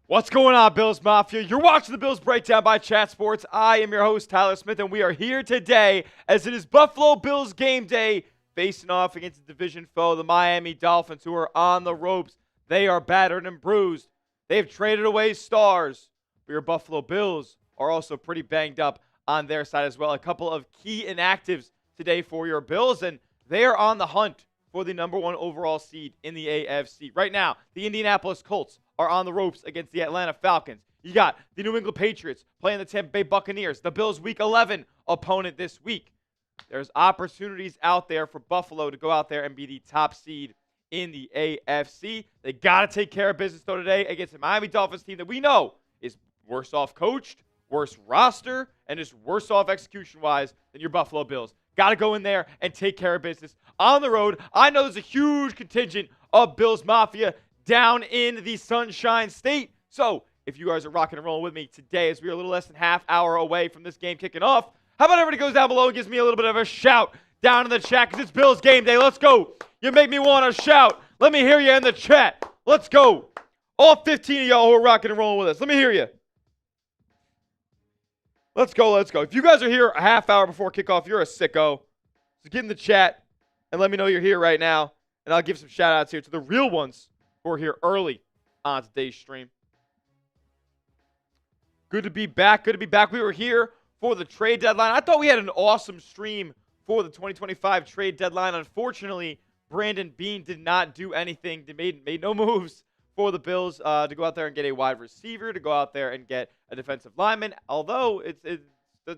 What's going on, Bills Mafia? You're watching the Bills Breakdown by Chat Sports. I am your host, Tyler Smith, and we are here today as it is Buffalo Bills game day, facing off against the division foe, the Miami Dolphins, who are on the ropes. They are battered and bruised. They have traded away stars. But your Buffalo Bills are also pretty banged up on their side as well. A couple of key inactives today for your Bills, and they are on the hunt for the number one overall seed in the AFC. Right now, the Indianapolis Colts are on the ropes against the Atlanta Falcons. You got the New England Patriots playing the Tampa Bay Buccaneers, the Bills' Week 11 opponent this week. There's opportunities out there for Buffalo to go out there and be the top seed in the AFC. They got to take care of business, though, today against the Miami Dolphins team that we know is worse off coached, worse roster, and is worse off execution-wise than your Buffalo Bills. Got to go in there and take care of business on the road. I know there's a huge contingent of Bills Mafia down in the Sunshine State. So if you guys are rocking and rolling with me today as we are a little less than half hour away from this game kicking off, how about everybody goes down below and gives me a little bit of a shout down in the chat because it's Bills game day. Let's go. You make me want to shout. Let me hear you in the chat. Let's go. All 15 of y'all who are rocking and rolling with us. Let me hear you. Let's go, let's go. If you guys are here a half hour before kickoff, you're a sicko. So get in the chat and let me know you're here right now. And I'll give some shout outs here to the real ones who are here early on today's stream. Good to be back. Good to be back. We were here for the trade deadline. I thought we had an awesome stream for the 2025 trade deadline. Unfortunately, Brandon Beane did not do anything. Made no moves for the Bills to go out there and get a wide receiver, to go out there and get a defensive lineman. Although it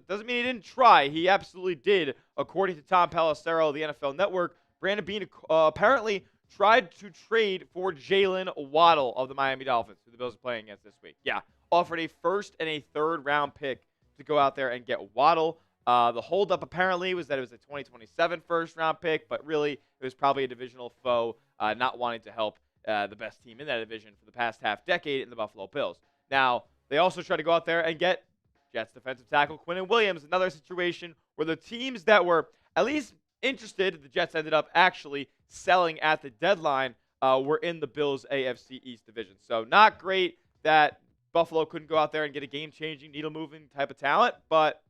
doesn't mean he didn't try. He absolutely did. According to Tom Pelissero of the NFL Network, Brandon Beane apparently tried to trade for Jalen Waddle of the Miami Dolphins, who the Bills are playing against this week. Yeah, offered a first and a third round pick to go out there and get Waddle. The holdup apparently was that it was a 2027 first round pick, but really it was probably a divisional foe not wanting to help the best team in that division for the past half decade in the Buffalo Bills. Now, they also tried to go out there and get Jets defensive tackle Quinnen Williams, another situation where the teams that were at least interested, the Jets ended up actually selling at the deadline, were in the Bills' AFC East division. So not great that Buffalo couldn't go out there and get a game-changing, needle-moving type of talent, but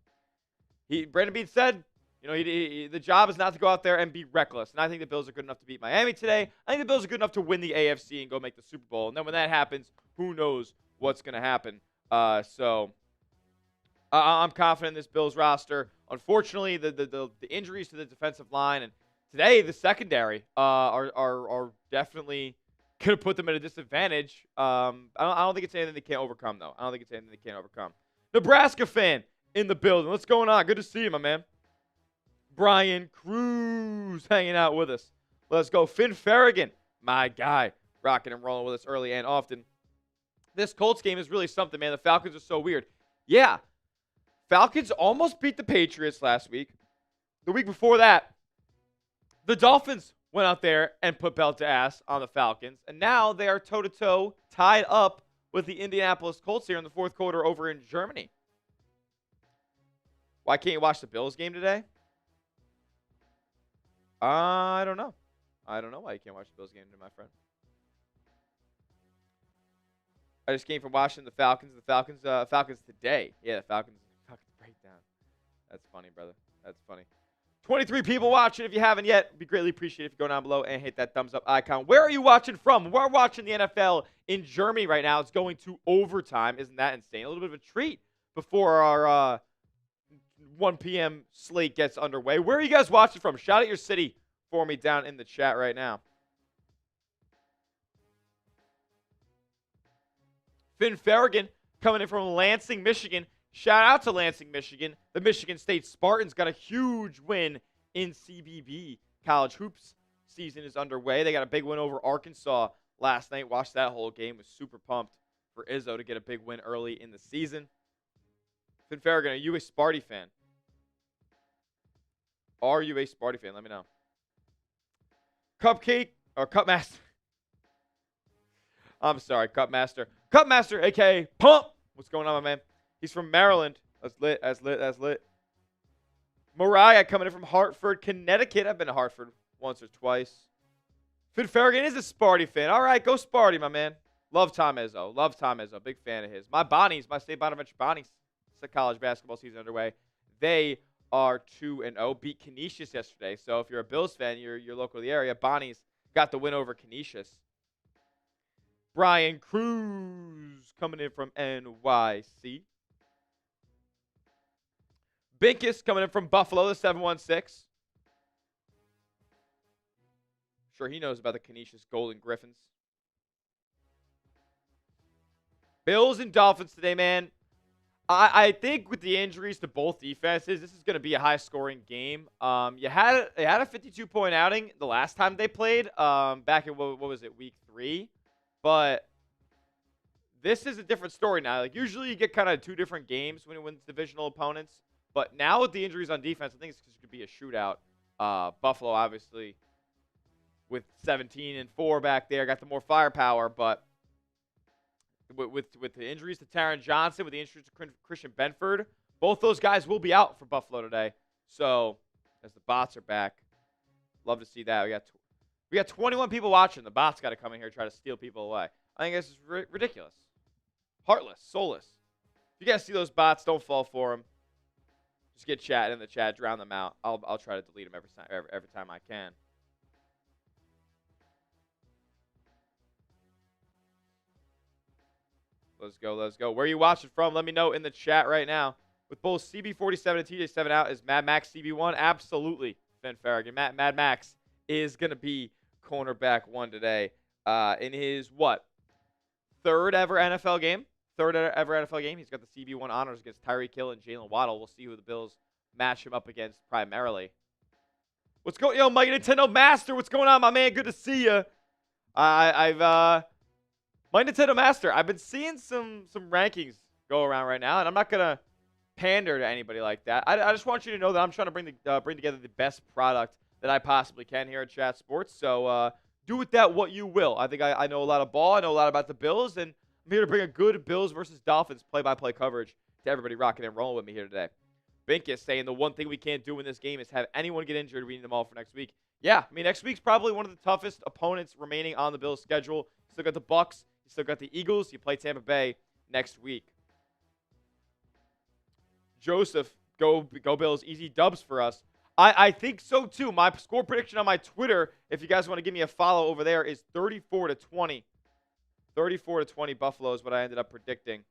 Brandon Beane said, the job is not to go out there and be reckless. And I think the Bills are good enough to beat Miami today. I think the Bills are good enough to win the AFC and go make the Super Bowl. And then when that happens, who knows what's going to happen. So I'm confident in this Bills roster. Unfortunately, the injuries to the defensive line and today the secondary are definitely going to put them at a disadvantage. I don't think it's anything they can't overcome, though. I don't think it's anything they can't overcome. Nebraska fan in the building. What's going on? Good to see you, my man. Brian Cruz hanging out with us. Let's go. Finn Farragon, my guy, rocking and rolling with us early and often. This Colts game is really something, man. The Falcons are so weird. Yeah, Falcons almost beat the Patriots last week. The week before that, the Dolphins went out there and put belt to ass on the Falcons. And now they are toe-to-toe tied up with the Indianapolis Colts here in the fourth quarter over in Germany. Why can't you watch the Bills game today? I don't know. I don't know why you can't watch the Bills game today, my friend. I just came from watching the Falcons. The Falcons today. Yeah, the Falcons breakdown. That's funny, brother. That's funny. 23 people watching. If you haven't yet, it'd be greatly appreciated if you go down below and hit that thumbs up icon. Where are you watching from? We're watching the NFL in Germany right now. It's going to overtime. Isn't that insane? A little bit of a treat before our 1 p.m. slate gets underway. Where are you guys watching from? Shout out your city for me down in the chat right now. Finn Farragon coming in from Lansing, Michigan. Shout out to Lansing, Michigan. The Michigan State Spartans got a huge win in CBB. College hoops season is underway. They got a big win over Arkansas last night. Watched that whole game. Was super pumped for Izzo to get a big win early in the season. Finn Farragon, are you a Sparty fan? Are you a Sparty fan? Let me know. Cupcake or Cupmaster. I'm sorry, Cupmaster. Cupmaster, a.k.a. Pump. What's going on, my man? He's from Maryland. That's lit. That's lit. That's lit. Mariah coming in from Hartford, Connecticut. I've been to Hartford once or twice. Finn Farragon is a Sparty fan. All right, go Sparty, my man. Love Tom Izzo. Love Tom Izzo. Big fan of his. My Bonnies, my State Bonaventure Bonnies, it's the college basketball season underway. They are 2-0. Beat Canisius yesterday. So if you're a Bills fan, you're local to the area. Bonnies got the win over Canisius. Brian Cruz coming in from NYC. Binkus coming in from Buffalo, the 716. Sure, he knows about the Canisius Golden Griffins. Bills and Dolphins today, man. I think with the injuries to both defenses, this is going to be a high-scoring game. They had a 52-point outing the last time they played, back in, what was it, week 3? But this is a different story now. Like, usually you get kind of 2 different games when it wins divisional opponents. But now with the injuries on defense, I think it's going to be a shootout. Buffalo, obviously, with 17-4 back there, got the more firepower, but with the injuries to Taron Johnson, with the injuries to Christian Benford, both those guys will be out for Buffalo today. So, as the bots are back, love to see that. We got 21 people watching. The bots got to come in here and try to steal people away. I think this is ridiculous. Heartless, soulless. If you guys see those bots, don't fall for them. Just get chat in the chat, drown them out. I'll try to delete them every time I can. Let's go, let's go. Where are you watching from? Let me know in the chat right now. With both CB47 and TJ7 out, is Mad Max CB1? Absolutely, Ben Farragut. Mad Max is going to be cornerback 1 today. In his, third ever NFL game? Third ever NFL game. He's got the CB1 honors against Tyreek Hill and Jalen Waddle. We'll see who the Bills match him up against primarily. What's going on? Yo, my Nintendo Master, what's going on, my man? Good to see you. My Nintendo Master, I've been seeing some rankings go around right now, and I'm not going to pander to anybody like that. I just want you to know that I'm trying to bring together the best product that I possibly can here at Chat Sports. So do with that what you will. I think I know a lot of ball. I know a lot about the Bills, and I'm here to bring a good Bills versus Dolphins play-by-play coverage to everybody rocking and rolling with me here today. Binkus saying the one thing we can't do in this game is have anyone get injured. We need them all for next week. Yeah, I mean, next week's probably one of the toughest opponents remaining on the Bills' schedule. Still got the Bucs. Still got the Eagles. You play Tampa Bay next week. Joseph, go Bills. Easy dubs for us. I think so, too. My score prediction on my Twitter, if you guys want to give me a follow over there, is 34-20. 34-20 Buffalo is what I ended up predicting.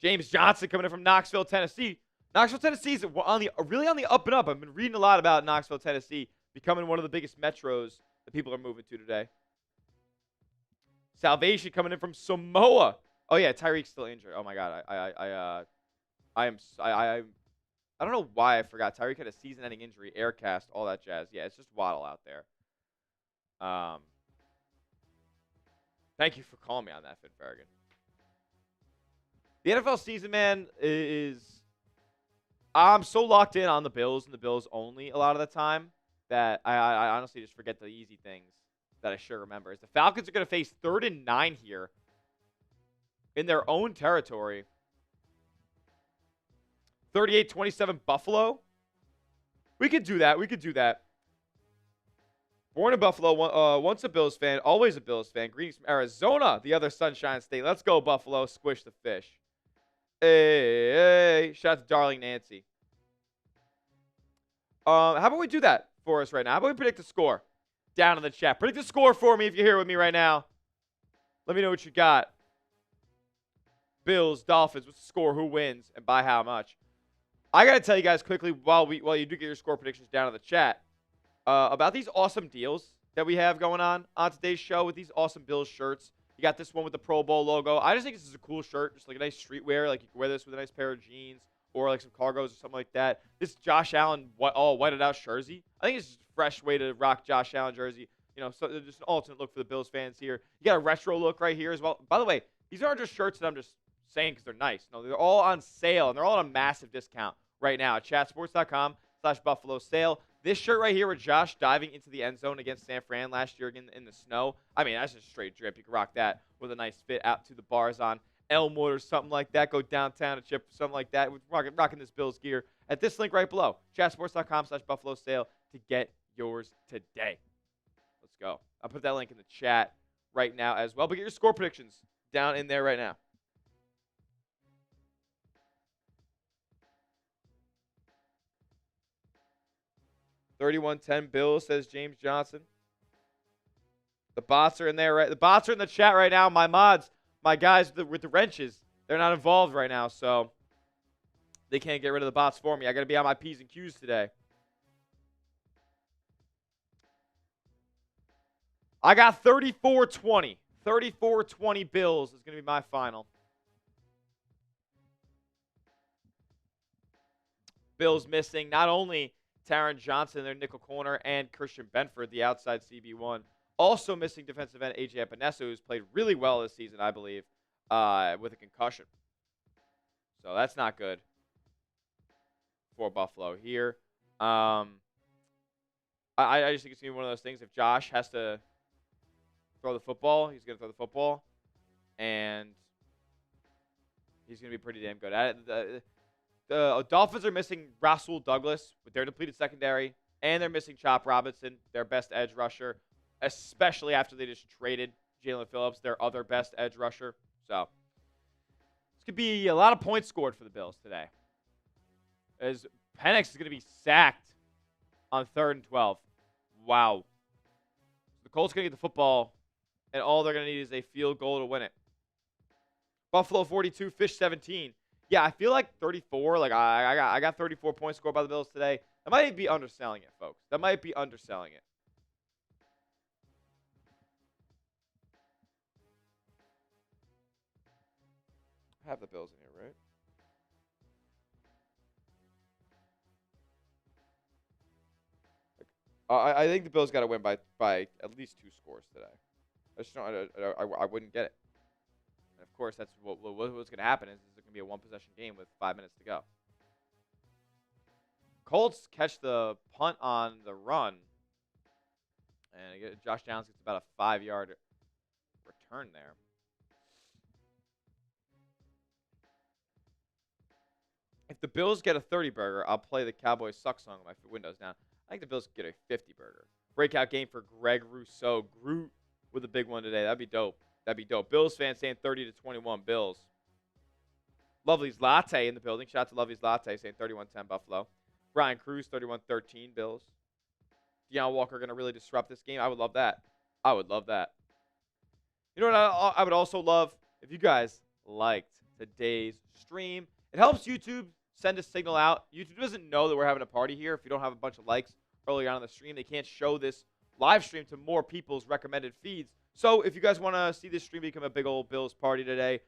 James Johnson coming in from Knoxville, Tennessee. Knoxville, Tennessee is really on the up and up. I've been reading a lot about Knoxville, Tennessee, becoming one of the biggest metros that people are moving to today. Salvation coming in from Samoa. Oh yeah, Tyreek's still injured. Oh my God, I don't know why I forgot. Tyreek had a season-ending injury, air cast, all that jazz. Yeah, it's just Waddle out there. Thank you for calling me on that, Finn Farragut. The NFL season, man, I'm so locked in on the Bills and the Bills only a lot of the time that I honestly just forget the easy things that I should remember. Is the Falcons are going to face 3rd and 9 here in their own territory. 38-27 Buffalo. We could do that. We could do that. Born in Buffalo, once a Bills fan, always a Bills fan. Greetings from Arizona, the other Sunshine State. Let's go, Buffalo. Squish the fish. Hey. Shout out to Darling Nancy. How about we do that for us right now? How about we predict the score down in the chat? Predict the score for me if you're here with me right now. Let me know what you got. Bills, Dolphins, what's the score? Who wins? And by how much? I got to tell you guys quickly while you do get your score predictions down in the chat about these awesome deals that we have going on today's show with these awesome Bills shirts. You got this one with the Pro Bowl logo. I just think this is a cool shirt, just like a nice streetwear. Like you can wear this with a nice pair of jeans or like some cargos or something like that. This Josh Allen all whited out jersey. I think it's just a fresh way to rock Josh Allen jersey. You know, so just an alternate look for the Bills fans here. You got a retro look right here as well. By the way, these aren't just shirts that I'm just saying because they're nice. No, they're all on sale, and they're all on a massive discount right now at chatsports.com/Buffalo sale. This shirt right here with Josh diving into the end zone against San Fran last year in the snow. I mean, that's just straight drip. You can rock that with a nice fit out to the bars on Elmwood or something like that. Go downtown to Chip, something like that. We're rocking this Bills gear at this link right below. chatsports.com/Buffalo sale to get yours today. Let's go. I'll put that link in the chat right now as well. But get your score predictions down in there right now. $31-10 Bills, says James Johnson. The bots are in there, right? The bots are in the chat right now. My mods, my guys with the wrenches, they're not involved right now, so they can't get rid of the bots for me. I got to be on my P's and Q's today. I got 34-20. 34-20 Bills is going to be my final. Bills missing not only Taron Johnson, their nickel corner, and Christian Benford, the outside CB1. Also missing defensive end A.J. Epinesa, who's played really well this season, I believe, with a concussion. So that's not good for Buffalo here. I just think it's going to be one of those things. If Josh has to throw the football, he's going to throw the football. And he's going to be pretty damn good at it. The Dolphins are missing Rasul Douglas with their depleted secondary, and they're missing Chop Robinson, their best edge rusher, especially after they just traded Jalen Phillips, their other best edge rusher. So this could be a lot of points scored for the Bills today, as Penix is going to be sacked on 3rd and 12. Wow. The Colts going to get the football, and all they're going to need is a field goal to win it. Buffalo 42, Fish 17. Yeah, I feel like 34. Like I got 34 points scored by the Bills today. That might be underselling it, folks. That might be underselling it. I have the Bills in here, right? I think the Bills got to win by at least 2 scores today. I just don't. I wouldn't get it. And of course, that's what's going to happen is it's going to be a 1-possession game with 5 minutes to go. Colts catch the punt on the run, and Josh Downs gets about a 5-yard return there. If the Bills get a 30-burger, I'll play the Cowboys suck song with my windows down. I think the Bills get a 50-burger. Breakout game for Greg Rousseau. Groot with a big one today. That'd be dope. That'd be dope. Bills fans saying 30-21 Bills. Lovely's Latte in the building. Shout out to Lovely's Latte saying 31-10 Buffalo. Brian Cruz, 31-13 Bills. Deion Walker going to really disrupt this game. I would love that. I would love that. You know what I would also love? If you guys liked today's stream. It helps YouTube send a signal out. YouTube doesn't know that we're having a party here. If you don't have a bunch of likes early on in the stream, they can't show this live stream to more people's recommended feeds. So if you guys want to see this stream become a big old Bills party today, it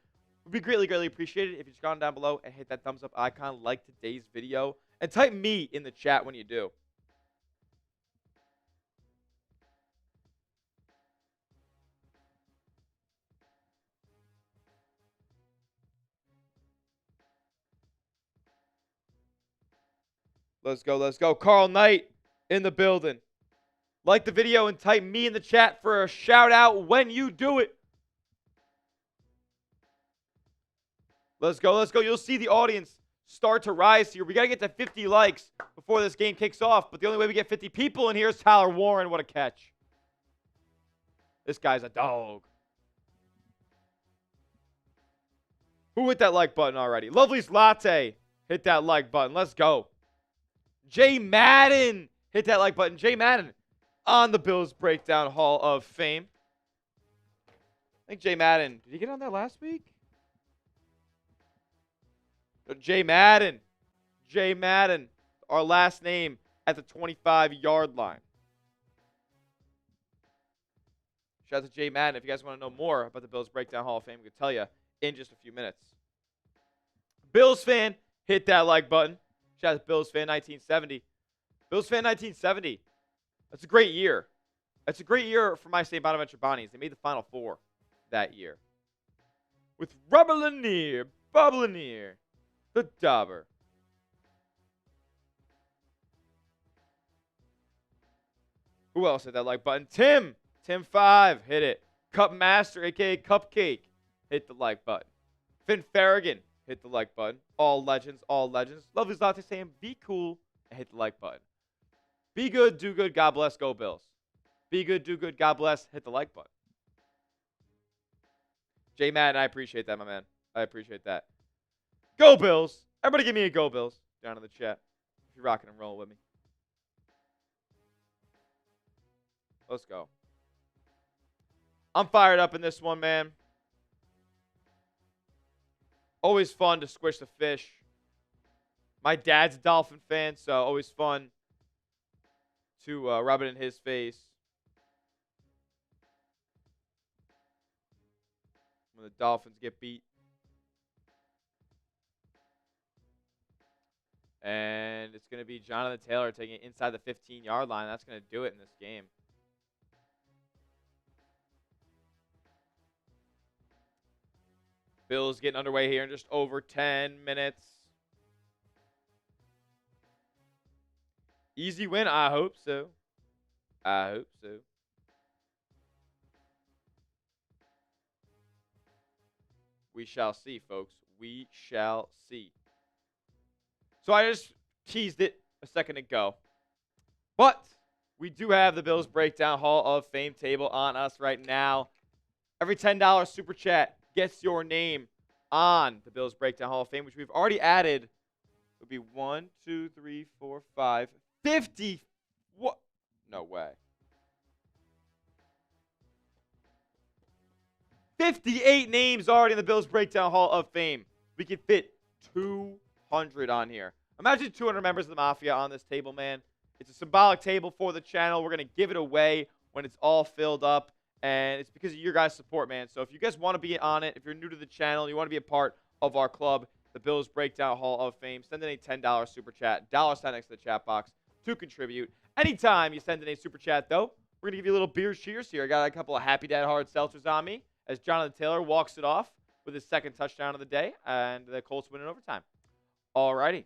would be greatly, greatly appreciated if you just gone down below and hit that thumbs up icon, like today's video, and type me in the chat when you do. Let's go, let's go. Carl Knight in the building. Like the video and type me in the chat for a shout out when you do it. Let's go, let's go. You'll see the audience start to rise here. We got to get to 50 likes before this game kicks off. But the only way we get 50 people in here is Tyler Warren. What a catch. This guy's a dog. Who hit that like button already? Lovely's Latte. Hit that like button. Let's go. Jay Madden. Hit that like button. Jay Madden on the Bills Breakdown Hall of Fame. I think Jay Madden. Did he get on there last week? Jay Madden. Jay Madden. Our last name at the 25-yard line. Shout out to Jay Madden. If you guys want to know more about the Bills Breakdown Hall of Fame, we can tell you in just a few minutes. Bills fan, hit that like button. Shout out to Bills fan 1970. Bills fan 1970. That's a great year. That's a great year for my St. Bonaventure Bonnies. They made the Final Four that year. With Rubber Lanier, Bob Lanier, the Dauber. Who else hit that like button? Tim. Tim5, hit it. Cup Master, a.k.a. Cupcake, hit the like button. Finn Farragon, hit the like button. All legends, all legends. Lovely's Latte saying, be cool, and hit the like button. Be good, do good, God bless, go Bills. Be good, do good, God bless, hit the like button. J Madden, I appreciate that, my man. I appreciate that. Go Bills. Everybody give me a go Bills down in the chat if you're rocking and rolling with me. Let's go. I'm fired up in this one, man. Always fun to squish the fish. My dad's a Dolphin fan, so always fun to rub it in his face when the Dolphins get beat. And it's going to be Jonathan Taylor taking it inside the 15-yard line. That's going to do it in this game. Bills getting underway here in just over 10 minutes. Easy win? I hope so. I hope so. We shall see, folks. We shall see. So I just teased it a second ago. But we do have the Bills Breakdown Hall of Fame table on us right now. Every $10 super chat gets your name on the Bills Breakdown Hall of Fame, which we've already added. It would be 1, 2, 3, 4, 5, 50. What? No way. 58 names already in the Bills Breakdown Hall of Fame. We can fit 200 on here. Imagine 200 members of the Mafia on this table, man. It's a symbolic table for the channel. We're going to give it away when it's all filled up. And it's because of your guys' support, man. So if you guys want to be on it, if you're new to the channel, you want to be a part of our club, the Bills Breakdown Hall of Fame, send in a $10 super chat, $sign next to the chat box to contribute. Anytime you send in a super chat, though, we're going to give you a little beer cheers here. I got a couple of Happy Dad hard seltzers on me as Jonathan Taylor walks it off with his second touchdown of the day, and the Colts win in overtime. Alrighty.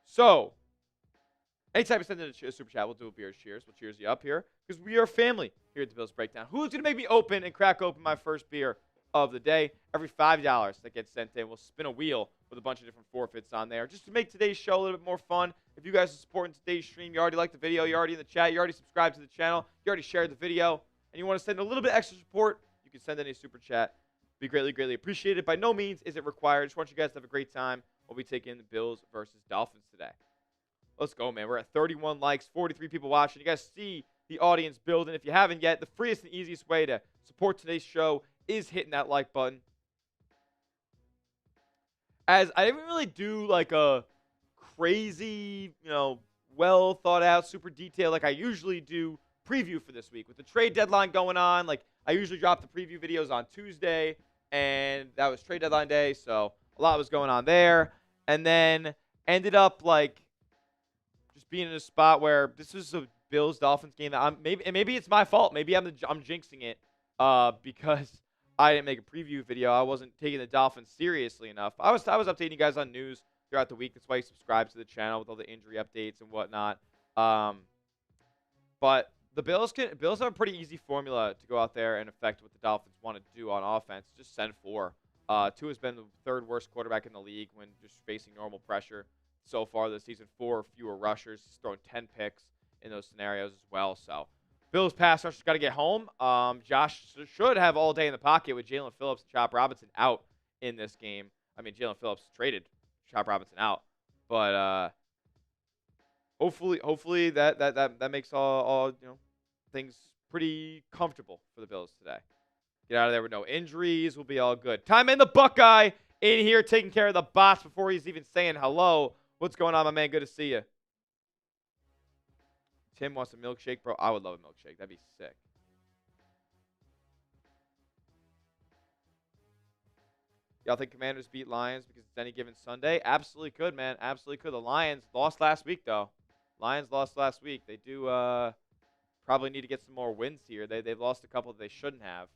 So, anytime you send in a super chat, we'll do a beer cheers. We'll cheers you up here because we are family here at the Bills Breakdown. Who's going to make me open and crack open my first beer of the day? Every $5 that gets sent in, we'll spin a wheel with a bunch of different forfeits on there just to make today's show a little bit more fun. If you guys are supporting today's stream, you already like the video, you're already in the chat, you already subscribed to the channel, you already shared the video, and you want to send a little bit extra support, you can send in a super chat. Be greatly, greatly appreciated. By no means is it required. Just want you guys to have a great time while we take in the Bills versus Dolphins today. Let's go, man. We're at 31 likes, 43 people watching. You guys see the audience building. If you haven't yet, the freest and easiest way to support today's show is hitting that like button. As I didn't really do like a crazy, well thought out, super detailed like I usually do preview for this week. With the trade deadline going on, like I usually drop the preview videos on Tuesday, and that was trade deadline day, so a lot was going on there. And then ended up like just being in a spot where this is a Bills-Dolphins game that maybe it's my fault. Maybe I'm jinxing it because I didn't make a preview video. I wasn't taking the Dolphins seriously enough. I was updating you guys on news throughout the week. That's why you subscribe to the channel with all the injury updates and whatnot. But the Bills have a pretty easy formula to go out there and affect what the Dolphins want to do on offense. Just send 4. Tua has been the third worst quarterback in the league when just facing normal pressure so far this season. 4 or fewer rushers. He's thrown 10 picks in those scenarios as well. So Bills pass rush got to get home. Josh should have all day in the pocket with Jalen Phillips and Chop Robinson out in this game. I mean, Jalen Phillips traded Chop Robinson out, but hopefully that makes all things pretty comfortable for the Bills today. Get out of there with no injuries. We'll be all good. Time in the Buckeye in here taking care of the boss before he's even saying hello. What's going on, my man? Good to see you. Tim wants a milkshake, bro. I would love a milkshake. That'd be sick. Y'all think Commanders beat Lions because it's any given Sunday? Absolutely could, man. Absolutely could. The Lions lost last week, though. Lions lost last week. They do probably need to get some more wins here. They've lost a couple that they shouldn't have.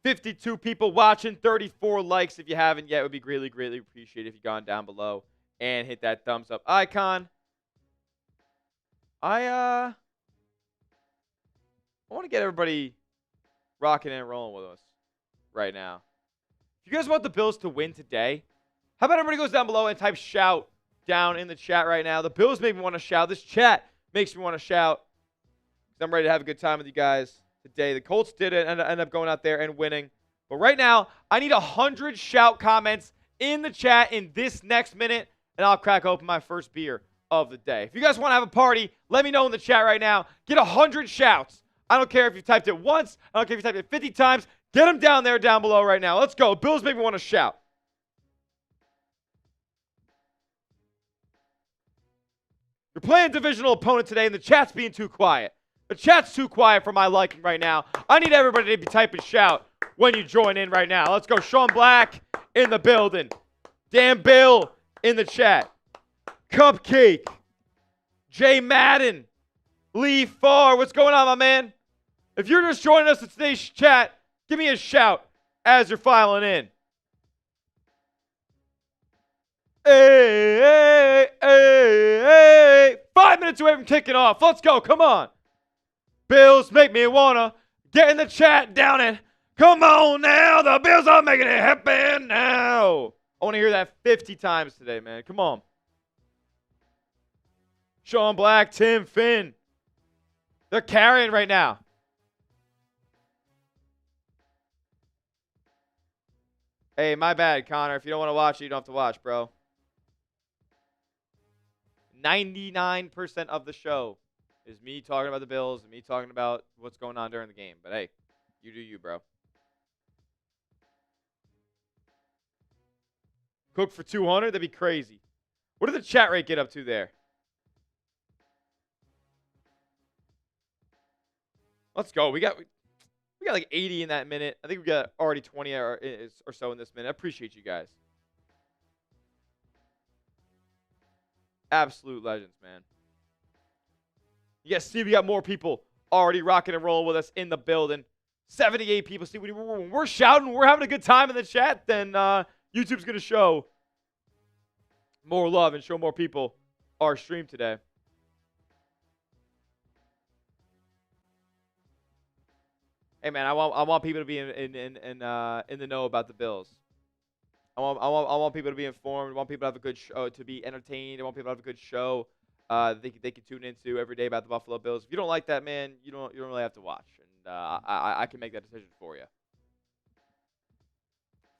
$52 people watching, 34 likes. If you haven't yet, it would be greatly, greatly appreciated if you gone down below and hit that thumbs up icon. I want to get everybody rocking and rolling with us right now. If you guys want the Bills to win today, how about everybody goes down below and type shout down in the chat right now. The Bills make me want to shout. This chat makes me want to shout. I'm ready to have a good time with you guys today. The Colts did it and end up going out there and winning. But right now, I need 100 shout comments in the chat in this next minute, and I'll crack open my first beer of the day. If you guys want to have a party, let me know in the chat right now. Get 100 shouts. I don't care if you typed it once. I don't care if you typed it 50 times. Get them down there, down below right now. Let's go. Bills make me want to shout. You're playing a divisional opponent today, and the chat's being too quiet. The chat's too quiet for my liking right now. I need everybody to be typing shout when you join in right now. Let's go. Sean Black in the building. Dan Bill in the chat. Cupcake. Jay Madden. Lee Farr. What's going on, my man? If you're just joining us in today's chat, give me a shout as you're filing in. Hey, hey, hey, hey. 5 minutes away from kicking off. Let's go. Come on. Bills make me wanna get in the chat down it. Come on now. The Bills are making it happen now. I want to hear that 50 times today, man. Come on. Sean Black, Tim, Finn. They're carrying right now. Hey, my bad, Connor. If you don't want to watch it, you don't have to watch, bro. 99% of the show is me talking about the Bills and me talking about what's going on during the game. But hey, you do you, bro. Cook for 200? That'd be crazy. What did the chat rate get up to there? Let's go. We got like 80 in that minute. I think we got already 20 or so in this minute. I appreciate you guys. Absolute legends, man. You guys see we got more people already rocking and rolling with us in the building. 78 people. See, when we're shouting, we're having a good time in the chat, then YouTube's going to show more love and show more people our stream today. Hey, man, I want people to be in the know about the Bills. I want people to be informed. I want people to have a good show, to be entertained. I want people to have a good show they can tune into every day about the Buffalo Bills. If you don't like that, man, you don't really have to watch, and I can make that decision for you.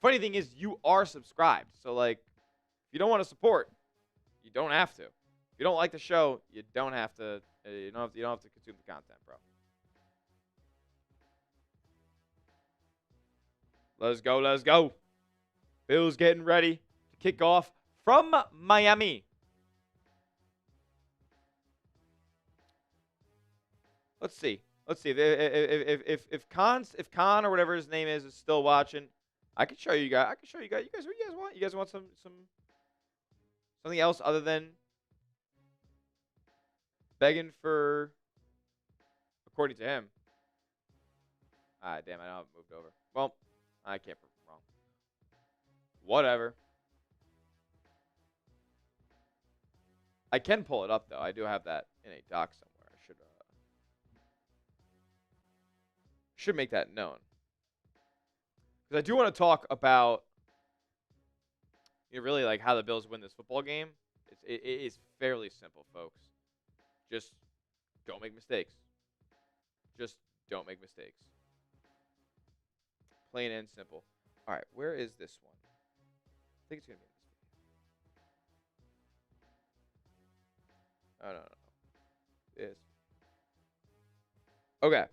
Funny thing is, you are subscribed, so like, if you don't want to support, you don't have to. If you don't like the show, you don't have to. You don't have to consume the content, bro. Let's go, let's go. Bills getting ready to kick off from Miami. Let's see. Let's see if Khan or whatever his name is still watching. I can show you guys. I can show you guys. You guys, what you guys want? You guys want something else other than begging for, according to him. Ah, damn! I know I've moved over. Well, I can't prove him wrong. Whatever. I can pull it up though. I do have that in a doc somewhere. I should make that known. Because I do want to talk about, really like how the Bills win this football game. It is fairly simple, folks. Just don't make mistakes. Just don't make mistakes. Plain and simple. All right, where is this one? I think it's going to be in this video. Oh, no. It is. Okay.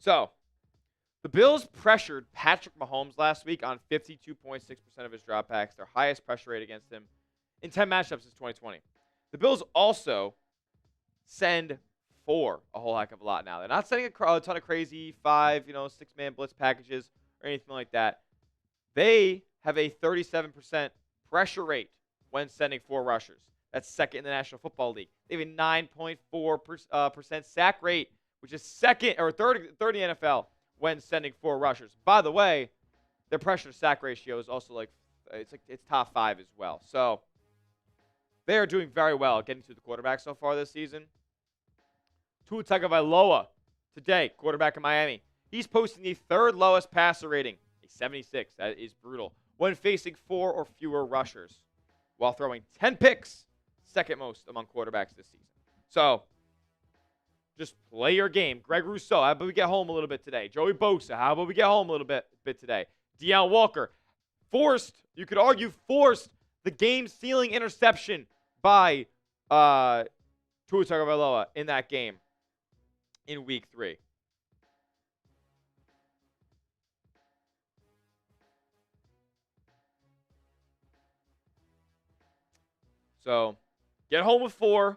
So, the Bills pressured Patrick Mahomes last week on 52.6% of his dropbacks, their highest pressure rate against him in 10 matchups since 2020. The Bills also send a whole heck of a lot now. They're not sending a ton of crazy 6-man blitz packages or anything like that. They have a 37% pressure rate when sending 4 rushers. That's second in the National Football League. They have a 9.4% sack rate, which is second or third in the NFL when sending 4 rushers. By the way, their pressure to sack ratio is also it's top 5 as well. So they are doing very well getting to the quarterback so far this season. Tua Tagovailoa today, quarterback in Miami. He's posting the 3rd lowest passer rating, a 76. That is brutal. when facing 4 or fewer rushers, while throwing 10 picks, second most among quarterbacks this season. So, just play your game. Greg Rousseau, how about we get home a little bit today? Joey Bosa, how about we get home a little bit today? Deion Walker, you could argue, forced the game-sealing interception by Tua Tagovailoa in that game in Week 3. So, get home with 4.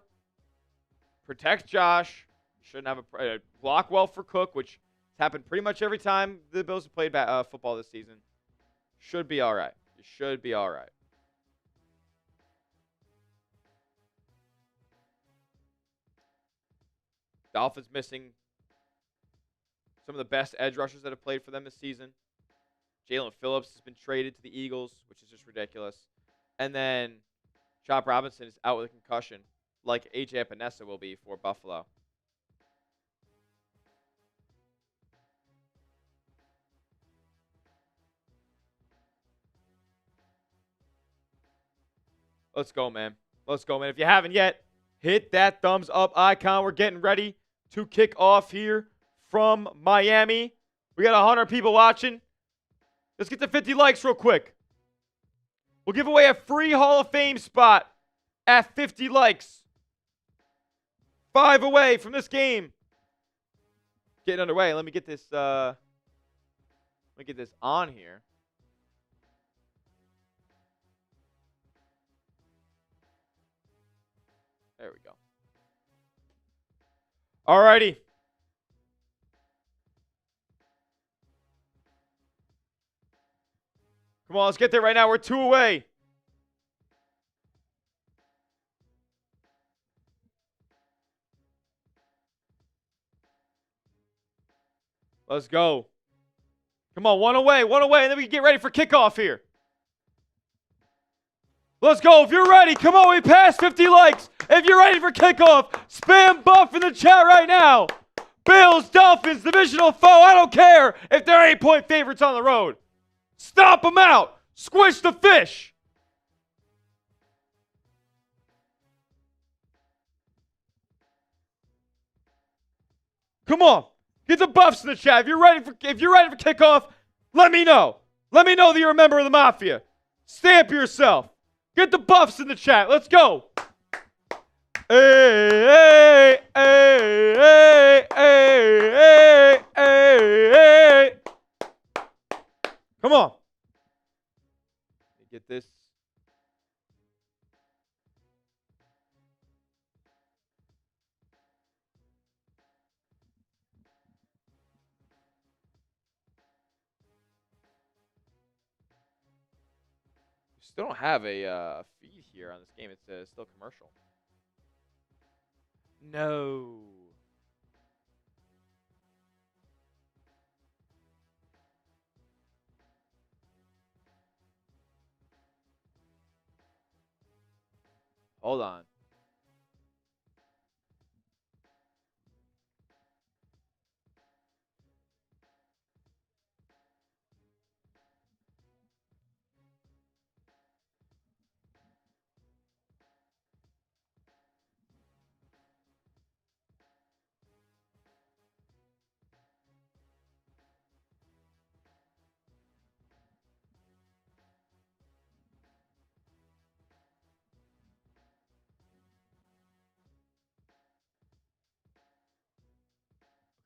Protect Josh. You shouldn't have a block well for Cook, which has happened pretty much every time the Bills have played football this season. Should be all right. You should be all right. Dolphins missing some of the best edge rushers that have played for them this season. Jalen Phillips has been traded to the Eagles, which is just ridiculous. And then Chop Robinson is out with a concussion, like A.J. Epinesa will be for Buffalo. Let's go, man. Let's go, man. If you haven't yet, hit that thumbs up icon. We're getting ready to kick off here from Miami. We got 100 people watching. Let's get to 50 likes real quick. We'll give away a free Hall of Fame spot at 50 likes. 5 away from this game. Getting underway. Let me get this on here. There we go. Alrighty. Come on, let's get there right now. We're 2 away. Let's go. Come on, 1 away, and then we can get ready for kickoff here. Let's go. If you're ready, come on, we passed 50 likes. If you're ready for kickoff, spam buff in the chat right now. Bills, Dolphins, divisional foe. I don't care if they're 8-point favorites on the road. Stomp them out. Squish the fish. Come on. Get the buffs in the chat. If you're ready for kickoff, let me know. Let me know that you're a member of the Mafia. Stamp yourself. Get the buffs in the chat. Let's go. Hey, hey, hey, hey, hey, hey, hey. Come on. Get this. Still don't have a feed here on this game. It's still commercial. No. Hold on.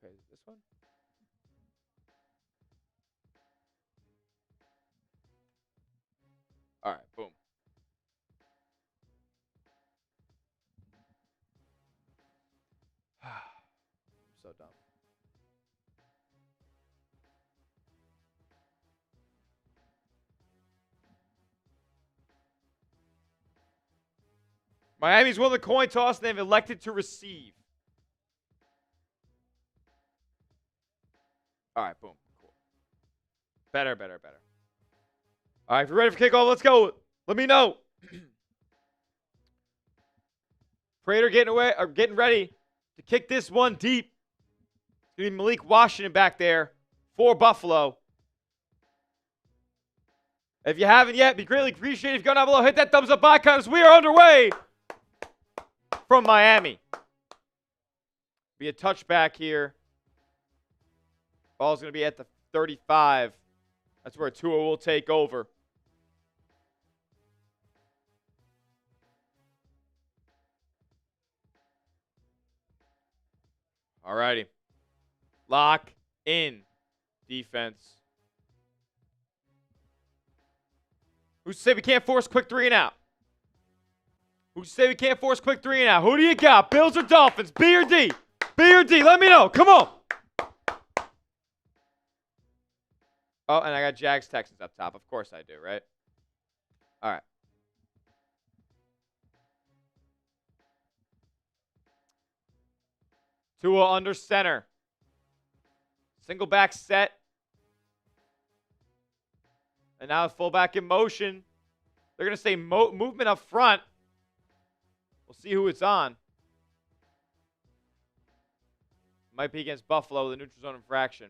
Okay, this one? All right, boom. I'm so dumb. Miami's won the coin toss and they've elected to receive. All right, boom. Cool. Better. All right, if you're ready for kickoff, let's go. Let me know. Prater getting ready to kick this one deep. It's going to be Malik Washington back there for Buffalo. If you haven't yet, be greatly appreciated if you go down below, hit that thumbs up icon as we are underway from Miami. Be a touchback here. Ball's going to be at the 35. That's where Tua will take over. All righty. Lock in, defense. Who say we can't force quick 3 and out? Who say we can't force quick 3 and out? Who do you got? Bills or Dolphins? B or D? B or D? Let me know. Come on. Oh, and I got Jags Texans up top. Of course I do, right? All right. Tua under center. Single back set. And now fullback in motion. They're going to say movement up front. We'll see who it's on. Might be against Buffalo, the neutral zone infraction.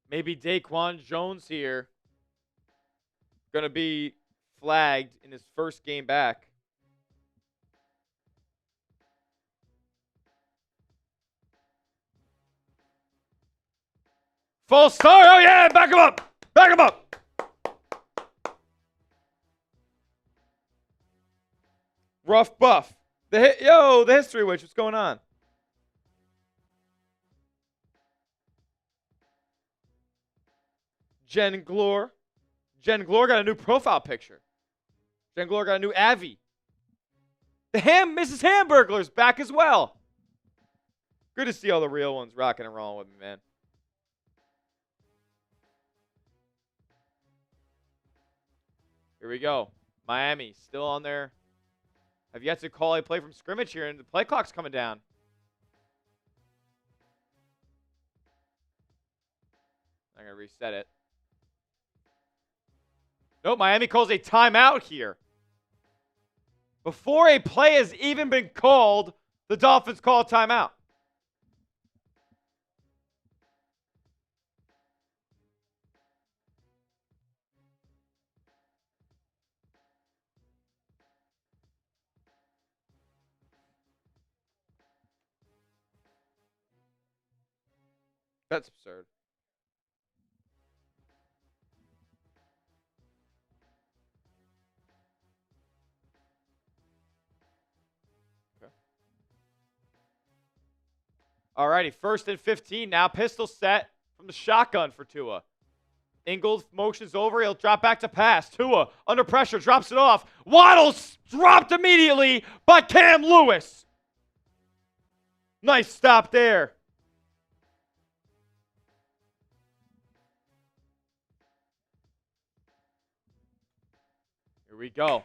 Maybe Daquan Jones here. Going to be flagged in his first game back. False start. Oh, yeah. Back him up. Back him up. Rough buff. The history witch. What's going on? Jen Glore. Jen Glore got a new profile picture. Jen Glore got a new Avi. The Mrs. Hamburglar's back as well. Good to see all the real ones rocking and rolling with me, man. Here we go. Miami still on there. Have yet to call a play from scrimmage here, and the play clock's coming down. I'm going to reset it. Nope, Miami calls a timeout here. Before a play has even been called, the Dolphins call a timeout. That's absurd. Okay. Alrighty, 1st and 15 now. Pistol set from the shotgun for Tua. Ingold motions over. He'll drop back to pass. Tua, under pressure, drops it off. Waddle's dropped immediately by Cam Lewis. Nice stop there. Here we go.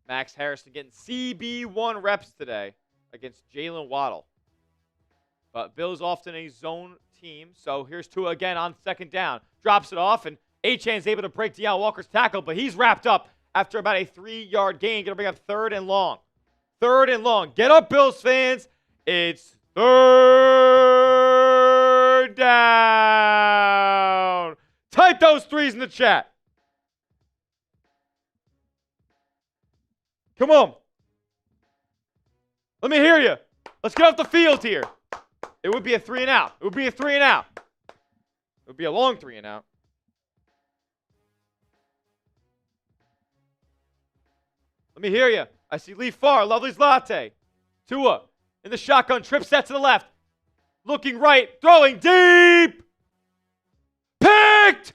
Max Harrison getting CB1 reps today against Jalen Waddle. But Bills often a zone team, so here's Tua again on 2nd down. Drops it off, and Achane's able to break Deion Walker's tackle, but he's wrapped up after about a 3-yard gain. Going to bring up 3rd and long. 3rd and long. Get up, Bills fans. It's 3rd down. Type those 3s in the chat. Come on. Let me hear you. Let's get off the field here. It would be a 3 and out. It would be a 3 and out. It would be a long 3 and out. Let me hear you. I see Lee Farr, Lovely's Latte. Tua in the shotgun, trip set to the left. Looking right, throwing deep. Picked!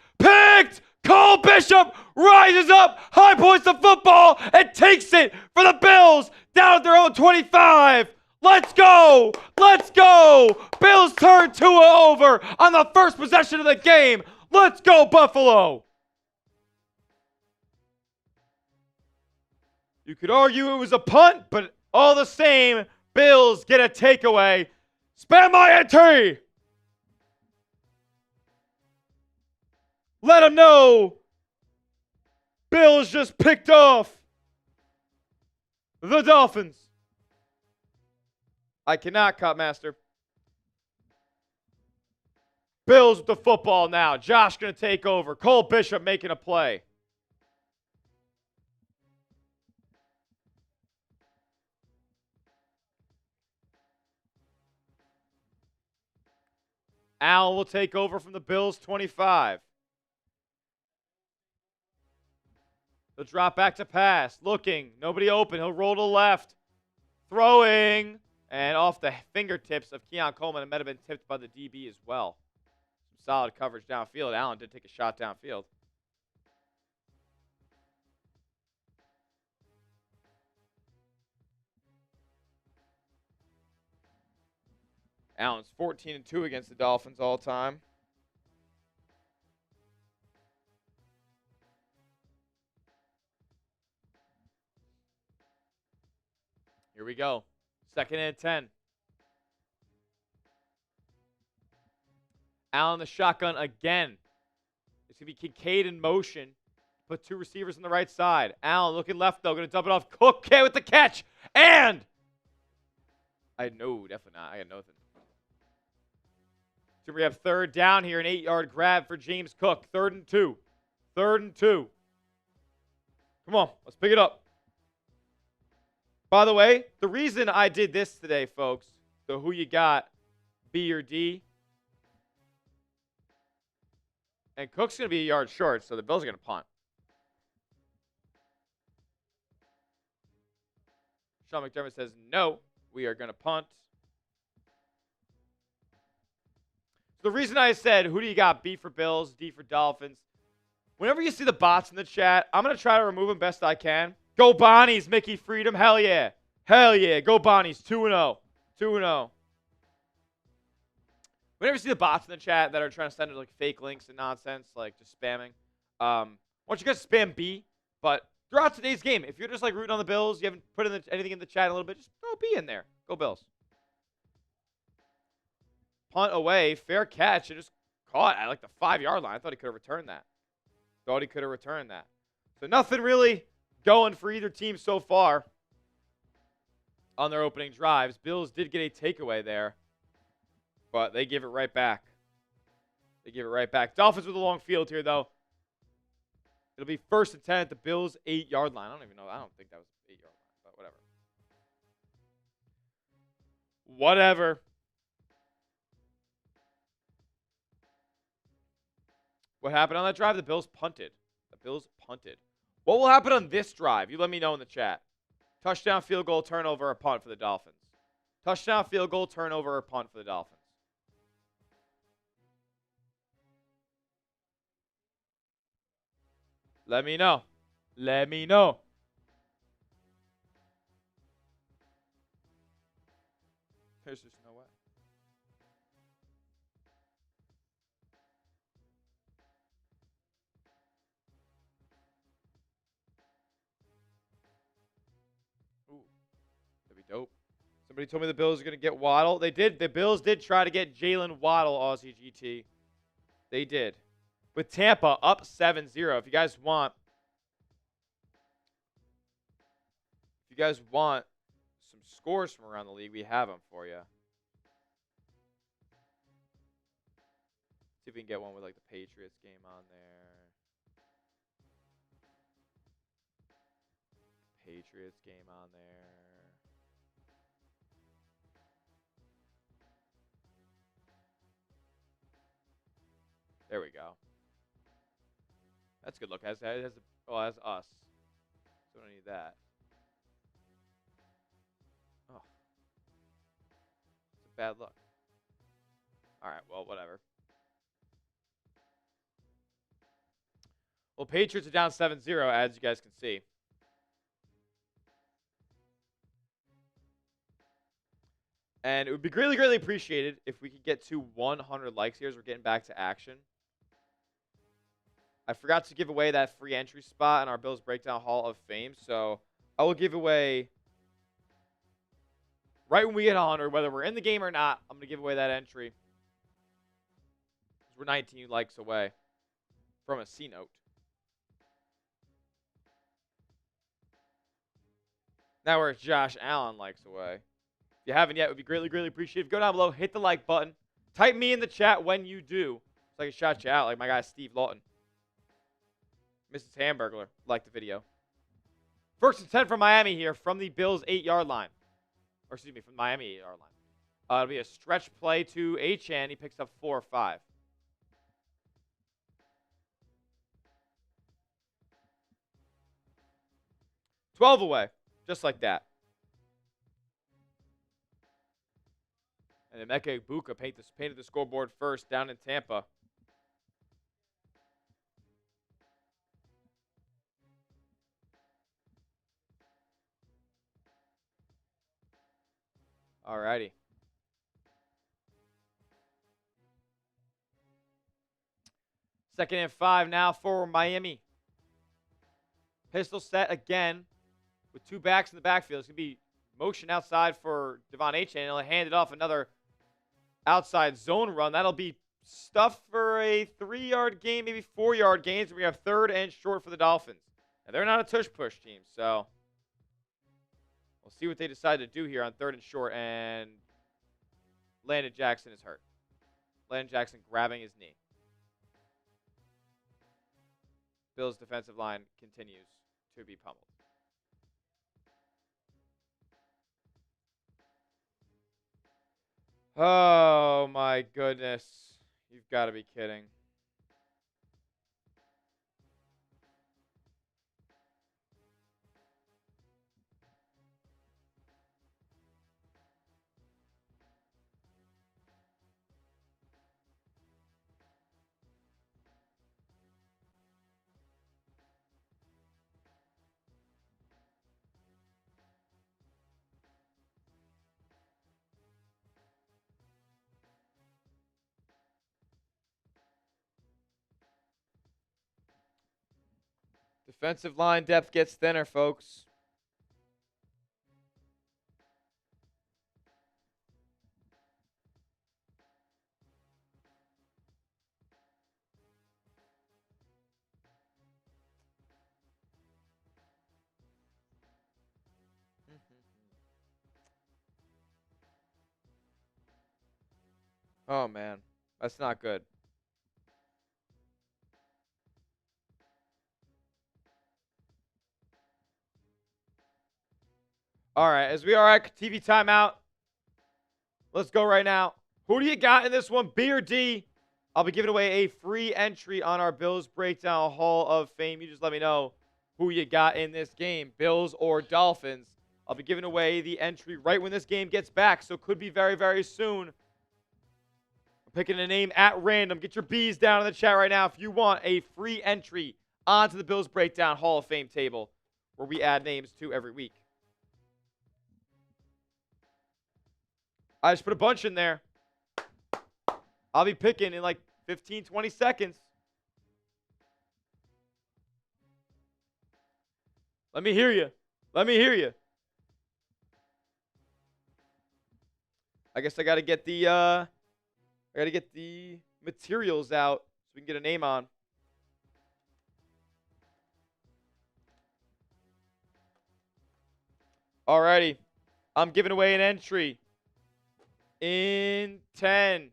Cole Bishop rises up, high points the football, and takes it for the Bills down at their own 25. Let's go! Bills turn Tua over on the first possession of the game. Let's go, Buffalo! You could argue it was a punt, but all the same, Bills get a takeaway. Spam my entry. Let them know. Bills just picked off the Dolphins. I cannot, Cut Master. Bills with the football now. Josh going to take over. Cole Bishop making a play. Allen will take over from the Bills 25. They'll drop back to pass. Looking. Nobody open. He'll roll to the left. Throwing. And off the fingertips of Keon Coleman. It might have been tipped by the DB as well. Some solid coverage downfield. Allen did take a shot downfield. Allen's 14-2 against the Dolphins all time. Here we go. 2nd and 10. Allen the shotgun again. It's going to be Kincaid in motion. Put 2 receivers on the right side. Allen looking left, though. Going to dump it off. Cook with the catch. And definitely not. I got nothing. So we have 3rd down here, an 8-yard grab for James Cook. 3rd and 2. 3rd and 2. Come on, let's pick it up. By the way, the reason I did this today, folks, the who you got, B or D, and Cook's going to be a yard short, so the Bills are going to punt. Sean McDermott says, no, we are going to punt. The reason I said, who do you got? B for Bills, D for Dolphins. Whenever you see the bots in the chat, I'm going to try to remove them best I can. Go Bonnies, Mickey Freedom. Hell yeah. Hell yeah. Go Bonnies. 2-0. 2-0. Whenever you see the bots in the chat that are trying to send like fake links and nonsense, like just spamming, I want you guys to spam B. But throughout today's game, if you're just like rooting on the Bills, you haven't put anything in the chat in a little bit, just throw B in there. Go Bills. Punt away, fair catch. It just caught at like the 5-yard line. I thought he could have returned that. So nothing really going for either team so far on their opening drives. Bills did get a takeaway there, but they give it right back. Dolphins with a long field here, though. It'll be 1st and 10 at the Bills' 8-yard line. I don't think that was 8-yard line, but whatever. What happened on that drive? The Bills punted. What will happen on this drive? You let me know in the chat. Touchdown, field goal, turnover, or punt for the Dolphins. Touchdown, field goal, turnover, or punt for the Dolphins. Let me know. There's just no way. Dope. Somebody told me the Bills are going to get Waddle. They did. The Bills did try to get Jalen Waddle, Aussie GT. They did. With Tampa up 7-0. If you guys want some scores from around the league, we have them for you. See if we can get one with like the Patriots game on there. There we go. That's a good look. Has us. So I don't need that. Oh. It's a bad look. Alright, well, whatever. Well, Patriots are down 7-0, as you guys can see. And it would be greatly, greatly appreciated if we could get to 100 likes here as we're getting back to action. I forgot to give away that free entry spot in our Bills Breakdown Hall of Fame, so I will give away right when we get 100, whether we're in the game or not, I'm going to give away that entry. We're 19 likes away from a C note. Now we're Josh Allen likes away. If you haven't yet, it would be greatly, greatly appreciated. Go down below, hit the like button. Type me in the chat when you do, so I can shout you out like my guy Steve Lawton. Mrs. Hamburglar liked the video. First and 10 from Miami here from the Bills' 8-yard line. Or excuse me, from Miami 8-yard line. It'll be a stretch play to Achane. He picks up 4 or 5. $12 away, just like that. And Emeka Egbuka painted the scoreboard first down in Tampa. Alrighty. Second and 5 now for Miami. Pistol set again with 2 backs in the backfield. It's going to be motion outside for Devon Achane. And he'll hand it off another outside zone run. That'll be stuff for a 3-yard gain, maybe 4-yard gains. We have 3rd and short for the Dolphins. Now, they're not a tush-push team, so we'll see what they decide to do here on 3rd and short. And Landon Jackson is hurt. Landon Jackson grabbing his knee. Bills' defensive line continues to be pummeled. Oh, my goodness. You've got to be kidding. Defensive line depth gets thinner, folks. Oh, man. That's not good. All right, as we are at TV timeout, let's go right now. Who do you got in this one, B or D? I'll be giving away a free entry on our Bills Breakdown Hall of Fame. You just let me know who you got in this game, Bills or Dolphins. I'll be giving away the entry right when this game gets back, so it could be very, very soon. I'm picking a name at random. Get your B's down in the chat right now if you want a free entry onto the Bills Breakdown Hall of Fame table where we add names to every week. I just put a bunch in there. I'll be picking in like 15, 20 seconds. Let me hear you. Let me hear you. I guess I got to get the materials out so we can get a name on. Alrighty. I'm giving away an entry. In 10,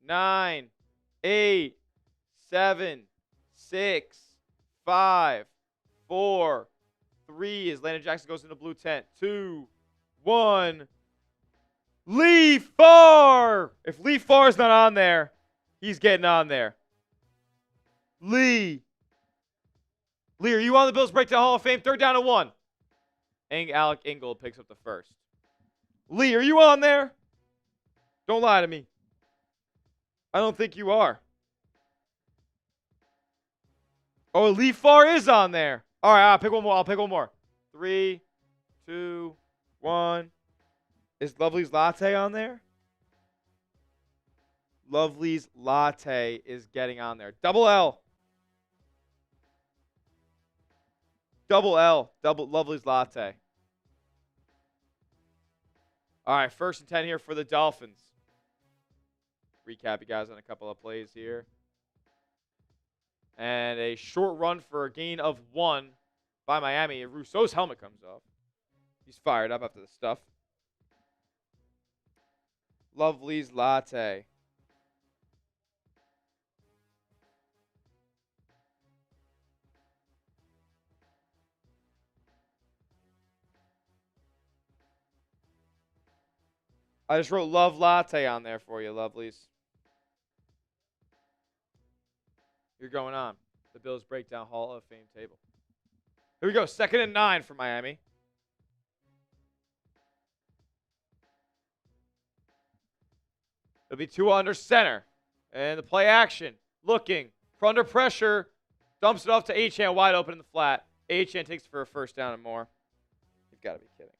9, 8, 7, 6, 5, 4, 3, as Landon Jackson goes into blue tent. 2, 1. Lee Farr! If Lee Farr's not on there, he's getting on there. Lee, are you on the Bills Breakdown Hall of Fame? 3rd down and 1. Alec Ingold picks up the first. Lee, are you on there? Don't lie to me. I don't think you are. Oh, Lee Farr is on there. All right, I'll pick one more. I'll pick one more. 3, 2, 1. Is Lovely's Latte on there? Lovely's Latte is getting on there. Double L. Double L. Double Lovely's Latte. All right, 1st and 10 here for the Dolphins. Recap you guys on a couple of plays here. And a short run for a gain of 1 by Miami. Rasul's helmet comes off. He's fired up after the stuff. Lovely's latte. I just wrote Love Latte on there for you, lovelies. You're going on the Bills Breakdown Hall of Fame table. Here we go. 2nd and 9 for Miami. It'll be 2 under center. And the play action. Looking. Under pressure. Dumps it off to Achane wide open in the flat. Achane takes it for a 1st down and more. You've got to be kidding.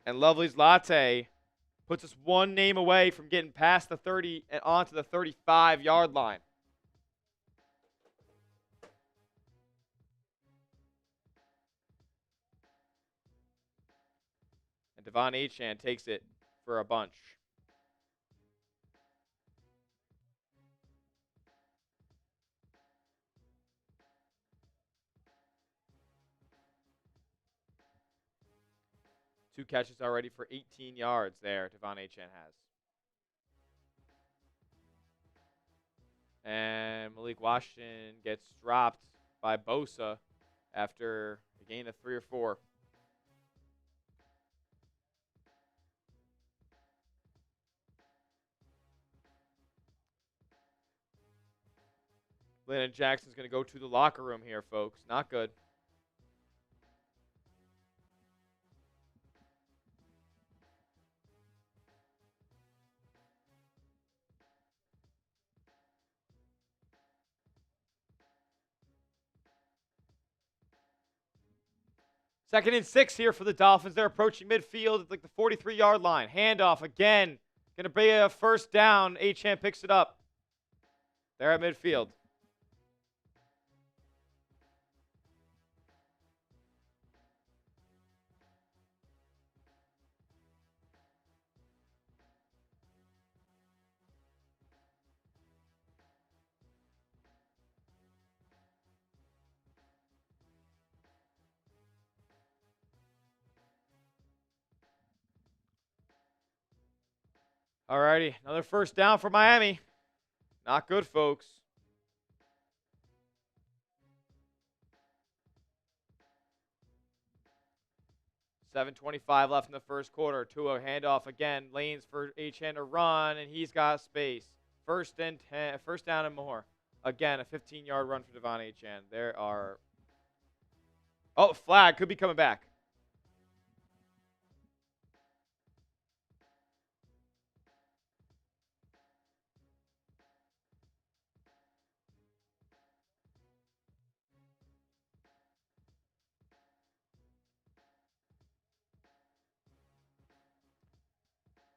And Lovely's Latte puts us 1 name away from getting past the 30 and onto the 35-yard line. And Devon Achane takes it for a bunch. Two catches already for 18 yards there, Devon Achane has. And Malik Washington gets dropped by Bosa after a gain of 3 or 4. Landon Jackson's going to go to the locker room here, folks. Not good. Second and 6 here for the Dolphins. They're approaching midfield at like the 43-yard line. Handoff again. Going to be a 1st down. Achane picks it up. They're at midfield. Alrighty, another 1st down for Miami. Not good, folks. $7:25 left in the 1st quarter. Tua handoff again. Lanes for Achane to run, and he's got space. 1st and 10, 1st down and more. Again, a 15-yard run for Devon Achane. There are... Oh, flag could be coming back.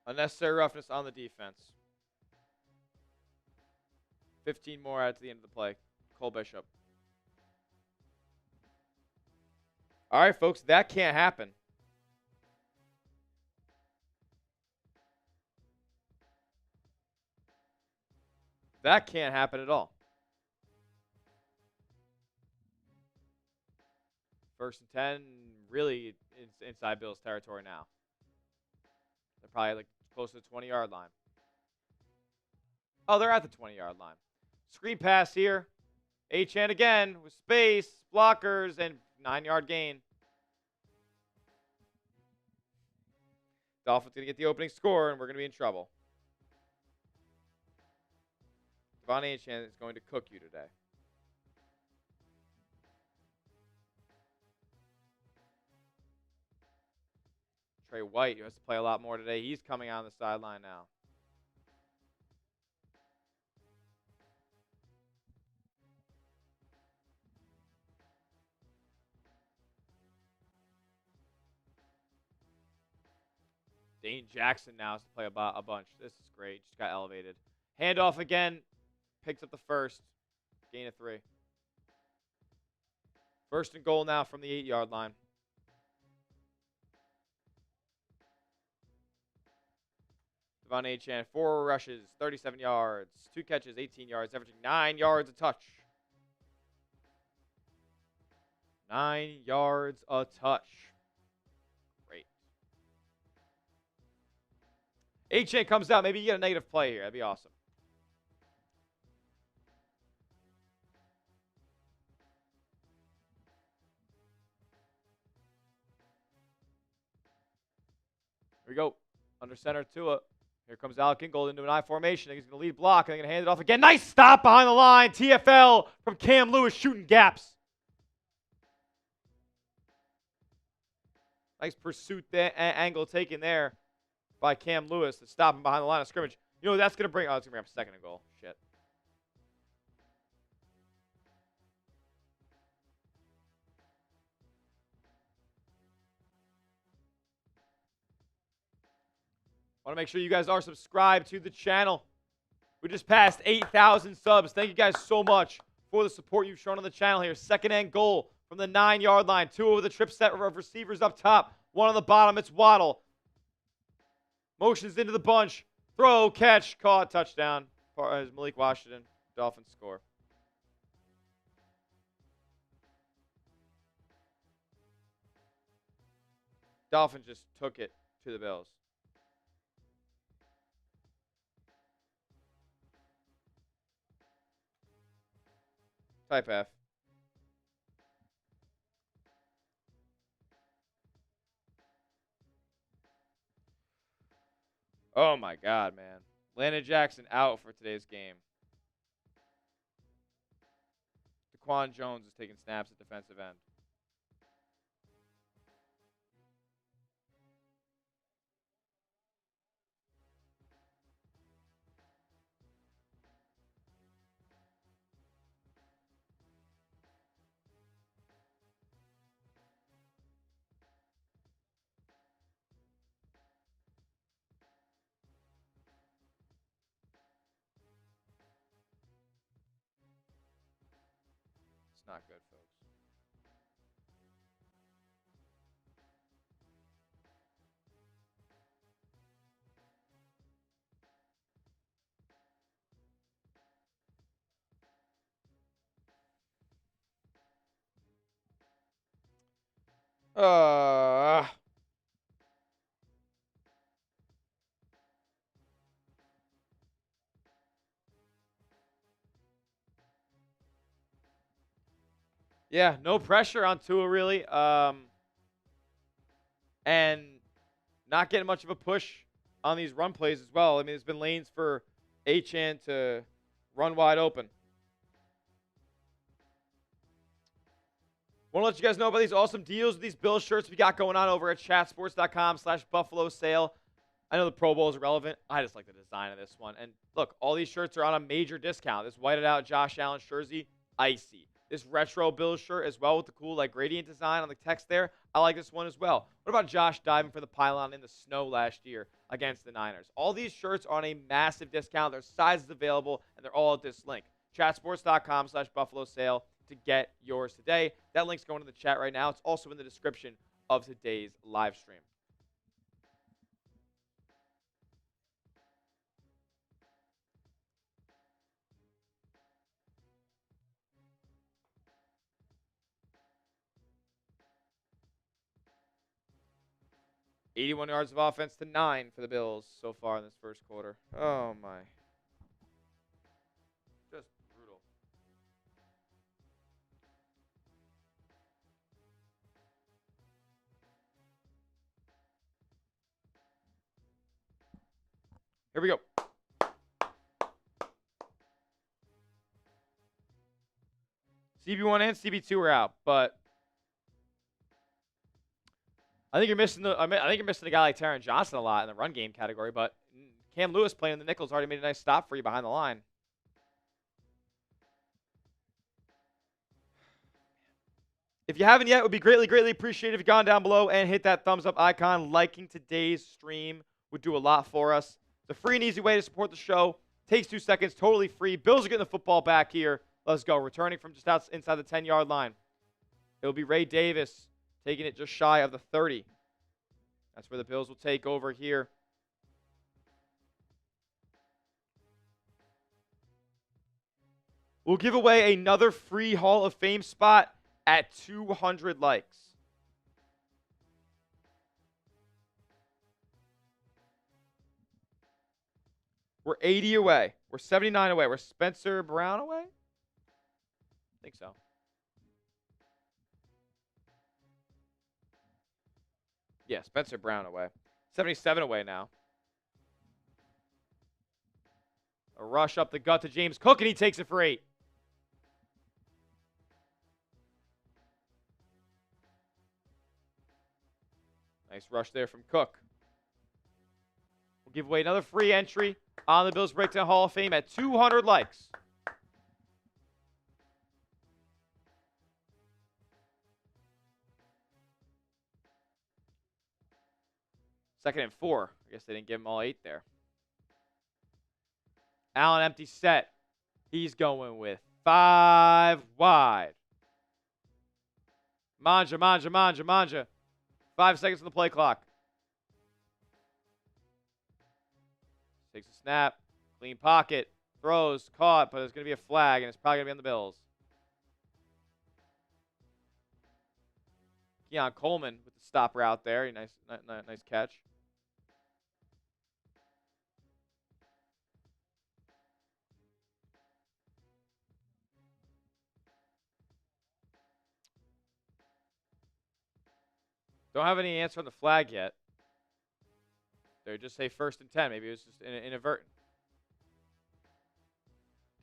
Unnecessary roughness on the defense. 15 more at the end of the play. Cole Bishop. All right, folks, that can't happen. That can't happen at all. 1st and 10, really inside Bills territory now. They're probably like close to the 20-yard line. Oh, they're at the 20-yard line. Screen pass here. Achane again with space, blockers, and 9-yard gain. Dolphins going to get the opening score, and we're going to be in trouble. Devon Achane is going to cook you today. Trey White, who has to play a lot more today, he's coming on the sideline now. Dane Jackson now has to play a bunch. This is great. Just got elevated. Handoff again. Picks up the 1st. Gain of 3. 1st and goal now from the 8-yard line. Devon Achane, 4 rushes, 37 yards, 2 catches, 18 yards, averaging 9 yards a touch. 9 yards a touch. Great. Achane comes out. Maybe you get a negative play here. That'd be awesome. Here we go. Under center, Tua. Here comes Alec Ingold into an I formation. He's going to lead block, and they're going to hand it off again. Nice stop behind the line. TFL from Cam Lewis shooting gaps. Nice pursuit angle taken there by Cam Lewis to stop him behind the line of scrimmage. You know what that's going to bring? Oh, it's going to bring up second and goal. Shit. Want to make sure you guys are subscribed to the channel. We just passed 8,000 subs. Thank you guys so much for the support you've shown on the channel here. Second and goal from the 9-yard line. 2 over the trip set of receivers up top. 1 on the bottom. It's Waddle. Motions into the bunch. Throw, catch, caught, touchdown. As Malik Washington. Dolphins score. Dolphins just took it to the Bills. Type F. Oh my God, man. Landon Jackson out for today's game. Daquan Jones is taking snaps at defensive end. It's not good, folks. Yeah, no pressure on Tua, really. And not getting much of a push on these run plays as well. I mean, there's been lanes for Achane to run wide open. Want to let you guys know about these awesome deals with these Bills shirts we got going on over at chatsports.com/Buffalo sale. I know the Pro Bowl is irrelevant. I just like the design of this one. And look, all these shirts are on a major discount. This whited out Josh Allen jersey, icy. This retro Bills shirt as well with the cool like gradient design on the text there. I like this one as well. What about Josh diving for the pylon in the snow last year against the Niners? All these shirts are on a massive discount. There's sizes available, and they're all at this link. Chatsports.com/Buffalo sale to get yours today. That link's going in the chat right now. It's also in the description of today's live stream. $81 yards of offense to 9 for the Bills so far in this first quarter. Oh, my. Just brutal. Here we go. CB1 and CB2 are out, but I think you're missing the. I think you're missing a guy like Taron Johnson a lot in the run game category. But Cam Lewis playing in the nickels already made a nice stop for you behind the line. If you haven't yet, it would be greatly appreciated if you gone down below and hit that thumbs up icon. Liking today's stream would do a lot for us. It's a free and easy way to support the show. Takes 2 seconds, totally free. Bills are getting the football back here. Let's go. Returning from just inside the 10-yard line. It'll be Ray Davis taking it just shy of the 30. That's where the Bills will take over here. We'll give away another free Hall of Fame spot at 200 likes. We're 80 away. We're 79 away. We're Spencer Brown away? I think so. Yeah, Spencer Brown away. 77 away now. A rush up the gut to James Cook, and he takes it for 8. Nice rush there from Cook. We'll give away another free entry on the Bills Breakdown Hall of Fame at 200 likes. Second and 4. I guess they didn't give him all 8 there. Allen empty set. He's going with 5 wide. Manja. 5 seconds on the play clock. Takes a snap. Clean pocket. Throws. Caught, but there's going to be a flag, and it's probably going to be on the Bills. Keon Coleman with the stop route there. Nice catch. Don't have any answer on the flag yet. They just say 1st and 10. Maybe it was just inadvertent.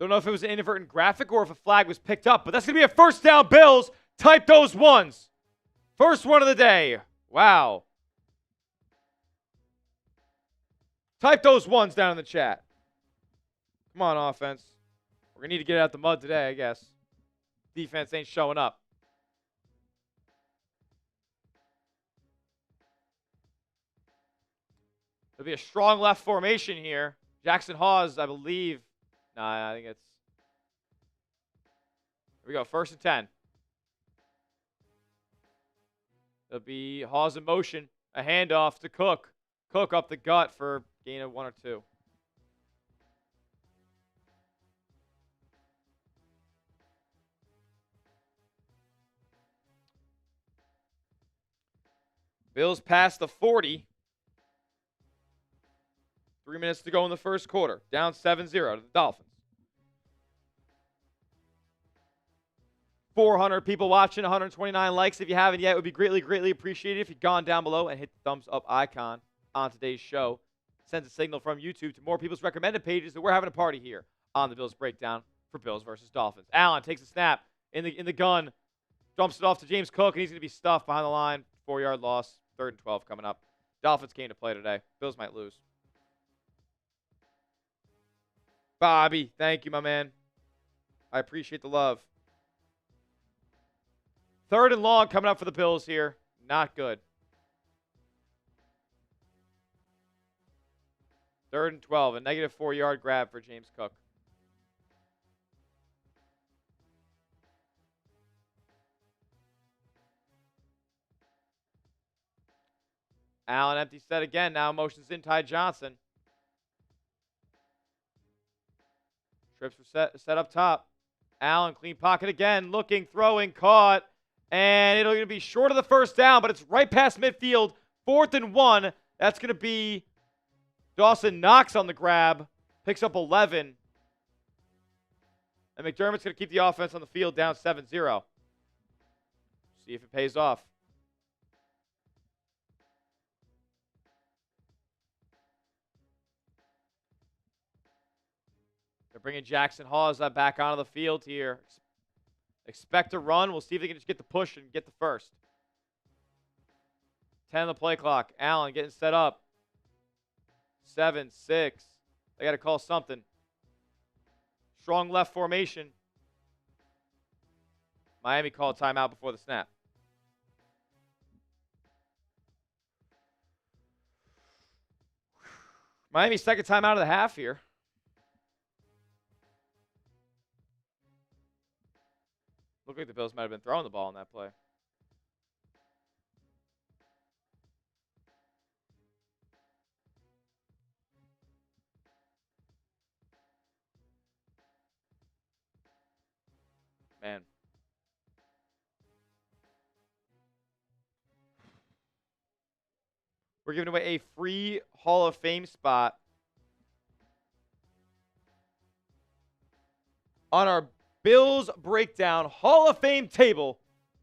Don't know if it was an inadvertent graphic or if a flag was picked up, but that's going to be a first down, Bills. Type those ones. First one of the day. Wow. Type those ones down in the chat. Come on, offense. We're going to need to get it out the mud today, I guess. Defense ain't showing up. There'll be a strong left formation here. Jackson Hawes, I believe. Nah, I think it's... Here we go, 1st and 10. There'll be Hawes in motion. A handoff to Cook. Cook up the gut for gain of 1 or 2. Bills pass the 40. 3 minutes to go in the first quarter. Down 7-0 to the Dolphins. 400 people watching, 129 likes. If you haven't yet, it would be greatly appreciated if you'd gone down below and hit the thumbs up icon on today's show. Sends a signal from YouTube to more people's recommended pages that we're having a party here on the Bills Breakdown for Bills versus Dolphins. Allen takes a snap in the gun, dumps it off to James Cook, and he's going to be stuffed behind the line. 4-yard loss, 3rd and 12 coming up. Dolphins came to play today. Bills might lose. Bobby, thank you, my man. I appreciate the love. 3rd and long coming up for the Bills here. Not good. 3rd and 12, a negative 4-yard grab for James Cook. Allen empty set again. Now motions in Ty Johnson. Trips were set up top. Allen, clean pocket again. Looking, throwing, caught. And it'll be short of the first down, but it's right past midfield. 4th and 1. That's going to be Dawson Knox on the grab. Picks up 11. And McDermott's going to keep the offense on the field down 7-0. See if it pays off. They're bringing Jackson Hawes back onto the field here. Expect a run. We'll see if they can just get the push and get the first. 10 on the play clock. Allen getting set up. 7, 6. They got to call something. Strong left formation. Miami called timeout before the snap. Miami's second timeout of the half here. Looked like the Bills might have been throwing the ball on that play. Man. We're giving away a free Hall of Fame spot on our Bills Breakdown Hall of Fame table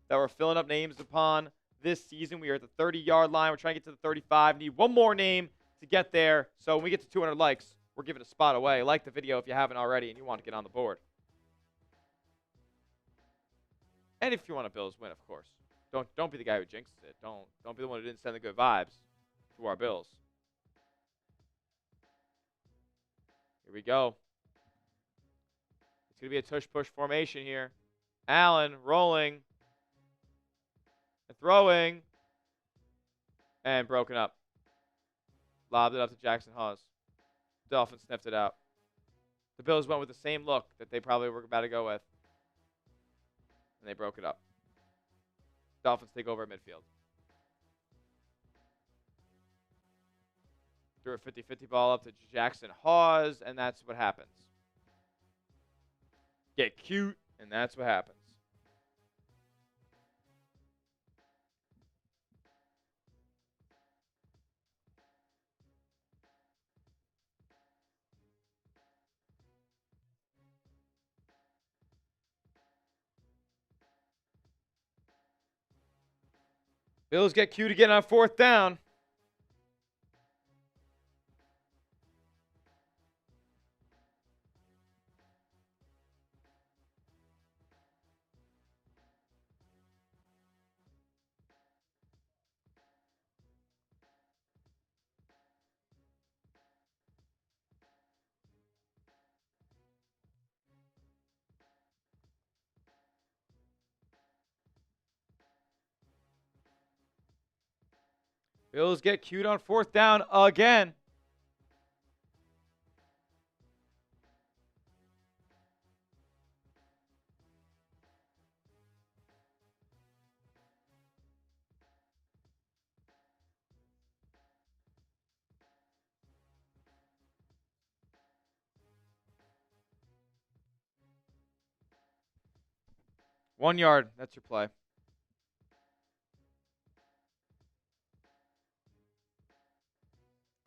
that we're filling up names upon this season. We are at the 30-yard line. We're trying to get to the 35. Need one more name to get there. So when we get to 200 likes, we're giving a spot away. Like the video if you haven't already and you want to get on the board. And if you want a Bills win, of course. Don't be the guy who jinxes it. Don't be the one who didn't send the good vibes to our Bills. Here we go. It's going to be a tush-push formation here. Allen rolling. And throwing. And broken up. Lobbed it up to Jackson Hawes. Dolphins sniffed it out. The Bills went with the same look that they probably were about to go with. And they broke it up. Dolphins take over at midfield. Threw a 50-50 ball up to Jackson Hawes, and that's what happens. Get cute, and that's what happens. Bills get cute again on 4th down. Bills get cute on 4th down again. One yard. That's your play.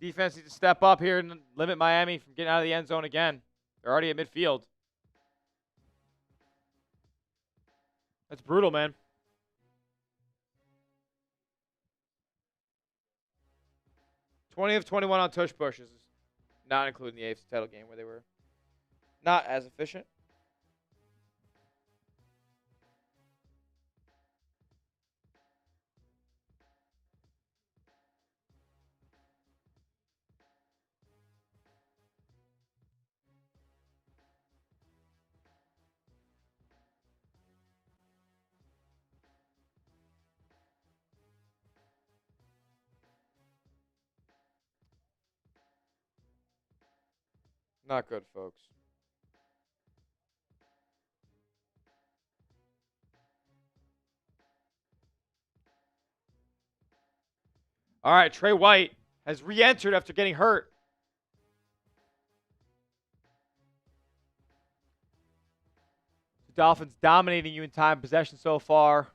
Defense needs to step up here and limit Miami from getting out of the end zone again. They're already at midfield. That's brutal, man. $20 of 21 on tush pushes, not including the AFC title game where they were not as efficient. Not good, folks. All right, Trey White has re-entered after getting hurt. The Dolphins dominating you in time possession so far,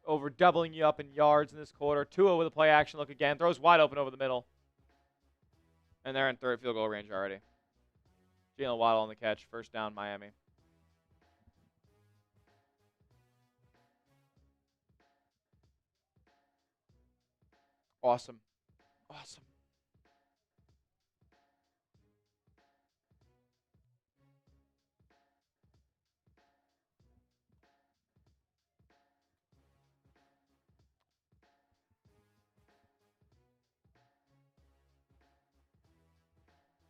over doubling you up in yards in this quarter. Tua with a play action look again, throws wide open over the middle. And they're in 3rd field goal range already. Jalen Waddle on the catch. 1st down, Miami. Awesome. Awesome.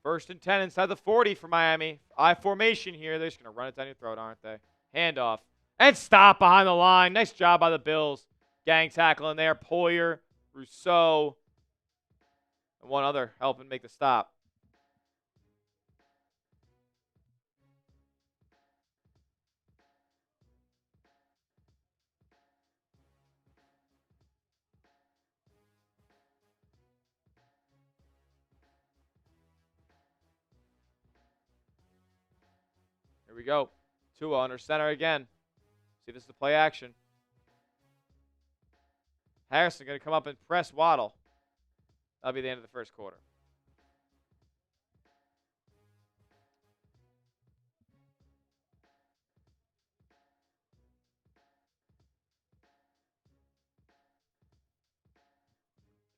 First and 10 inside the 40 for Miami. I formation here. They're just going to run it down your throat, aren't they? Handoff. And stop behind the line. Nice job by the Bills. Gang tackle in there. Poyer, Rousseau, and one other helping make the stop. Here we go. Tua under center again. See if this is a play action. Harrison going to come up and press Waddle. That'll be the end of the first quarter.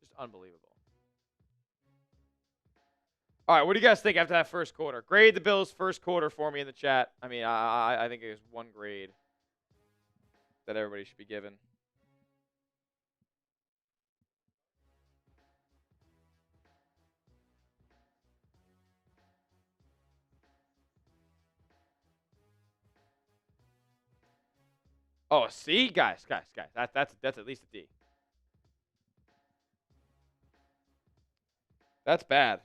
Just unbelievable. All right, what do you guys think after that first quarter? Grade the Bills' first quarter for me in the chat. I mean, I think there's one grade that everybody should be given. Oh, see, guys, that's at least a D. That's bad.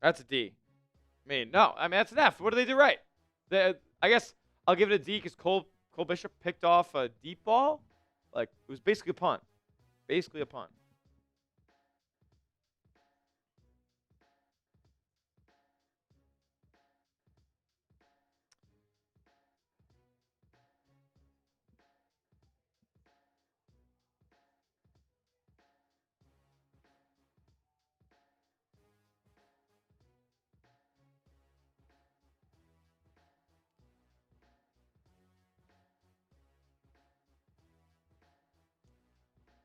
That's a D. I mean, no, I mean that's an F. What do they do right? I guess I'll give it a D because Cole Bishop picked off a deep ball. Like it was basically a punt. Basically a punt.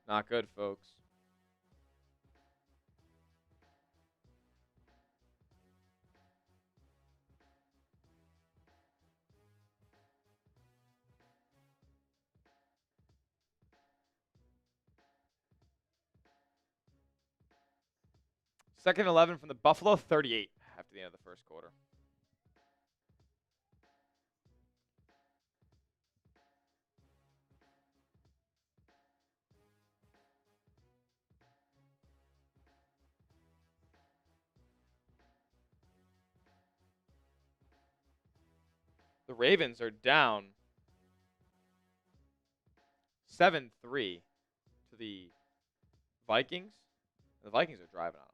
Not good, folks. Second 11 from the Buffalo, 38 after the end of the first quarter. The Ravens are down 7-3 to the Vikings. The Vikings are driving on them.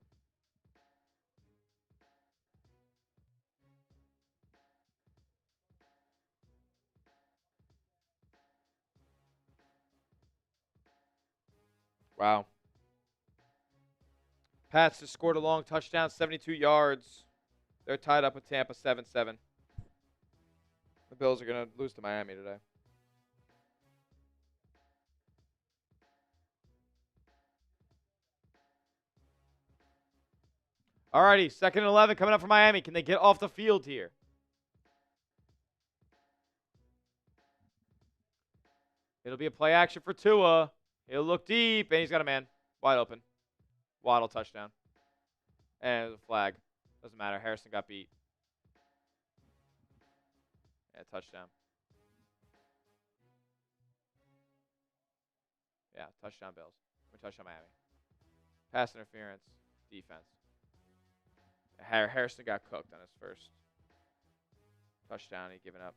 Wow. Pats just scored a long touchdown, 72 yards. They're tied up with Tampa 7-7. The Bills are going to lose to Miami today. Alrighty, second and 11 coming up for Miami. Can they get off the field here? It'll be a play action for Tua. He'll look deep, and he's got a man wide open. Waddle touchdown. And there's a flag. Doesn't matter. Harrison got beat. Yeah, touchdown. Yeah, touchdown Bills. Touchdown Miami. Pass interference. Defense. Harrison got cooked on his first touchdown. He given up.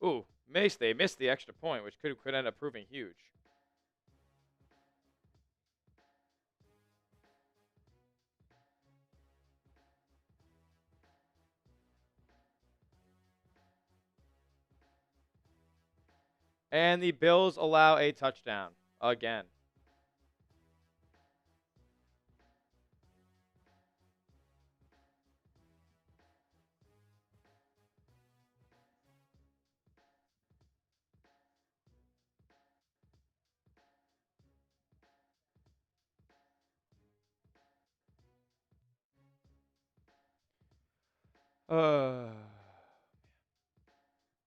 Ooh, they missed the extra point, which could end up proving huge. And the Bills allow a touchdown again.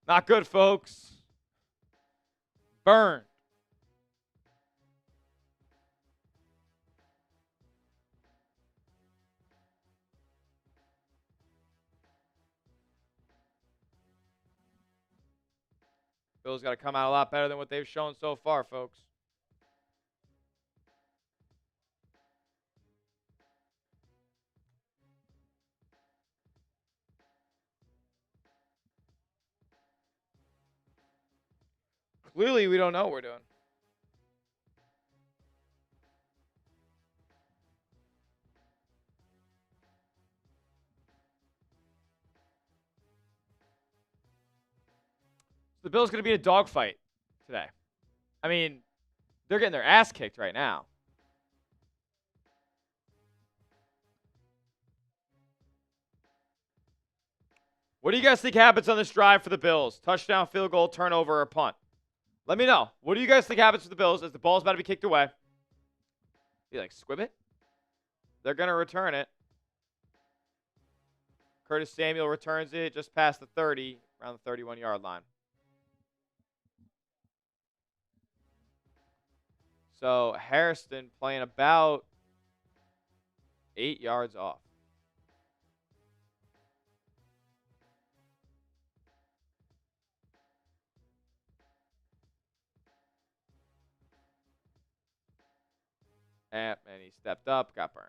Not good, folks. Burned. Bills got to come out a lot better than what they've shown so far, folks. Clearly, we don't know what we're doing. The Bills going to be a dogfight today. I mean, they're getting their ass kicked right now. What do you guys think happens on this drive for the Bills? Touchdown, field goal, turnover, or punt? Let me know. What do you guys think happens for the Bills as the ball's about to be kicked away? You like squib it? They're going to return it. Curtis Samuel returns it just past the 30, around the 31-yard line. So Harrison playing about 8 yards off. And he stepped up, got burned.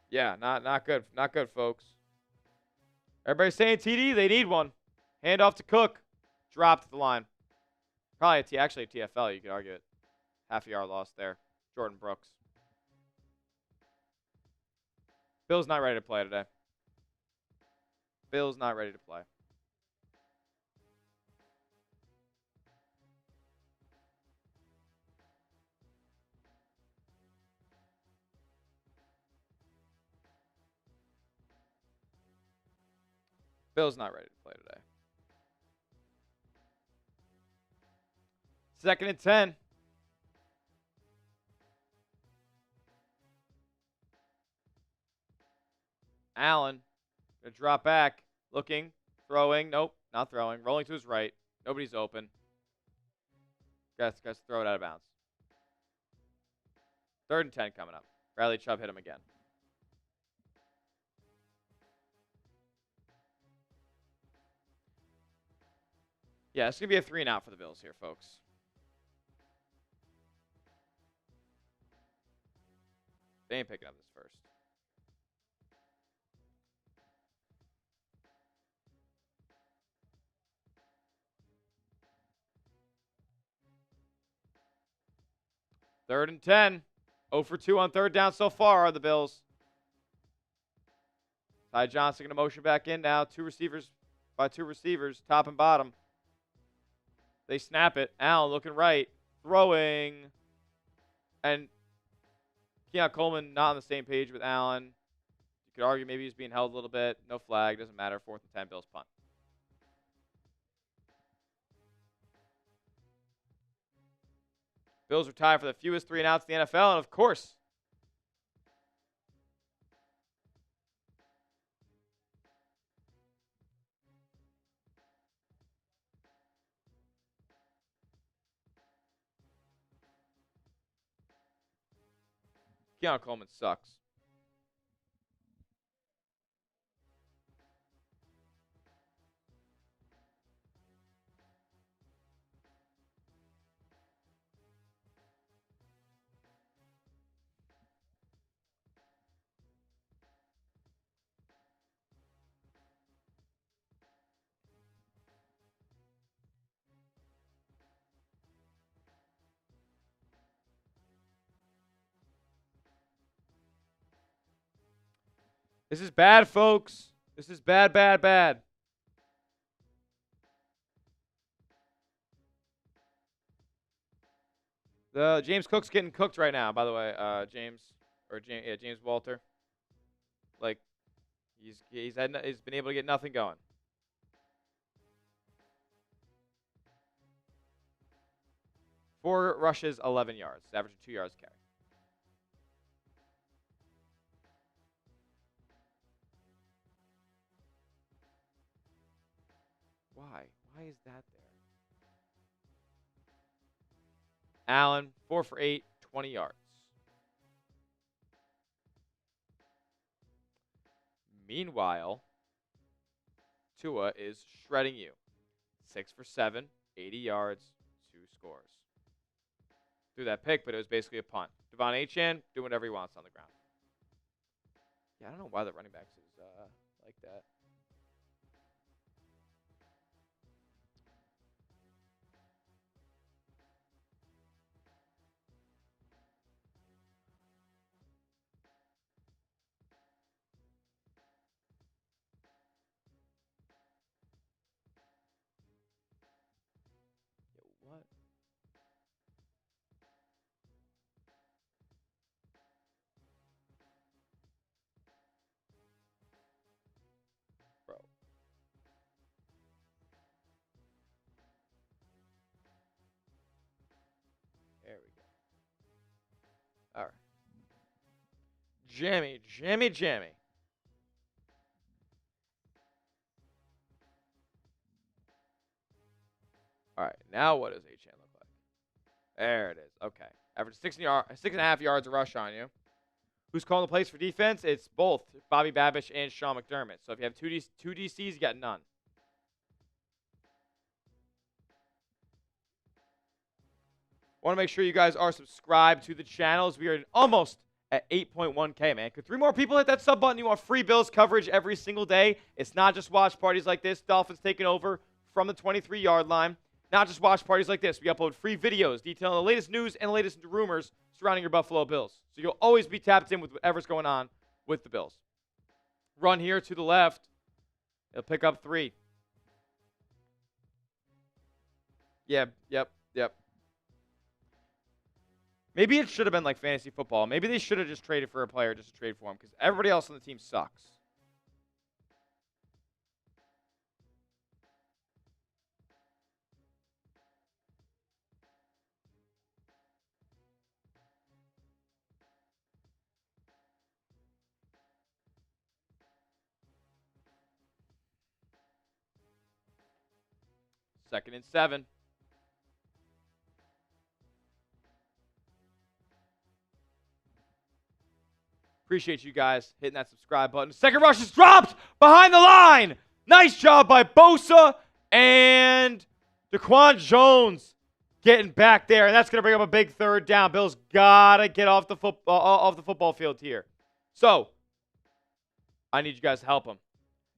Yeah, not good. Not good, folks. Everybody's saying TD. They need one. Hand off to Cook. Dropped at the line. Probably actually a TFL, you could argue it. Half a yard loss there. Jordan Brooks. Bill's not ready to play today. Bill's not ready to play. Bill's not ready to play today. 2nd and 10. Allen gonna drop back, looking, throwing. Nope, not throwing. Rolling to his right. Nobody's open. Guys, throw it out of bounds. 3rd and 10 coming up. Bradley Chubb hit him again. Yeah, it's going to be a 3-and-out for the Bills here, folks. They ain't picking up this first. Third and 10. 0 for 2 on 3rd down so far are the Bills. Ty Johnson going to motion back in now. Two receivers, top and bottom. They snap it. Allen looking right. Throwing. And Keon Coleman not on the same page with Allen. You could argue maybe he's being held a little bit. No flag. Doesn't matter. 4th and 10. Bills punt. Bills are tied for the fewest 3-and-outs in the NFL. And, of course, Keon Coleman sucks. This is bad, folks. This is bad, bad, bad. The James Cook's getting cooked right now, by the way. James Walter. Like, he's been able to get nothing going. Four rushes, 11 yards, averaging 2 yards carry. Why? Why is that there? Allen, 4 for 8, 20 yards. Meanwhile, Tua is shredding you. 6 for 7, 80 yards, 2 scores. Threw that pick, but it was basically a punt. Devon Achane doing whatever he wants on the ground. Yeah, I don't know why the running backs is like that. Yo, what? Bro. There we go. All right. Jammy, jammy, jammy. All right, now what does Achane look like? There it is. Okay. Average 6.5 yards a rush on you. Who's calling the plays for defense? It's both Bobby Babish and Sean McDermott. So if you have two DCs, you got none. Want to make sure you guys are subscribed to the channels. We are almost at 8.1K, man. Could 3 more people hit that sub button? You want free Bills coverage every single day. It's not just watch parties like this. Dolphins taking over from the 23-yard line. Not just watch parties like this. We upload free videos detailing the latest news and the latest rumors surrounding your Buffalo Bills. So you'll always be tapped in with whatever's going on with the Bills. Run here to the left. It'll pick up 3. Yep. Maybe it should have been like fantasy football. Maybe they should have just traded for a player just to trade for him because everybody else on the team sucks. Second and 7. Appreciate you guys hitting that subscribe button. Second rush is dropped behind the line. Nice job by Bosa and Daquan Jones getting back there, and that's going to bring up a big third down. Bills gotta get off the football field here. So I need you guys to help them.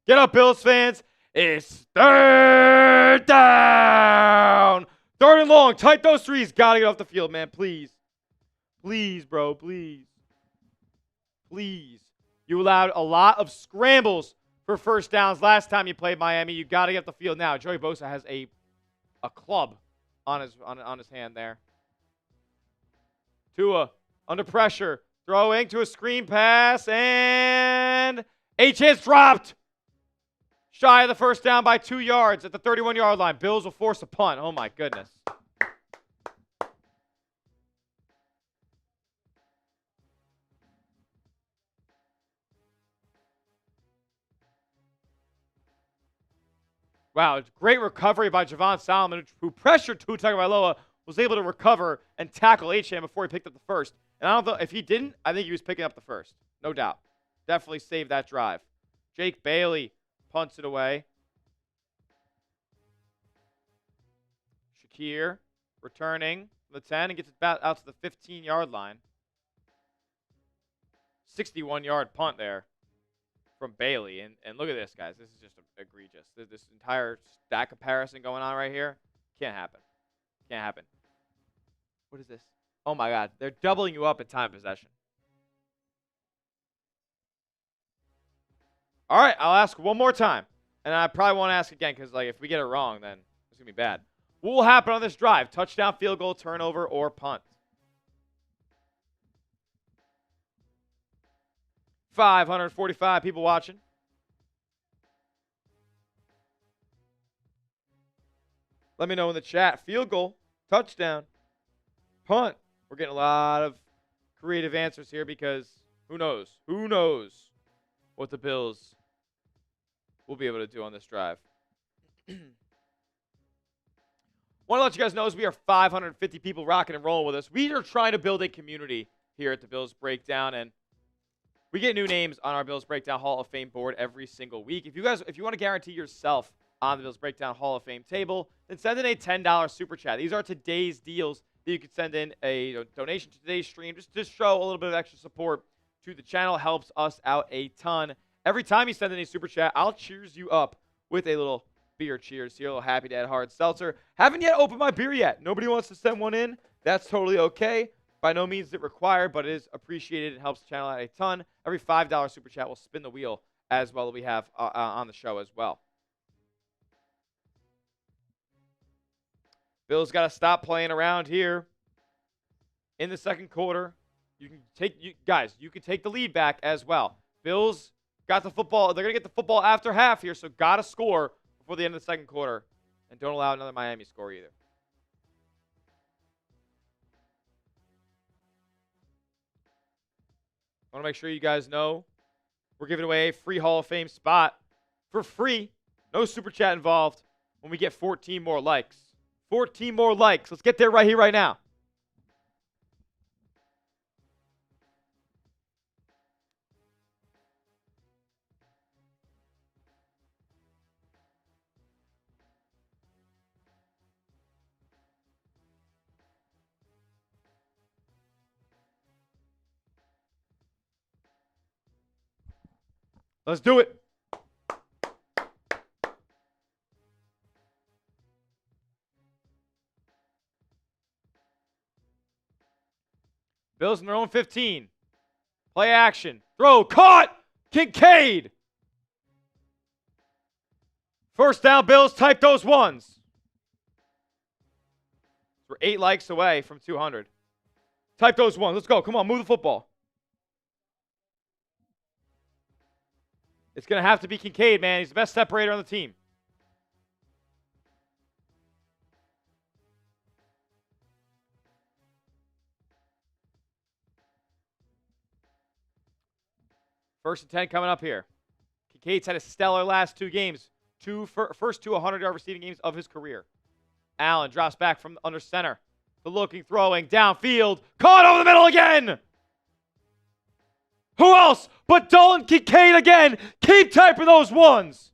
Get up, Bills fans. It's third down. Third and long. Tight those threes. Gotta get off the field, man. Please. Please, bro. Please. Please. You allowed a lot of scrambles for first downs last time you played Miami. You got to get off the field now. Joey Bosa has a club on his hand there. Tua under pressure. Throwing to a screen pass. And Achane's dropped. Shy of the first down by 2 yards at the 31-yard line. Bills will force a punt. Oh, my goodness. Wow, great recovery by Javon Solomon, who pressured Tua Tagovailoa, was able to recover and tackle Achane before he picked up the first. And I don't know if he didn't, I think he was picking up the first. No doubt. Definitely saved that drive. Jake Bailey punts it away. Shakir returning from the 10 and gets it back out to the 15-yard line. 61-yard punt there from Bailey. And look at this, guys. This is just egregious. This entire stat comparison going on right here. Can't happen. Can't happen. What is this? Oh, my God. They're doubling you up in time of possession. All right, I'll ask one more time. And I probably won't ask again because, like, if we get it wrong, then it's going to be bad. What will happen on this drive? Touchdown, field goal, turnover, or punt? 545 people watching. Let me know in the chat. Field goal, touchdown, punt. We're getting a lot of creative answers here because who knows? Who knows what the Bills will be able to do on this drive. Want to let you guys know as we are 550 people rocking and rolling with us. We are trying to build a community here at the Bills Breakdown, and We get new names on our Bills Breakdown Hall of Fame board every single week. If you want to guarantee yourself on the Bills Breakdown Hall of Fame table, then send in a $10 super chat. These are today's deals that you could send in a donation to today's stream just to show a little bit of extra support to the channel. Helps us out a ton. Every time you send in a super chat, I'll cheers you up with a little beer cheers here, a little Happy Dad hard seltzer. Haven't yet opened my beer yet. Nobody wants to send one in. That's totally okay. By no means is it required, but it is appreciated. It helps the channel out a ton. Every $5 super chat will spin the wheel as well that we have on the show as well. Bills got to stop playing around here in the second quarter. You can take the lead back as well. Bills got the football. They're going to get the football after half here, so got to score before the end of the second quarter. And don't allow another Miami score either. I want to make sure you guys know we're giving away a free Hall of Fame spot for free. No super chat involved when we get 14 more likes. 14 more likes. Let's get there right here, right now. Let's do it. Bills in their own 15. Play action. Throw. Caught. Kincaid. First down, Bills. Type those ones. We're 8 likes away from 200. Type those ones. Let's go. Come on, move the football. It's going to have to be Kincaid, man. He's the best separator on the team. First and 10 coming up here. Kincaid's had a stellar last 2 games. First 2 100-yard receiving games of his career. Allen drops back from under center. The looking, throwing, downfield. Caught over the middle again. Who else but Dalton Kincaid again? Keep typing those ones.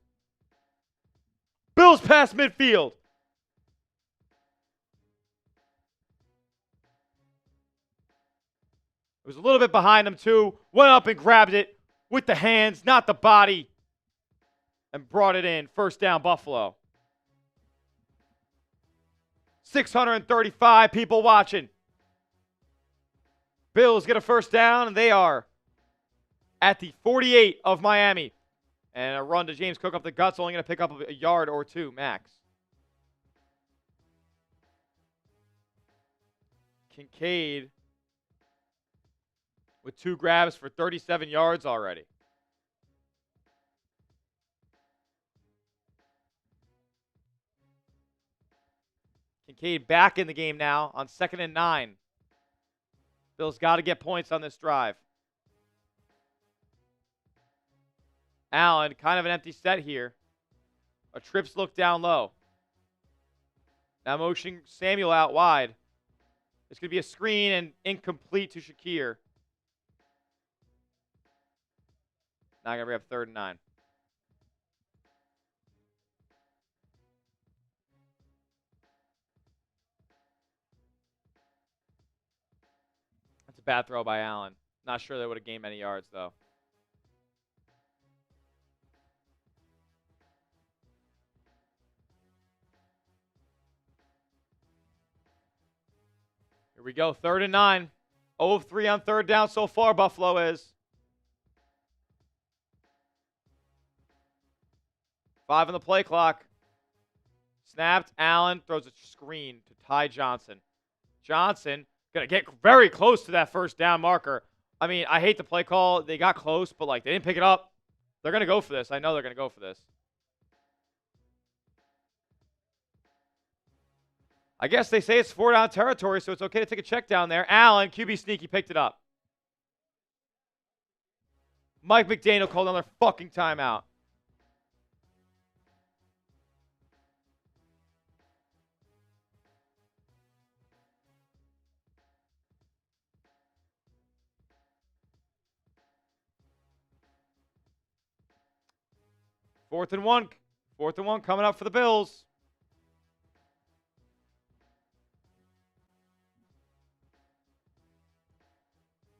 Bills past midfield. It was a little bit behind him, too. Went up and grabbed it with the hands, not the body, and brought it in. First down, Buffalo. 635 people watching. Bills get a first down, and they are at the 48 of Miami. And a run to James Cook up the guts, only going to pick up a yard or 2 max. Kincaid with 2 grabs for 37 yards already. Kincaid back in the game now on 2nd and 9. Bills got to get points on this drive. Allen, kind of an empty set here. A trips look down low. Now motioning Samuel out wide. It's going to be a screen and incomplete to Shakir. Now going to bring up 3rd and 9. That's a bad throw by Allen. Not sure they would have gained many yards, though. Here we go, 3rd and 9. 0 of 3 on 3rd down so far, Buffalo is. 5 on the play clock. Snapped. Allen throws a screen to Ty Johnson. Johnson going to get very close to that first down marker. I mean, I hate the play call. They got close, but, they didn't pick it up. They're going to go for this. I know they're going to go for this. I guess they say it's 4-down territory, so it's okay to take a check down there. Allen, QB sneaky, picked it up. Mike McDaniel called another fucking timeout. 4th and 1. 4th and 1 coming up for the Bills.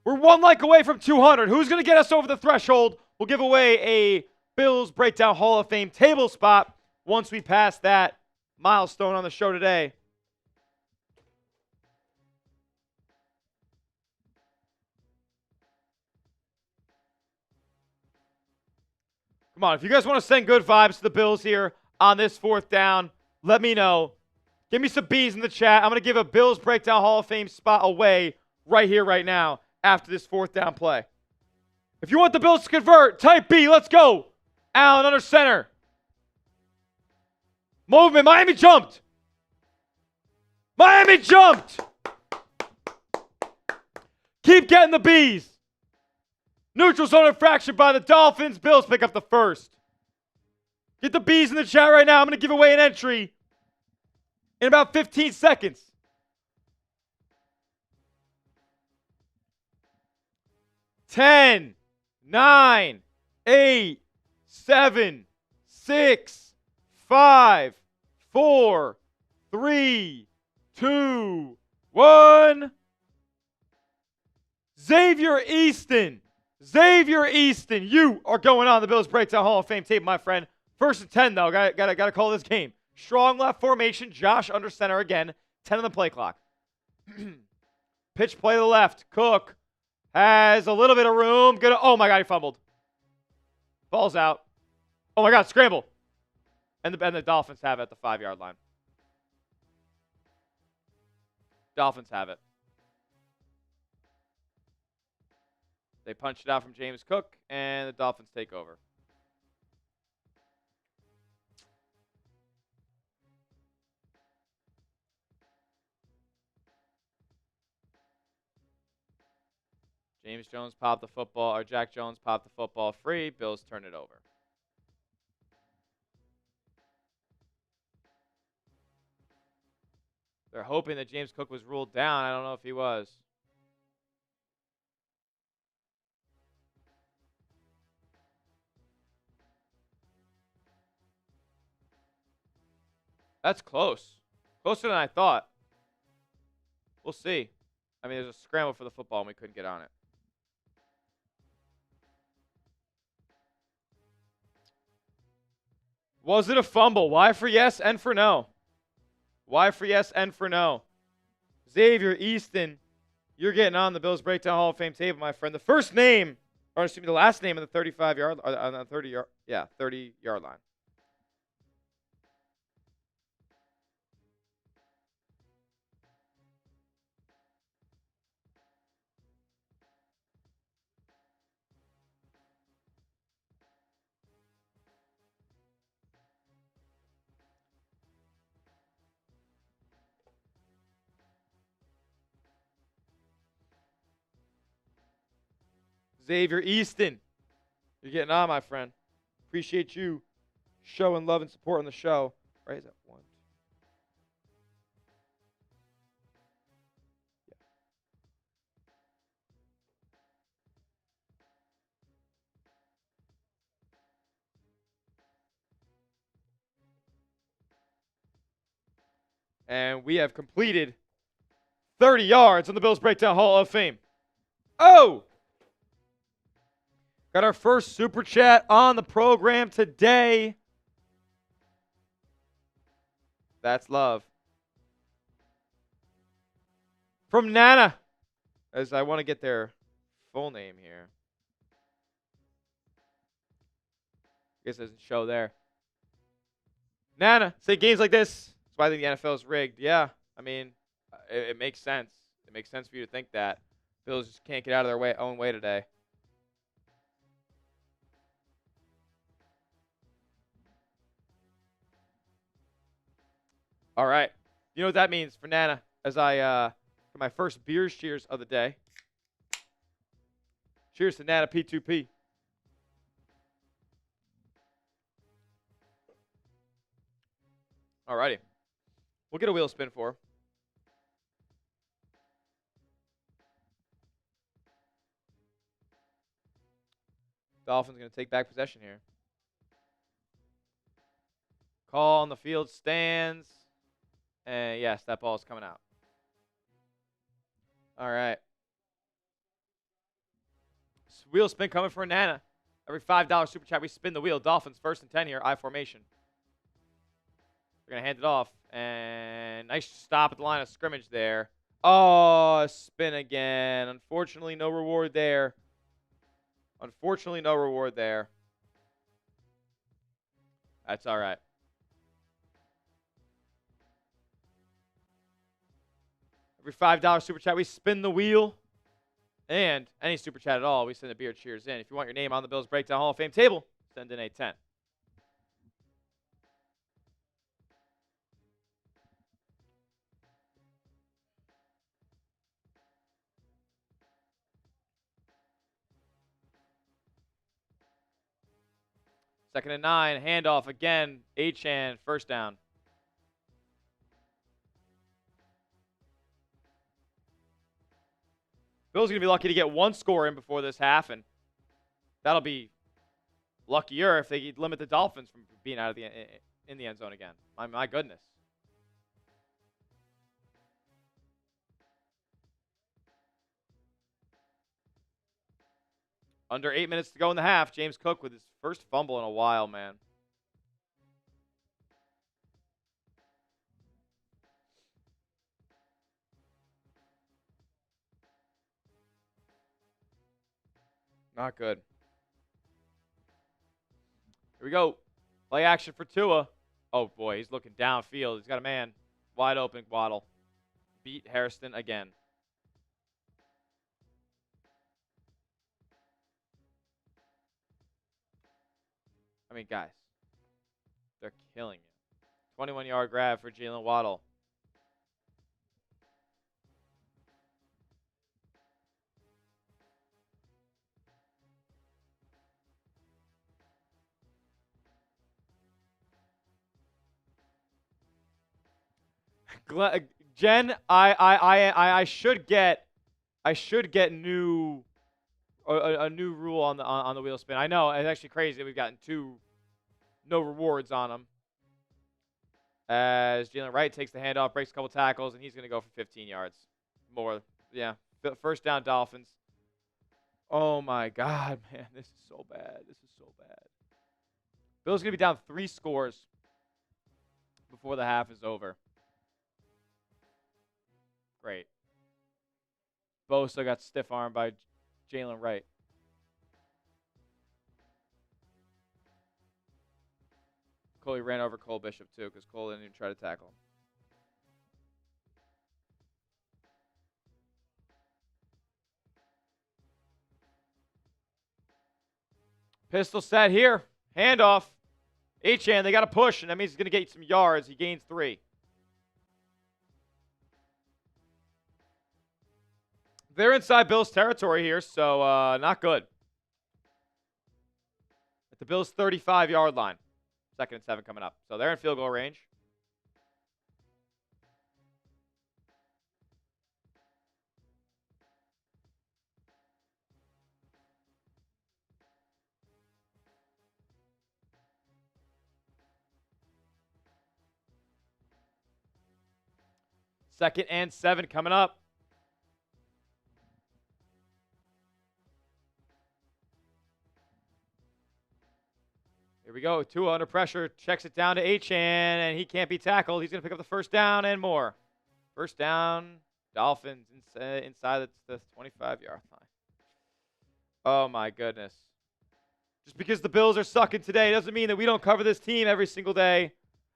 We're 1 like away from 200. Who's going to get us over the threshold? We'll give away a Bills Breakdown Hall of Fame table spot once we pass that milestone on the show today. Come on, if you guys want to send good vibes to the Bills here on this 4th down, let me know. Give me some B's in the chat. I'm going to give a Bills Breakdown Hall of Fame spot away right here, right now, after this 4th down play. If you want the Bills to convert, type B. Let's go. Allen under center. Movement. Miami jumped. Miami jumped. Keep getting the B's. Neutral zone infraction by the Dolphins. Bills pick up the first. Get the B's in the chat right now. I'm going to give away an entry in about 15 seconds. 10, 9, 8, 7, 6, 5, 4, 3, 2, 1. Xavier Easton. Xavier Easton, you are going on the Bills Breakdown Hall of Fame tape, my friend. 1st and 10, though. Gotta call this game. Strong left formation. Josh under center again. 10 on the play clock. Pitch play to the left. Cook has a little bit of room. Oh, my God, he fumbled. Ball's out. Oh, my God, scramble. And the Dolphins have it at the 5-yard line. Dolphins have it. They punched it out from James Cook, and the Dolphins take over. James Jones popped the football, or Jack Jones popped the football free. Bills turn it over. They're hoping that James Cook was ruled down. I don't know if he was. That's close. Closer than I thought. We'll see. I mean, there's a scramble for the football, and we couldn't get on it. Was it a fumble? Y for yes, N for no. Y for yes, N for no. Xavier Easton, you're getting on the Bills Breakdown Hall of Fame table, my friend. The first name, or excuse me, the last name on the 35-yard, on the 30-yard line. Xavier Easton, you're getting on, my friend. Appreciate you showing love and support on the show. Right, is that one? Yeah. And we have completed 30 yards on the Bills Breakdown Hall of Fame. Oh! Got our first super chat on the program today. That's love. From Nana. As I want to get their full name here. I guess it doesn't show there. Nana, say games like this. That's why I think the NFL is rigged. Yeah, I mean, it makes sense. It makes sense for you to think that. Bills just can't get out of their own way today. All right. You know what that means for Nana as I for my first beers cheers of the day. Cheers to Nana P2P. All righty. We'll get a wheel spin for her. Dolphins going to take back possession here. Call on the field stands. And yes, that ball is coming out. All right. Wheel spin coming for Nana. Every $5 super chat, we spin the wheel. Dolphins first and 10 here. I formation. We're going to hand it off. And nice stop at the line of scrimmage there. Oh, spin again. Unfortunately, no reward there. Unfortunately, no reward there. That's all right. Every $5 super chat, we spin the wheel. And any super chat at all, we send a beer cheers in. If you want your name on the Bills Breakdown Hall of Fame table, send in a 10. Second and 9, handoff again. Achan, first down. Bills are going to be lucky to get one score in before this half, and that'll be luckier if they limit the Dolphins from being out of in the end zone again. My goodness. Under 8 minutes to go in the half. James Cook with his first fumble in a while, man. Not good. Here we go. Play action for Tua. Oh, boy, he's looking downfield. He's got a man wide open. Waddle. Beat Hairston again. I mean, guys, they're killing you. 21-yard grab for Jalen Waddle. Jen, I should get new a new rule on the wheel spin. I know it's actually crazy that we've gotten no rewards on them. As Jalen Wright takes the handoff, breaks a couple tackles, and he's going to go for 15 yards. More, yeah. First down, Dolphins. Oh my God, man, this is so bad. This is so bad. Bills going to be down 3 scores before the half is over. Great. Bosa got stiff-armed by Jalen Wright. Coley ran over Cole Bishop, too, because Cole didn't even try to tackle him. Pistol set here. Handoff. Achan, they got to push, and that means he's going to get some yards. He gains 3. They're inside Bills territory here, so not good. At the Bills' 35-yard line. 2nd and 7 coming up. So they're in field goal range. Second and 7 coming up. Here we go. Tua under pressure. Checks it down to Achan, and he can't be tackled. He's going to pick up the first down and more. First down, Dolphins inside the 25-yard line. Oh, my goodness. Just because the Bills are sucking today doesn't mean that we don't cover this team every single day.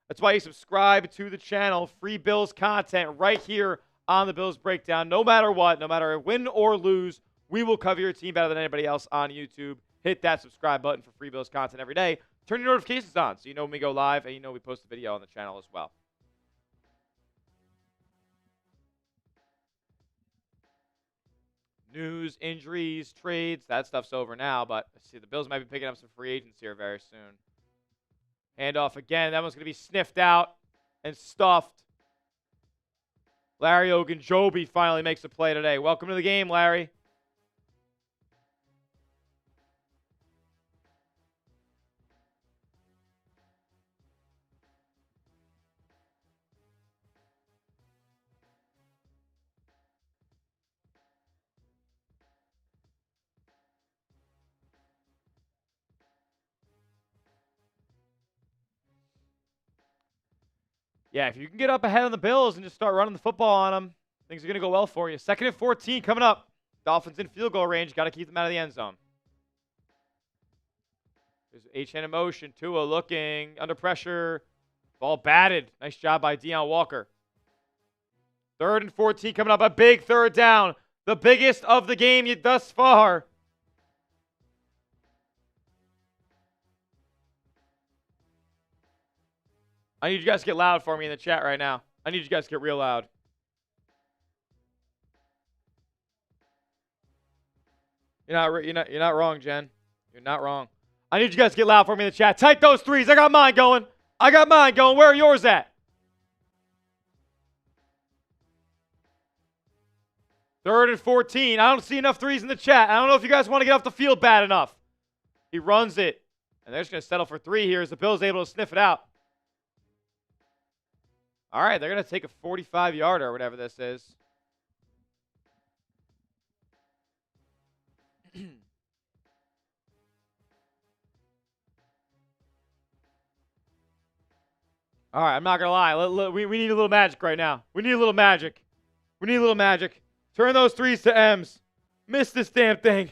That's why you subscribe to the channel. Free Bills content right here on the Bills Breakdown. No matter what, no matter win or lose, we will cover your team better than anybody else on YouTube. Hit that subscribe button for Free Bills content every day. Turn your notifications on so you know when we go live and you know we post a video on the channel as well. News, injuries, trades, that stuff's over now, but see, the Bills might be picking up some free agents here very soon. Handoff again. That one's going to be sniffed out and stuffed. Larry Ogunjobi finally makes a play today. Welcome to the game, Larry. Yeah, if you can get up ahead on the Bills and just start running the football on them, things are going to go well for you. 2nd and 14 coming up. Dolphins in field goal range. Got to keep them out of the end zone. There's H-hand in motion. Tua looking under pressure. Ball batted. Nice job by Deion Walker. 3rd and 14 coming up. A big 3rd down. The biggest of the game thus far. I need you guys to get loud for me in the chat right now. I need you guys to get real loud. You're not wrong, Jen. You're not wrong. I need you guys to get loud for me in the chat. Type those threes. I got mine going. Where are yours at? 3rd and 14. I don't see enough threes in the chat. I don't know if you guys want to get off the field bad enough. He runs it. And they're just going to settle for 3 here as the Bills able to sniff it out. All right, they're going to take a 45-yarder or whatever this is. All right, I'm not going to lie. We need a little magic right now. We need a little magic. Turn those threes to M's. Miss this damn thing.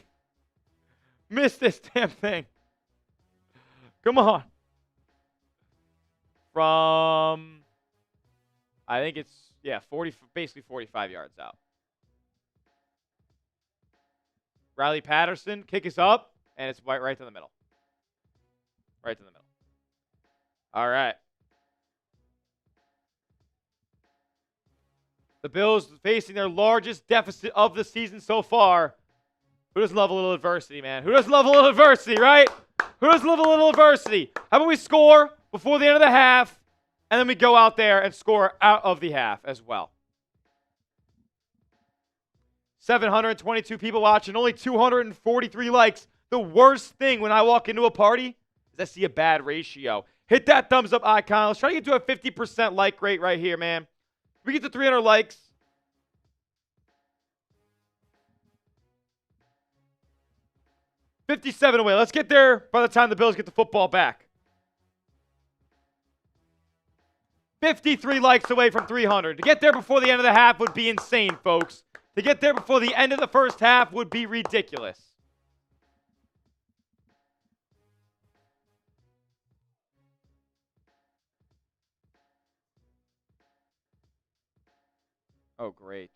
Come on. From, I think it's, 40, basically 45 yards out. Riley Patterson, kick is up, and it's right to the middle. All right. The Bills facing their largest deficit of the season so far. Who doesn't love a little adversity, man? Who doesn't love a little adversity, right? Who doesn't love a little adversity? How about we score before the end of the half, and then we go out there and score out of the half as well. 722 people watching, only 243 likes. The worst thing when I walk into a party is I see a bad ratio. Hit that thumbs up icon. Let's try to get to a 50% like rate right here, man. We get to 300 likes. $57 away. Let's get there by the time the Bills get the football back. 53 likes away from 300. To get there before the end of the half would be insane, folks. To get there before the end of the first half would be ridiculous. Oh, great.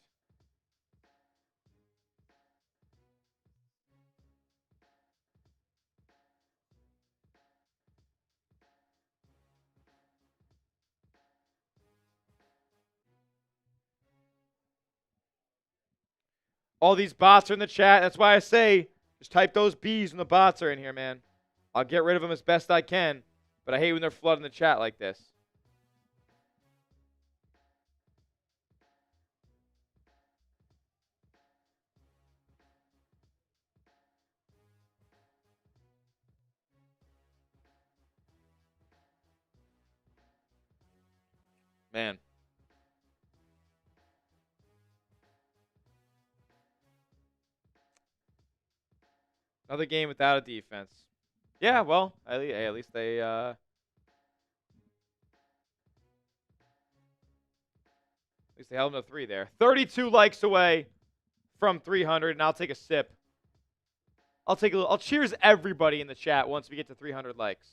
All these bots are in the chat. That's why I say just type those B's when the bots are in here, man. I'll get rid of them as best I can, but I hate when they're flooding the chat like this. Man. Another game without a defense. Yeah, well, at least they held them to 3 there. 32 likes away from 300, and I'll take a sip. I'll cheers everybody in the chat once we get to 300 likes.